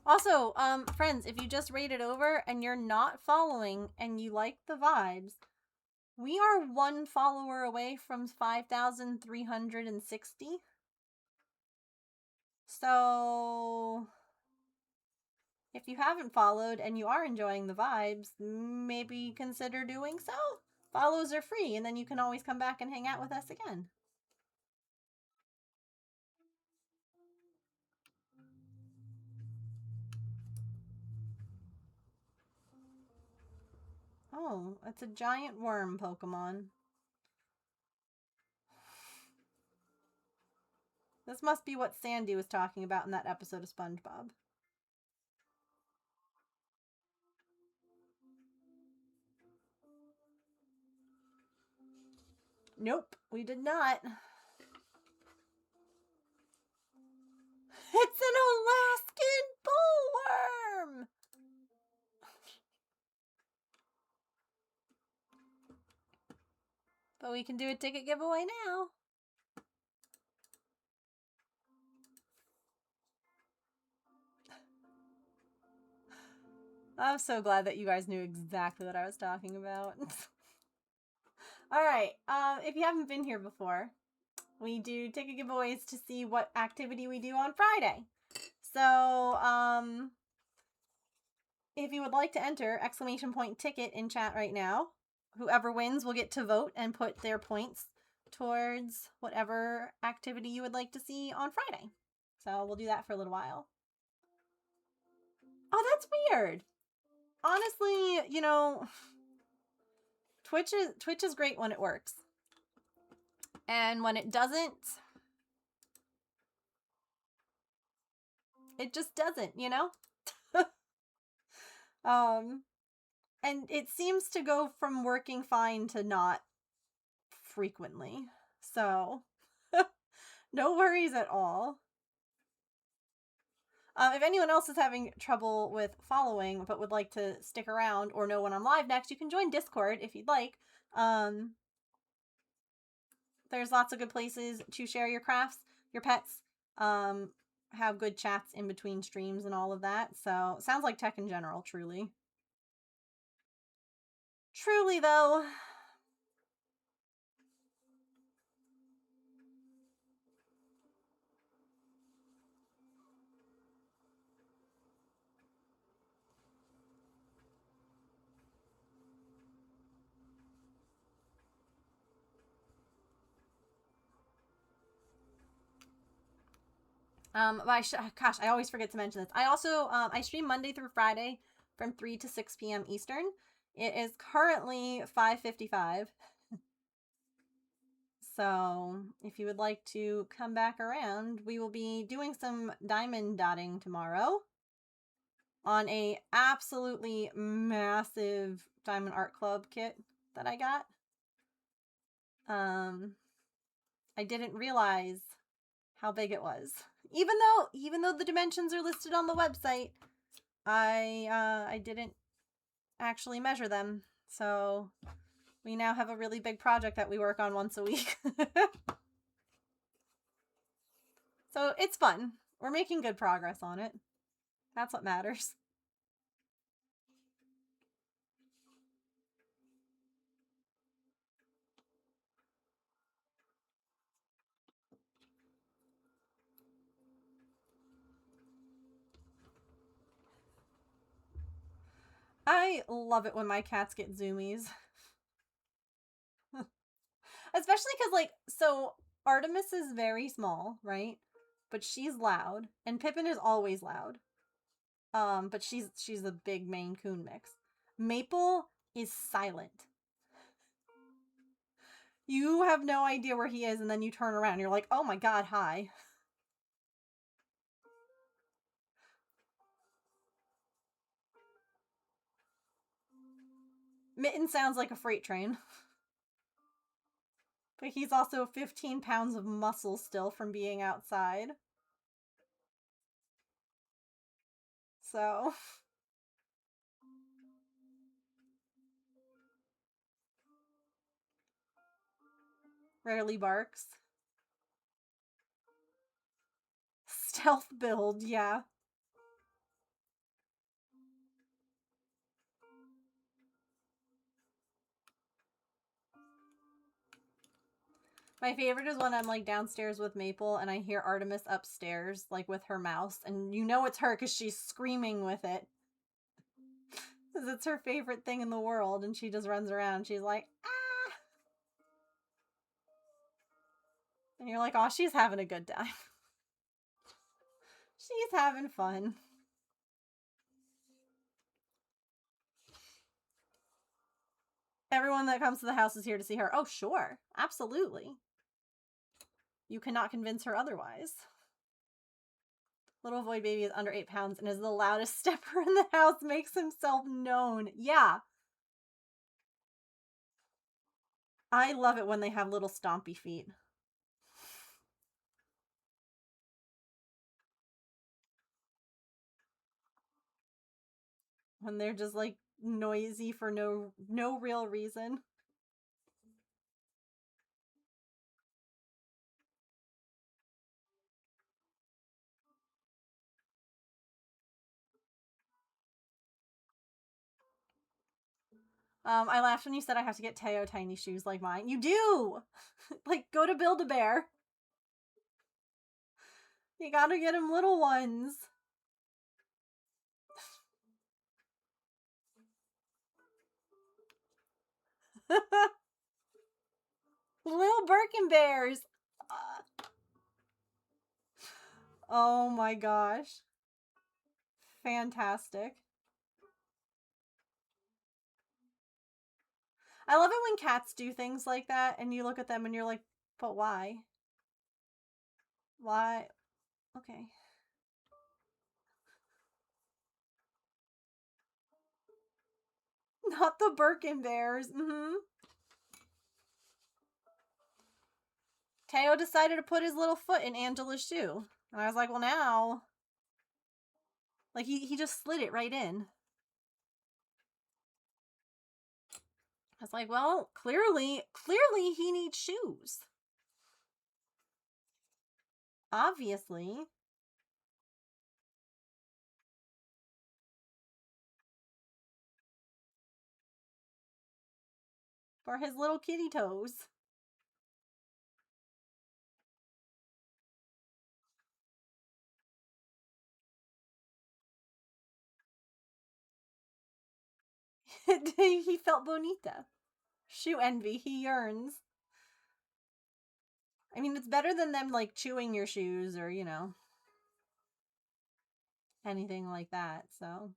Also, friends, if you just rated over and you're not following and you like the vibes, we are 1 follower away from 5,360. So, if you haven't followed and you are enjoying the vibes, maybe consider doing so. Follows are free, and then you can always come back and hang out with us again. Oh, it's a giant worm Pokemon. This must be what Sandy was talking about in that episode of SpongeBob. Nope, we did not. It's an Alaskan bullworm! But we can do a ticket giveaway now. I'm so glad that you guys knew exactly what I was talking about. Alright, if you haven't been here before, we do ticket giveaways to see what activity we do on Friday. So, if you would like to enter, !ticket in chat right now. Whoever wins will get to vote and put their points towards whatever activity you would like to see on Friday. So we'll do that for a little while. Oh, that's weird. Honestly, you know, Twitch is great when it works. And when it doesn't, it just doesn't, you know? And it seems to go from working fine to not frequently. So, no worries at all. If anyone else is having trouble with following but would like to stick around or know when I'm live next, you can join Discord if you'd like. There's lots of good places to share your crafts, your pets, have good chats in between streams and all of that. So, sounds like tech in general, truly. Truly, though. Gosh, I always forget to mention this. I also I stream Monday through Friday from 3 to 6 p.m. Eastern. It is currently 5:55. So, if you would like to come back around, we will be doing some diamond dotting tomorrow on a absolutely massive Diamond Art Club kit that I got. I didn't realize how big it was. Even though the dimensions are listed on the website, I didn't actually measure them. So we now have a really big project that we work on once a week. So it's fun. We're making good progress on it. That's what matters. I love it when my cats get zoomies. Especially because, like, so Artemis is very small, right? But she's loud, and Pippin is always loud. But she's a big Maine Coon mix. Maple is silent. You have no idea where he is, and then you turn around, and you're like, oh my god, hi. Mitten sounds like a freight train. But he's also 15 pounds of muscle still from being outside. So... rarely barks. Stealth build, yeah. My favorite is when I'm like downstairs with Maple and I hear Artemis upstairs, like with her mouse, and you know it's her because she's screaming with it. Because it's her favorite thing in the world, and she just runs around. She's like, ah! And you're like, oh, she's having a good time. She's having fun. Everyone that comes to the house is here to see her. Oh, sure. Absolutely. You cannot convince her otherwise. Little Void Baby is under 8 pounds and is the loudest stepper in the house, makes himself known. Yeah. I love it when they have little stompy feet. When they're just like noisy for no real reason. I laughed when you said I have to get Teo tiny shoes like mine. You do! Like, go to Build-A-Bear. You gotta get him little ones. Little Birkin Bears! Oh my gosh. Fantastic. I love it when cats do things like that and you look at them and you're like, but why? Why? Okay. Not the Birkin Bears. Teo decided to put his little foot in Angela's shoe. And I was like, well, now... like, he just slid it right in. I was like, well, clearly he needs shoes. Obviously. For his little kitty toes. He felt bonita. Shoe envy. He yearns. I mean, it's better than them, like, chewing your shoes or, you know. anything like that, so.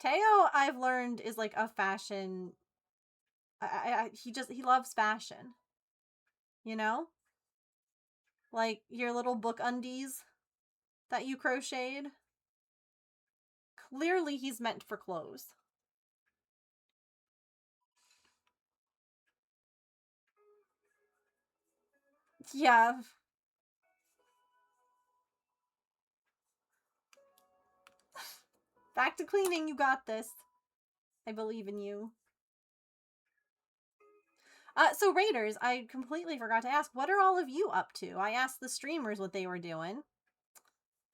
Teo, I've learned, is like a fashion. He loves fashion. You know? Like your little book undies that you crocheted. Clearly he's meant for clothes. Yeah. Back to cleaning, you got this. I believe in you. So Raiders, I completely forgot to ask, what are all of you up to? I asked the streamers what they were doing.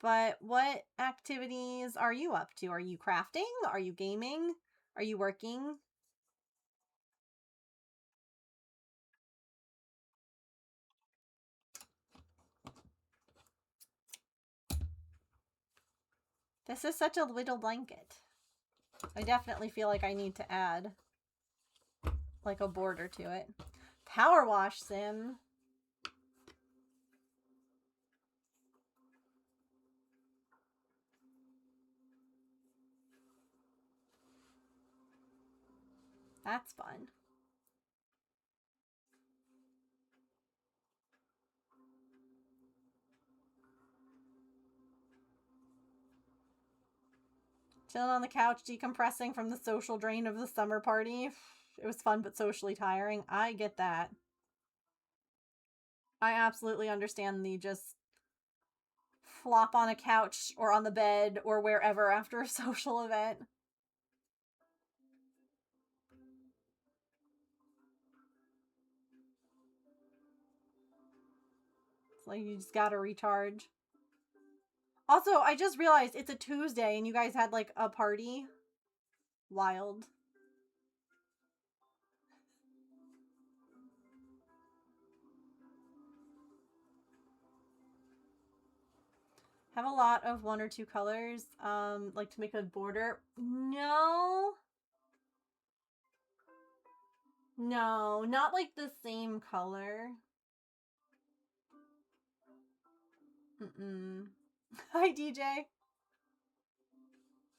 But what activities are you up to? Are you crafting? Are you gaming? Are you working? This is such a little blanket. I definitely feel like I need to add like a border to it. Power wash sim. That's fun. Chilling on the couch, decompressing from the social drain of the summer party. It was fun but socially tiring. I get that. I absolutely understand the just flop on a couch or on the bed or wherever after a social event. It's like you just gotta recharge. Also, I just realized it's a Tuesday and you guys had like a party. Wild. Have a lot of one or two colors, like to make a border. No. No, not like the same color. Mm-mm. Hi, DJ.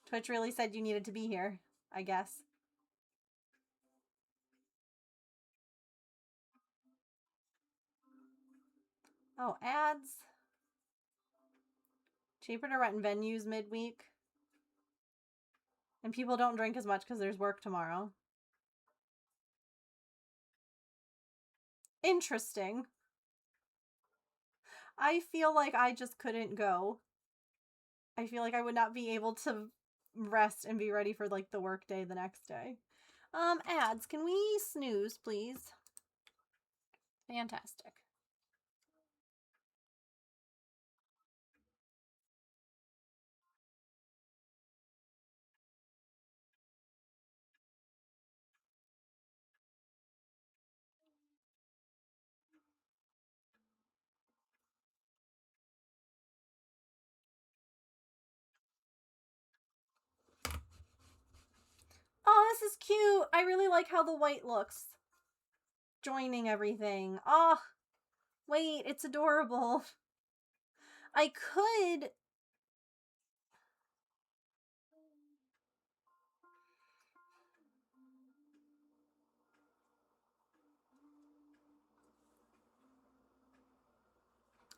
Twitch really said you needed to be here, I guess. Oh, ads. Cheaper to rent in venues midweek. And people don't drink as much because there's work tomorrow. Interesting. I feel like I just couldn't go. I feel like I would not be able to rest and be ready for like the work day the next day. Ads, can we snooze, please? Fantastic. Oh, this is cute. I really like how the white looks. Joining everything. Oh, wait, it's adorable. I could...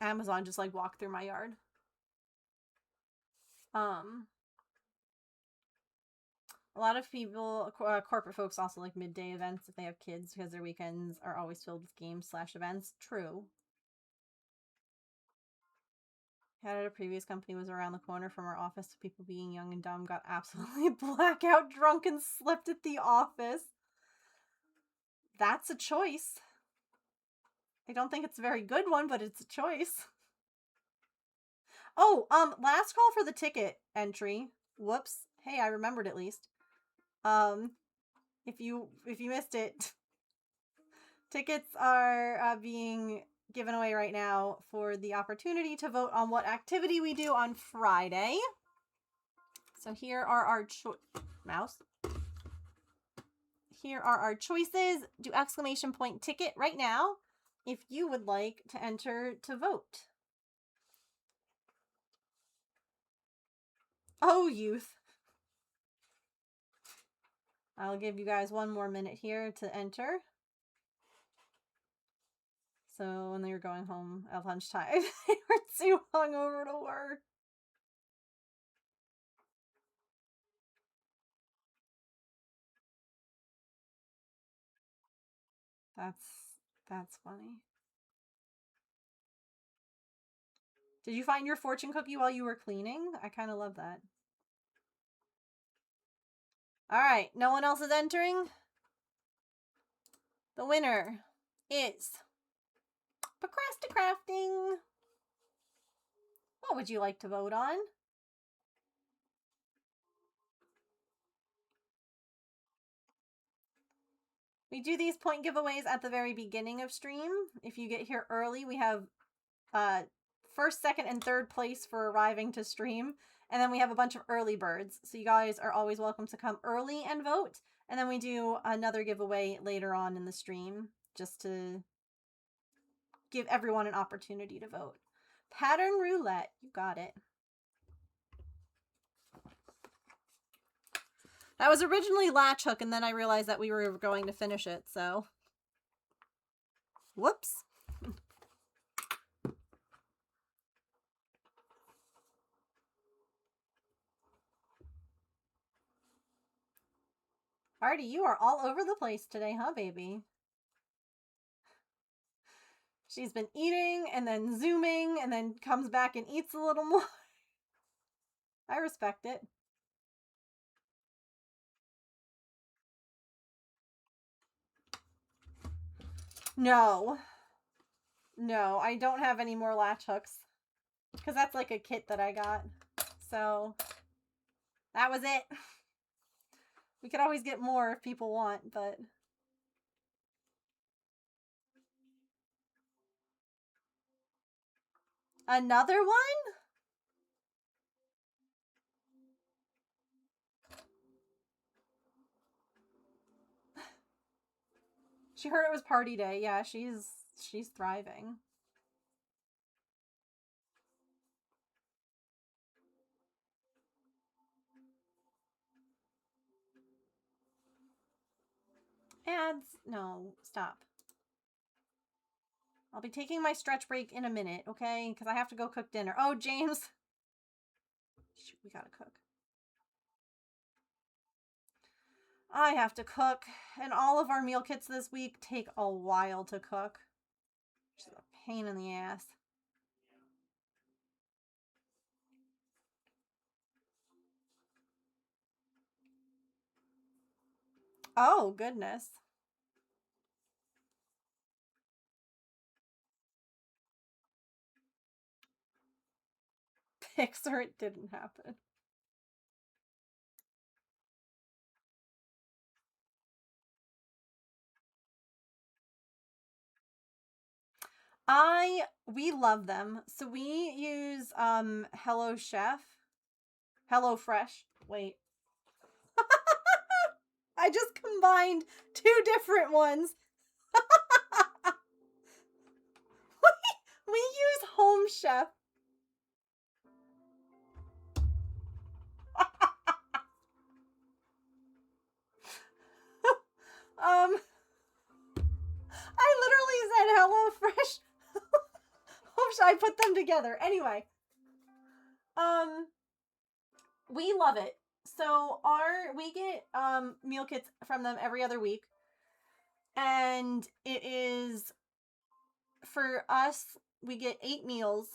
Amazon just like walk through my yard. A lot of people, corporate folks also like midday events if they have kids because their weekends are always filled with games/events. True. Had at a previous company was around the corner from our office, so people being young and dumb got absolutely blackout drunk and slept at the office. That's a choice. I don't think it's a very good one, but it's a choice. Oh, last call for the ticket entry. Whoops. Hey, I remembered at least. If you missed it, tickets are being given away right now for the opportunity to vote on what activity we do on Friday. So here are our mouse. Here are our choices. Do exclamation point ticket right now if you would like to enter to vote. Oh, youth. I'll give you guys one more minute here to enter. So when they were going home at lunchtime, they were too hungover to work. That's funny. Did you find your fortune cookie while you were cleaning? I kind of love that. All right, no one else is entering. The winner is Procrasticrafting. What would you like to vote on? We do these point giveaways at the very beginning of stream. If you get here early, we have first, second, and third place for arriving to stream. And then we have a bunch of early birds. So you guys are always welcome to come early and vote. And then we do another giveaway later on in the stream just to give everyone an opportunity to vote. Pattern roulette. You got it. That was originally latch hook, and then I realized that we were going to finish it, so. Whoops. Artie, you are all over the place today, huh, baby? She's been eating, and then zooming, and then comes back and eats a little more. I respect it. No. No, I don't have any more latch hooks. Because that's like a kit that I got. So, that was it. We could always get more if people want, but... Another one? She heard it was party day. Yeah, she's thriving. Ads. No, stop. I'll be taking my stretch break in a minute, okay? Because I have to go cook dinner. Oh, James. Shoot, we gotta cook. I have to cook. And all of our meal kits this week take a while to cook. Which is a pain in the ass. Oh, goodness. Pixar, it didn't happen. We love them. So we use Hello Chef. Hello Fresh. Wait. I just combined two different ones. we use Home Chef. I literally said Hello Fresh. I put them together. Anyway. We love it. So we get meal kits from them every other week. And it is, for us, we get 8 meals,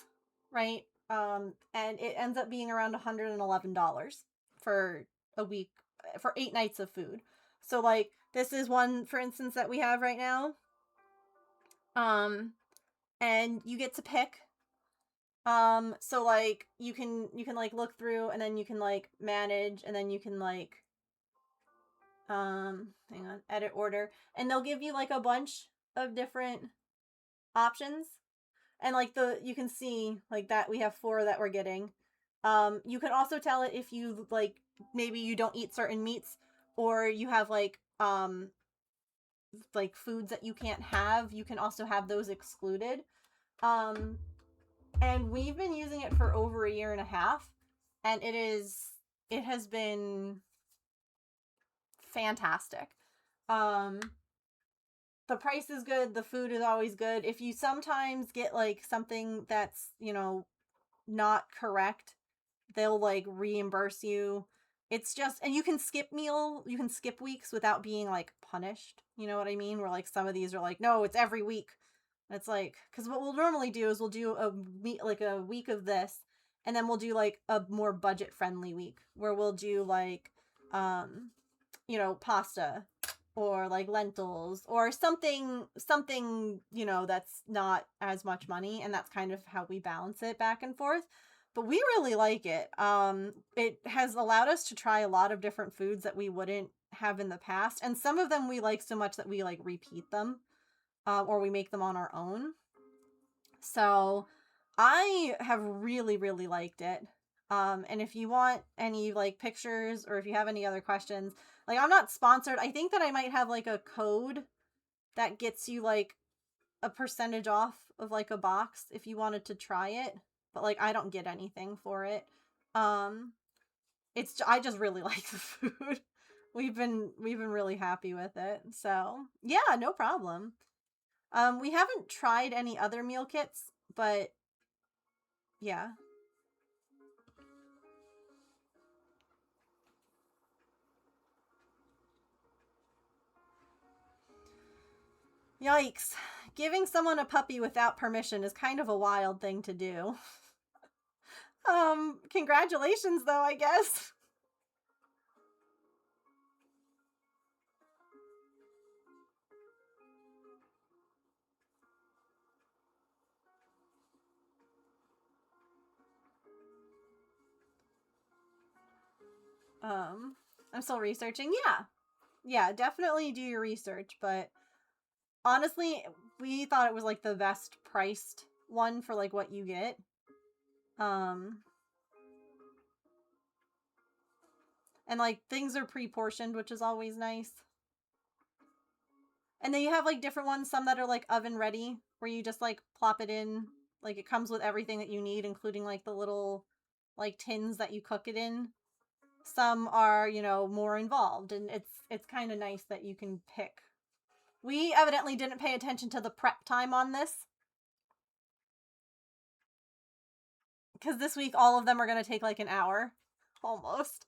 right? And it ends up being around $111 for a week, for 8 nights of food. So like, this is one, for instance, that we have right now. And you get to pick. So like, you can like look through, and then you can like manage, and then you can like, hang on, edit order, and they'll give you like a bunch of different options. And like you can see like that we have 4 that we're getting. You can also tell it if you like, maybe you don't eat certain meats, or you have like foods that you can't have. You can also have those excluded. And we've been using it for over 1.5 years, and it is it has been fantastic. The price is good, the food is always good. If you sometimes get like something that's, you know, not correct, they'll like reimburse you. It's just, and you can skip weeks without being like punished. You know what I mean? Where like some of these are like, no, it's every week. It's like, because what we'll normally do is we'll do a week of this, and then we'll do like a more budget friendly week where we'll do like, you know, pasta or like lentils or something, you know, that's not as much money, and that's kind of how we balance it back and forth. But we really like it. It has allowed us to try a lot of different foods that we wouldn't have in the past, and some of them we like so much that we like repeat them, or we make them on our own. So I have really, really liked it. And if you want any like pictures or if you have any other questions, like I'm not sponsored. I think that I might have like a code that gets you like a percentage off of like a box if you wanted to try it, but like I don't get anything for it. I just really like the food. We've been really happy with it. So, yeah, no problem. We haven't tried any other meal kits, but yeah. Yikes. Giving someone a puppy without permission is kind of a wild thing to do. Congratulations though, I guess. I'm still researching. Yeah. Yeah, definitely do your research, but honestly, we thought it was like the best priced one for like what you get. And like things are pre-portioned, which is always nice. And then you have like different ones, some that are like oven ready, where you just like plop it in. Like it comes with everything that you need, including like the little like tins that you cook it in. Some are, you know, more involved, and it's kind of nice that you can pick. We evidently didn't pay attention to the prep time on this, because this week all of them are going to take like an hour almost.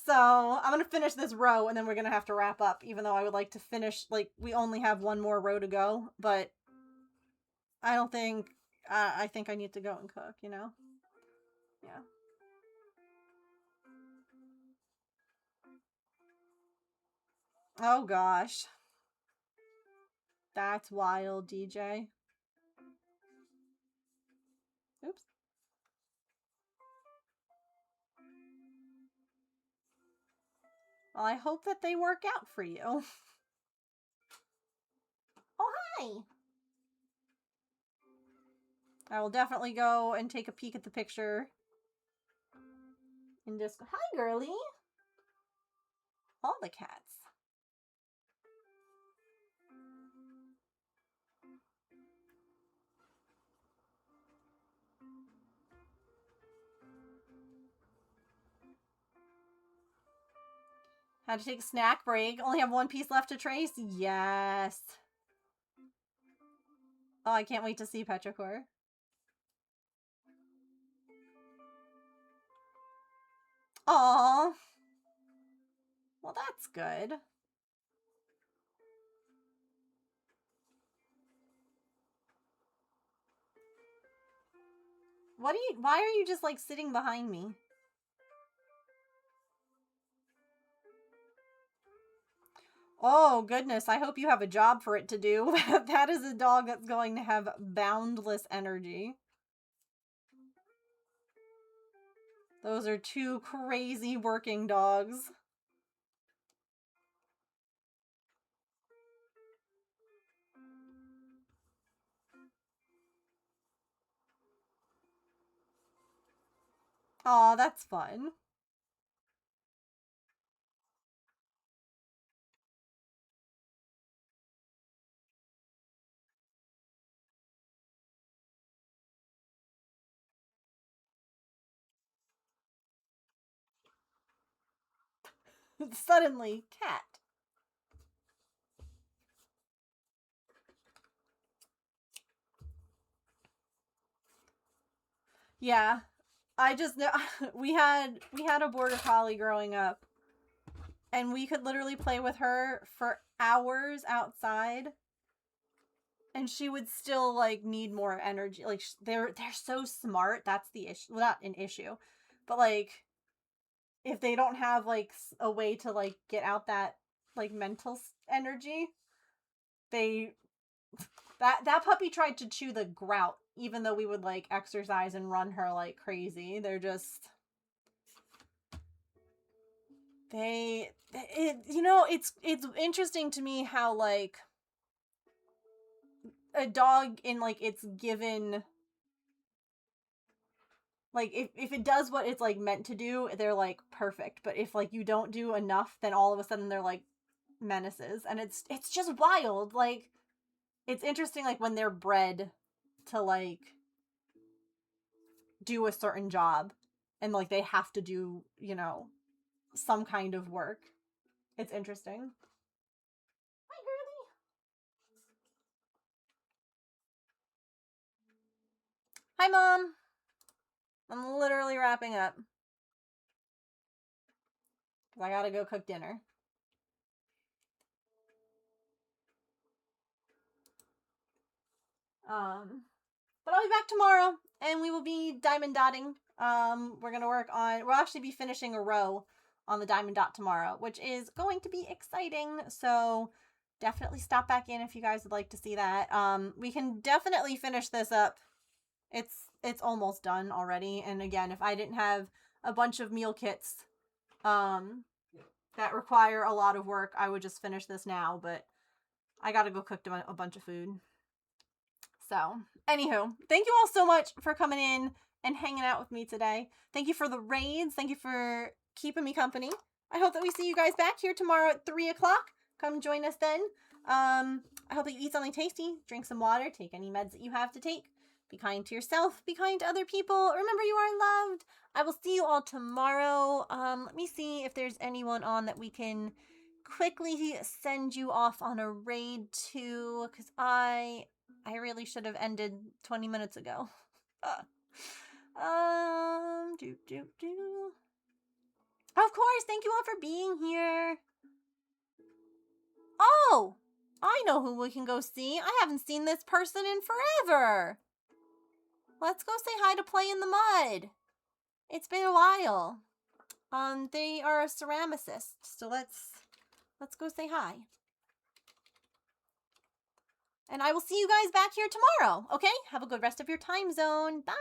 So I'm going to finish this row and then we're going to have to wrap up, even though I would like to finish, like, we only have one more row to go, but I don't think, I think I need to go and cook, you know? Yeah. Oh gosh. That's wild, DJ. Oops. Well, I hope that they work out for you. Oh, hi! I will definitely go and take a peek at the picture. And just, hi, girly! All the cats. Had to take a snack break. Only have one piece left to trace? Yes. Oh, I can't wait to see Petrichor. Aww. Well, that's good. Why are you just like sitting behind me? Oh, goodness. I hope you have a job for it to do. That is a dog that's going to have boundless energy. Those are two crazy working dogs. Aw, that's fun. Suddenly, cat. Yeah, I just know we had a border collie growing up, and we could literally play with her for hours outside, and she would still like need more energy. Like they're so smart. That's the issue. Well, not an issue, but like if they don't have like a way to like get out that like mental energy, they that puppy tried to chew the grout even though we would like exercise and run her like crazy. They're just it's interesting to me how like a dog in like its given like if it does what it's like meant to do, they're like perfect, but if like you don't do enough, then all of a sudden they're like menaces, and it's just wild. Like it's interesting like when they're bred to like do a certain job and like they have to do, some kind of work. It's interesting. Hi, girly. Hi, Mom. I'm literally wrapping up. I gotta go cook dinner. But I'll be back tomorrow, and we will be diamond dotting. We'll actually be finishing a row on the diamond dot tomorrow, which is going to be exciting. So definitely stop back in if you guys would like to see that. We can definitely finish this up. It's almost done already. And again, if I didn't have a bunch of meal kits, that require a lot of work, I would just finish this now, but I gotta go cook a bunch of food. So, anywho, thank you all so much for coming in and hanging out with me today. Thank you for the raids. Thank you for keeping me company. I hope that we see you guys back here tomorrow at 3 o'clock. Come join us then. I hope that you eat something tasty, drink some water, take any meds that you have to take. Be kind to yourself. Be kind to other people. Remember, you are loved. I will see you all tomorrow. Let me see if there's anyone on that we can quickly send you off on a raid to, because I really should have ended 20 minutes ago. Of course, thank you all for being here. Oh, I know who we can go see. I haven't seen this person in forever. Let's go say hi to Play in the Mud. It's been a while. They are a ceramicist, so let's go say hi. And I will see you guys back here tomorrow, okay? Have a good rest of your time zone. Bye!